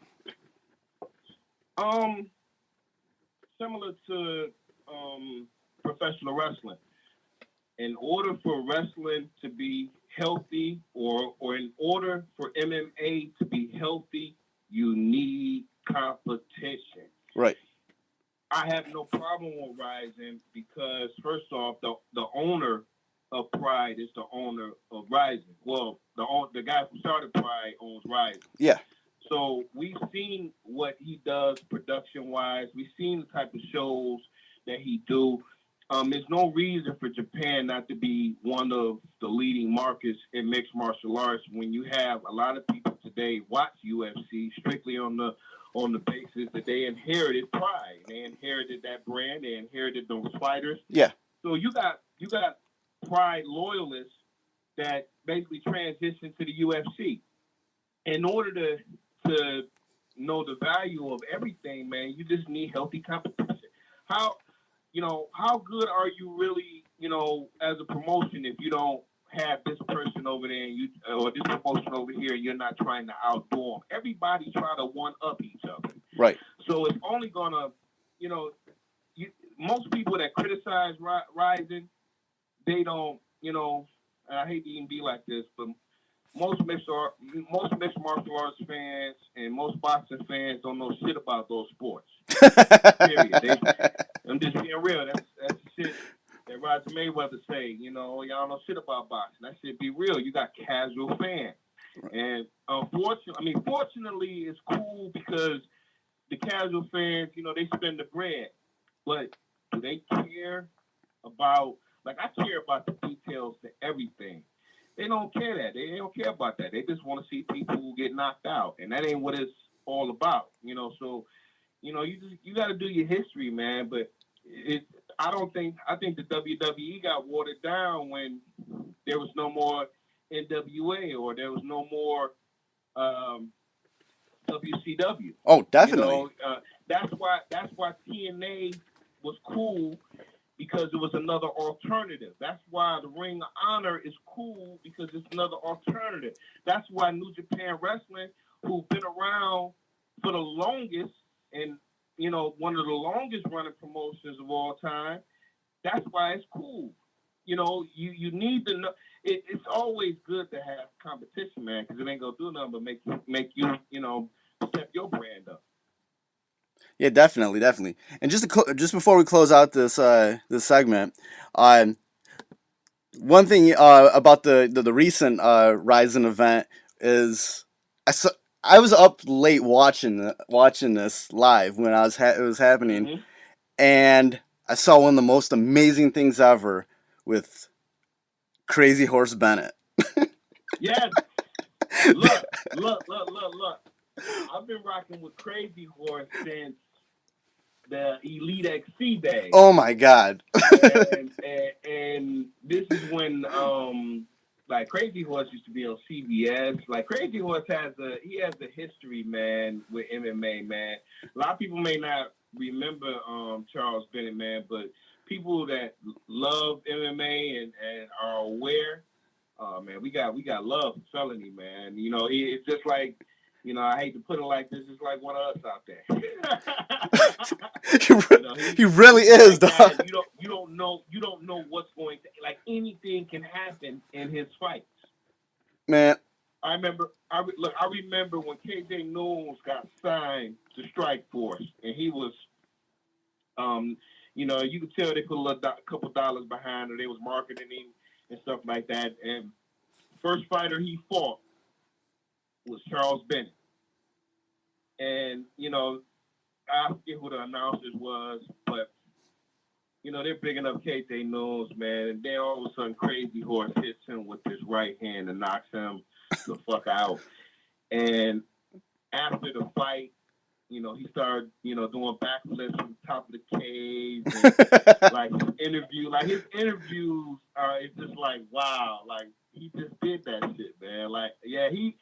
Similar to professional wrestling. In order for wrestling to be healthy, or in order for MMA to be healthy, you need competition. Right. I have no problem with Ryzen because, first off, the owner of Pride is the owner of Ryzen. Well, the guy who started Pride owns Ryzen. Yeah. So we've seen what he does production-wise. We've seen the type of shows that he do. There's no reason for Japan not to be one of the leading markets in mixed martial arts when you have a lot of people today watch UFC strictly on the basis that they inherited Pride. They inherited that brand. They inherited those fighters. Yeah. So you got Pride loyalists that basically transition to the UFC. In order to know the value of everything, man, you just need healthy competition. How good are you really, as a promotion if you don't have this person over there or this promotion over here and you're not trying to outdo them? Everybody try to one-up each other. Right. So it's only going to, most people that criticize Ryzen, they don't, and I hate to even be like this, but most mixed martial arts fans and most boxing fans don't know shit about those sports. Period. I'm just being real. That's the shit that Roger Mayweather say. Y'all know shit about boxing. That shit be real. You got casual fans, and fortunately, it's cool because the casual fans, they spend the bread, but do they care about? Like I care about the details to everything. They don't care that. They don't care about that. They just want to see people who get knocked out, and that ain't what it's all about. So, you got to do your history, man. But I think the WWE got watered down when there was no more NWA or there was no more WCW. Oh, definitely. That's why TNA was cool. Because it was another alternative. That's why the Ring of Honor is cool because it's another alternative. That's why New Japan Wrestling, who've been around for the longest and, one of the longest running promotions of all time, that's why it's cool. You need to know. It's always good to have competition, man, because it ain't going to do nothing but make you, step your brand up. Yeah, definitely. And just before we close out this segment, one thing about the recent Ryzen event is I was up late watching this live when it was happening, Mm-hmm. and I saw one of the most amazing things ever with Crazy Horse Bennett. Yes. Look. I've been rocking with Crazy Horse since the Elite XC days. Oh my God. And this is when like Crazy Horse used to be on CBS. Like Crazy Horse has a history, man, with MMA, man. A lot of people may not remember Charles Bennett, man, but people that love MMA and are aware, man, we got love for Felony, man. You know, it's just like, you know, I hate to put it like this, it's like one of us out there. He really is, like dog. You don't know what's going to, like, anything can happen in his fights. Man. I remember when KJ Knowles got signed to Strikeforce, and he was, you know, you could tell they put a couple dollars behind her. They was marketing him and stuff like that. And first fighter he fought was Charles Bennett. And, you know, I forget who the announcers was, but, you know, they're bigging up KJ Knowles, man. And then all of a sudden Crazy Horse hits him with his right hand and knocks him the fuck out. And after the fight, you know, he started, you know, doing backflips from the top of the cage. And, like, his interviews are, it's just like, wow. Like, he just did that shit, man. Like, yeah, he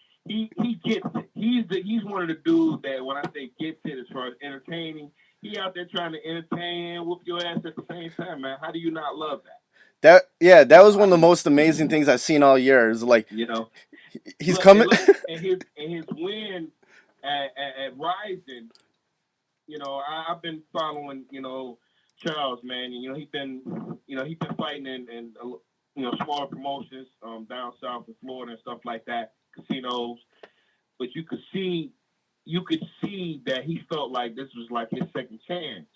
gets it. He's one of the dudes that, when I say gets it as far as entertaining, he out there trying to entertain and whoop your ass at the same time, man. How do you not love that? That was one of the most amazing things I've seen all year. Is like, you know, he's coming. and his win at Rising, you know, I've been following, you know, Charles, man, and, you know, he's been fighting in you know, smaller promotions down south in Florida and stuff like that, casinos. But you could see that he felt like this was like his second chance.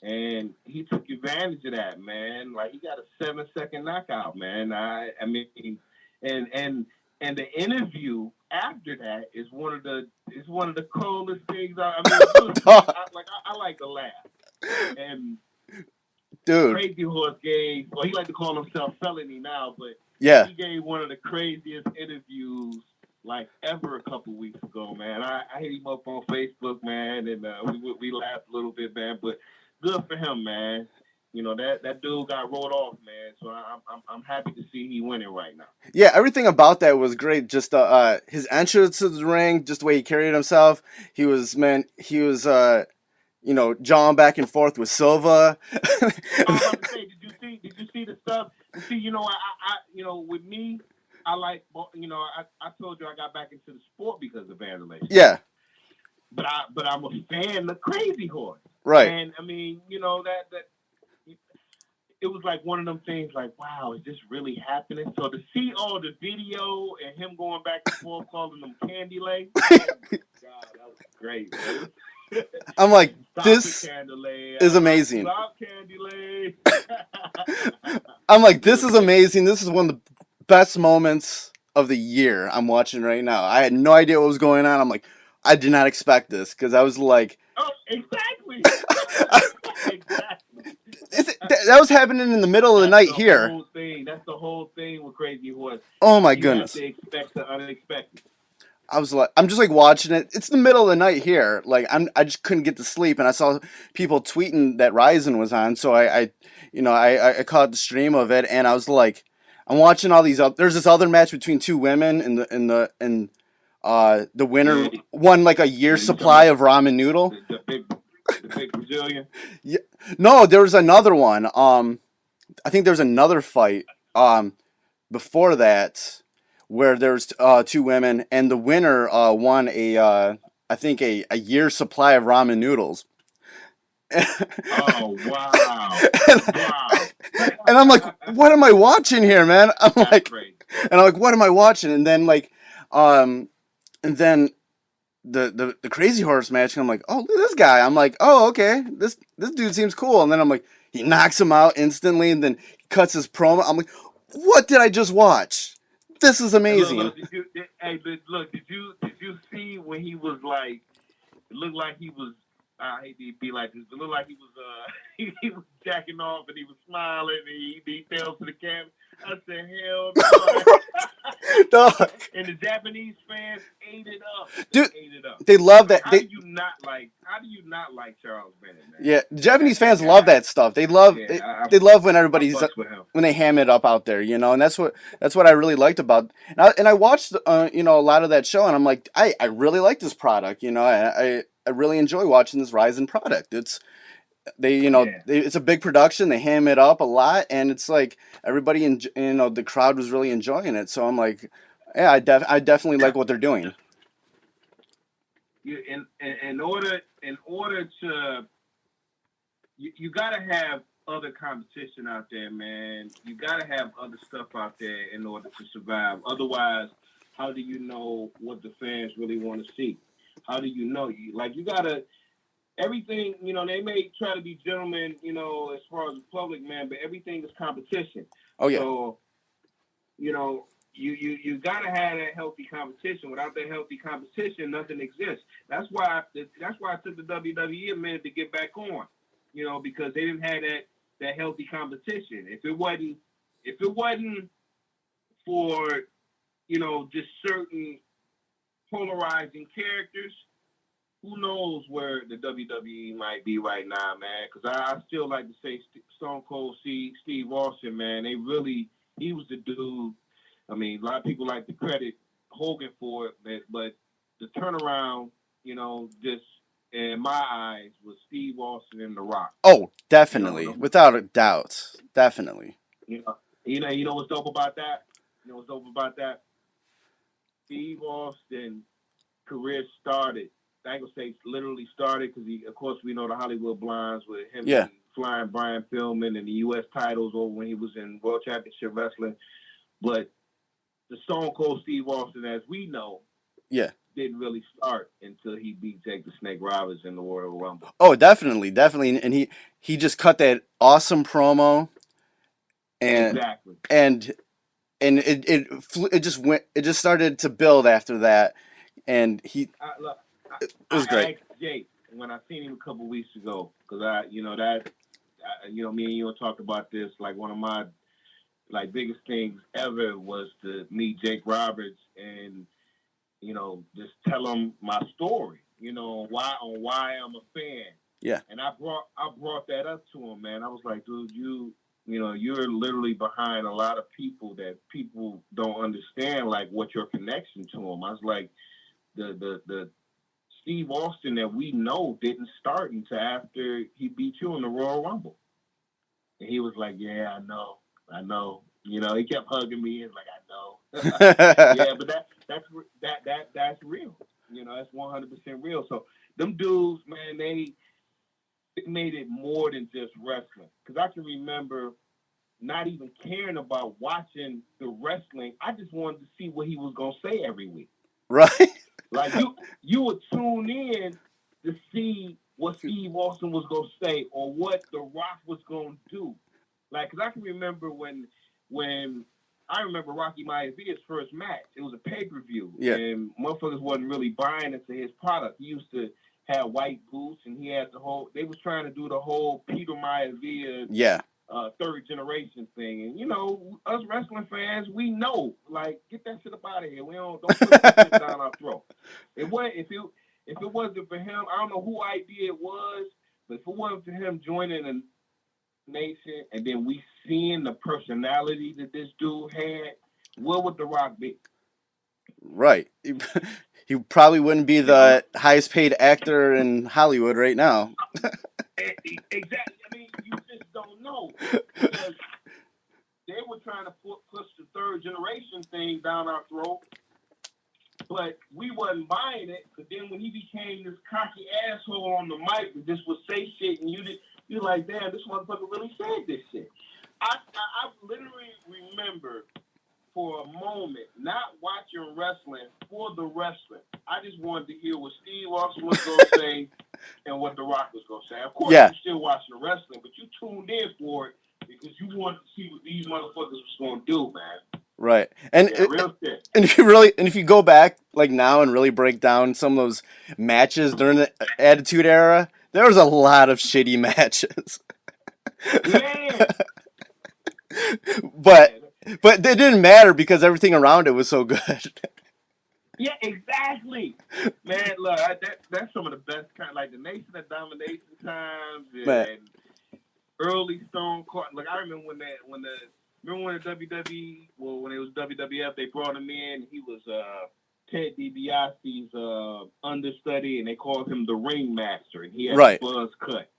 And he took advantage of that, man. Like, he got a 7-second knockout, man. I mean, and the interview after that is one of the coolest things. I like to laugh. And dude, Crazy Horse gave, well, he like to call himself Felony now, but yeah, he gave one of the craziest interviews like ever a couple weeks ago, man. I hit him up on Facebook, man, and we laughed a little bit, man. But good for him, man. You know, that dude got rolled off, man. So I'm happy to see he winning right now. Yeah, everything about that was great. Just his entrance to the ring, just the way he carried himself. He was you know, jawing back and forth with Silva. I was about to say, did you see the stuff? See, you know, I you know, with me, I like, you know, I told you I got back into the sport because of Vstylez. Yeah. But I'm a fan of Crazy Horse. Right. And I mean, you know, that it was like one of them things like, wow, is this really happening? So to see all the video and him going back and forth calling them candy legs, oh my God, that was great, man. I'm like, Stop this it, is amazing. Stop candy legs. I'm like, this is amazing. This is one of the best moments of the year I'm watching right now. I had no idea what was going on. I'm like, I did not expect this, because I was like, oh, exactly. Exactly. That was happening in the middle of the night here. That's the whole thing with Crazy Horse. Oh my goodness. You have to expect the unexpected. I was like, I'm just like watching it. It's the middle of the night here. Like, I just couldn't get to sleep, and I saw people tweeting that Ryzen was on, so I caught the stream of it, and I was like, I'm watching all these up. There's this other match between two women, and the winner won like a year's supply of ramen noodle. The big Brazilian. Yeah, no, there was another one. I think there was another fight before that, where there's two women, and the winner won I think a year's supply of ramen noodles. Oh, wow. And I'm like, what am I watching here, man? I'm like, what am I watching? And then and then the Crazy Horse match, and I'm like, oh, look at this guy. I'm like, oh, okay, this dude seems cool. And then I'm like, he knocks him out instantly, and then cuts his promo. I'm like, what did I just watch? This is amazing. Look, did you see when he was like, it looked like he was, I hate to be like this, but it looked like he was he was jacking off, and he was smiling, and he fell to the camera. I said, hell no. Dog. And the Japanese fans ate it up. Dude, they love that. How do you not like? How do you not like Charles Bennett, man? Yeah, Japanese fans love that stuff. They love they love when everybody's fucks with him. when they ham it up out there, you know, and that's what I really liked about. And I watched you know, a lot of that show, and I'm like, I really like this product, you know, I really enjoy watching this Ryzen product. It's it's a big production. They ham it up a lot, and it's like everybody you know, the crowd was really enjoying it. So I'm like, yeah, I definitely like what they're doing. In order to you gotta have other competition out there, man. You gotta have other stuff out there in order to survive. Otherwise, how do you know what the fans really want to see? How do you know? You gotta everything. You know, they may try to be gentlemen, you know, as far as the public, man, but everything is competition. Oh yeah. So, you know, you gotta have that healthy competition. Without that healthy competition, nothing exists. That's why it took the WWE a minute to get back on. You know, because they didn't have that healthy competition. If it wasn't for, you know, just certain polarizing characters, who knows where the WWE might be right now, man? Because I still like to say Stone Cold Steve Austin, man. He was the dude. I mean, a lot of people like to credit Hogan for it, but the turnaround, you know, just in my eyes, was Steve Austin and The Rock. Oh, definitely, without a doubt, definitely. You know what's dope about that? You know what's dope about that? Steve Austin career started. I ain't gonna say literally started because of course, we know the Hollywood Blinds with him and Flying Brian Pillman and the U.S. titles over when he was in World Championship Wrestling. But the Stone Cold Steve Austin, as we know, didn't really start until he beat Jake the Snake Roberts in the Royal Rumble. Oh, definitely, and he just cut that awesome promo, and exactly, and it just started to build after that, and it was great. I asked Jake when I seen him a couple weeks ago because me and you talked about this. Like one of my biggest things ever was to meet Jake Roberts and, you know, just tell him my story, you know, why I'm a fan. Yeah. And I brought that up to him, man. I was like, dude, you're literally behind a lot of people that people don't understand, like what your connection to him. I was like, the Steve Austin that we know didn't start until after he beat you in the Royal Rumble. And he was like, yeah, I know. You know, he kept hugging me and like, I know. Yeah, but that's real. You know, that's 100% real. So them dudes, man, they made it more than just wrestling. Because I can remember not even caring about watching the wrestling. I just wanted to see what he was gonna say every week. Right. Like you would tune in to see what Steve Austin was gonna say or what The Rock was gonna do. Like, because I can remember when I remember Rocky Maivia first match. It was a pay-per-view. Yeah. And motherfuckers wasn't really buying into his product. He used to have white boots, and he had they was trying to do the whole Peter Maivia third generation thing. And, you know, us wrestling fans, we know, like, get that shit up out of here. Don't put that shit down our throat. If it wasn't for him, I don't know who idea it was, but if it wasn't for him joining a nation and then we seeing the personality that this dude had, where would The Rock be? Right. He probably wouldn't be the highest paid actor in Hollywood right now. Exactly. I mean, you just don't know. Because they were trying to push the third generation thing down our throat, but we wasn't buying it. But then when he became this cocky asshole on the mic that just would say shit and you're like, damn, this motherfucker really said this shit. I literally remember for a moment not watching wrestling for the wrestling. I just wanted to hear what Steve Austin was going to say and what The Rock was going to say. Of course, you're still watching the wrestling, but you tuned in for it because you wanted to see what these motherfuckers was going to do, man. Right. And real shit. And if you go back like now and really break down some of those matches during the Attitude Era, there was a lot of shitty matches. Man. But it didn't matter because everything around it was so good. Yeah, exactly. Man, look, that's some of the best kind, like the Nation of Domination times Man. and early Stone Cold. Like I remember when the WWE, well, when it was WWF, they brought him in. He was Ted DiBiase's understudy, and they called him the Ringmaster, and he had Right. a buzz cut.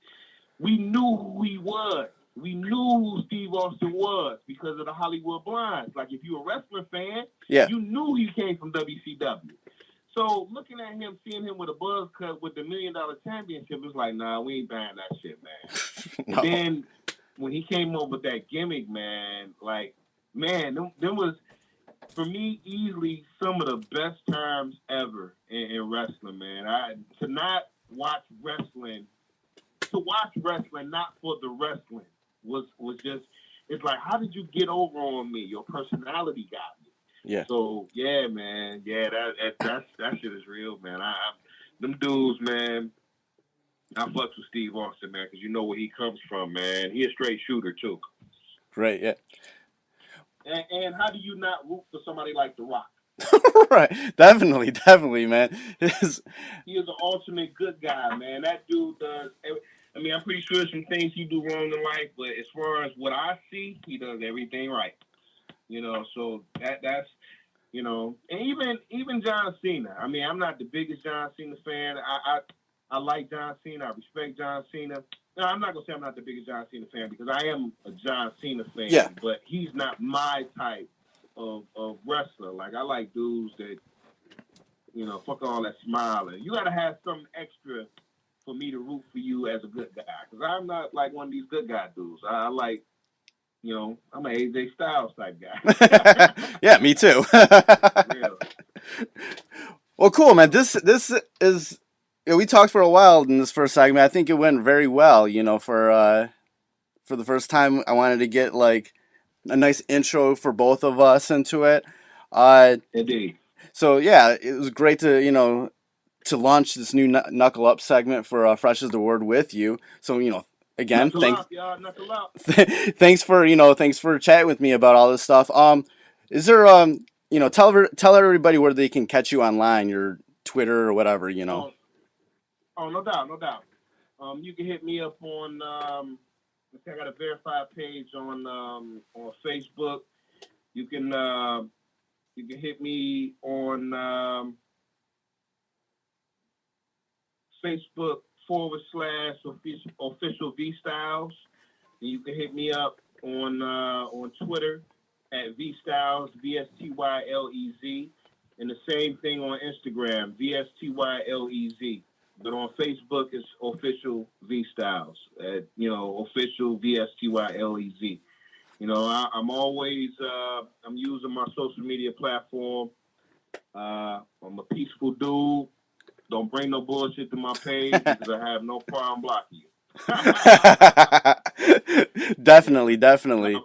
We knew who he was. We knew who Steve Austin was because of the Hollywood Blinds. Like, if you're a wrestling fan, Yeah. you knew he came from WCW. So, looking at him, seeing him with a buzz cut with the $1 Million Championship, it's like, nah, we ain't buying that shit, man. No. And then, when he came up with that gimmick, man, like, man, them was, for me, easily some of the best times ever in wrestling, man. To not watch wrestling, to watch wrestling, not for the wrestling, was just, it's like, how did you get over on me? Your personality got me. Yeah. So yeah, man, yeah, that shit is real, man. Them dudes, man. I fucks with Steve Austin, man, because you know where he comes from, man. He a straight shooter too. Great. Yeah. And how do you not root for somebody like The Rock? Right. Definitely, man. He is an ultimate good guy, man. That dude does. I mean, I'm pretty sure there's some things he do wrong in life, but as far as what I see, he does everything right. You know, so that's, you know, and even John Cena. I mean, I'm not the biggest John Cena fan. I like John Cena. I respect John Cena. No, I'm not gonna say I'm not the biggest John Cena fan because I am a John Cena fan. Yeah. But he's not my type of wrestler. Like, I like dudes that, you know, fuck all that smiling. You gotta have something extra for me to root for you as a good guy, because I'm not like one of these good guy dudes. I like, you know, I'm an AJ Styles type guy. Yeah, me too. Really. Well, cool, man. This is, you know, we talked for a while in this first segment. I think it went very well. You know, for the first time, I wanted to get like a nice intro for both of us into it. Indeed. So yeah, it was great to, you know, to launch this new Knuckle Up segment for Fresh is the Word with you. So, you know, again, Knuckle up, y'all. Knuckle up. thanks for chatting with me about all this stuff. Is there you know, tell everybody where they can catch you online, your Twitter or whatever, you know. Oh, no doubt. You can hit me up on I got a verified page on Facebook. You can hit me on Facebook /official Vstylez. And you can hit me up on Twitter at Vstylez, VSTYLEZ, and the same thing on Instagram, VSTYLEZ. But on Facebook, it's official Vstylez, you know, official VSTYLEZ. You know, I'm always I'm using my social media platform. I'm a peaceful dude. Don't bring no bullshit to my page because I have no problem blocking you. Definitely.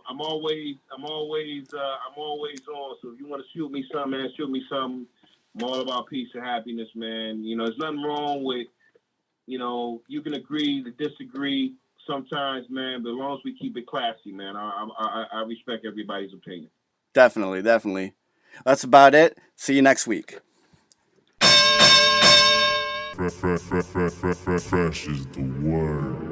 I'm always on. So if you want to shoot me something, man, shoot me something. I'm all about peace and happiness, man. You know, there's nothing wrong with, you know, you can agree to disagree sometimes, man, but as long as we keep it classy, man, I respect everybody's opinion. Definitely. That's about it. See you next week. Fresh is the word.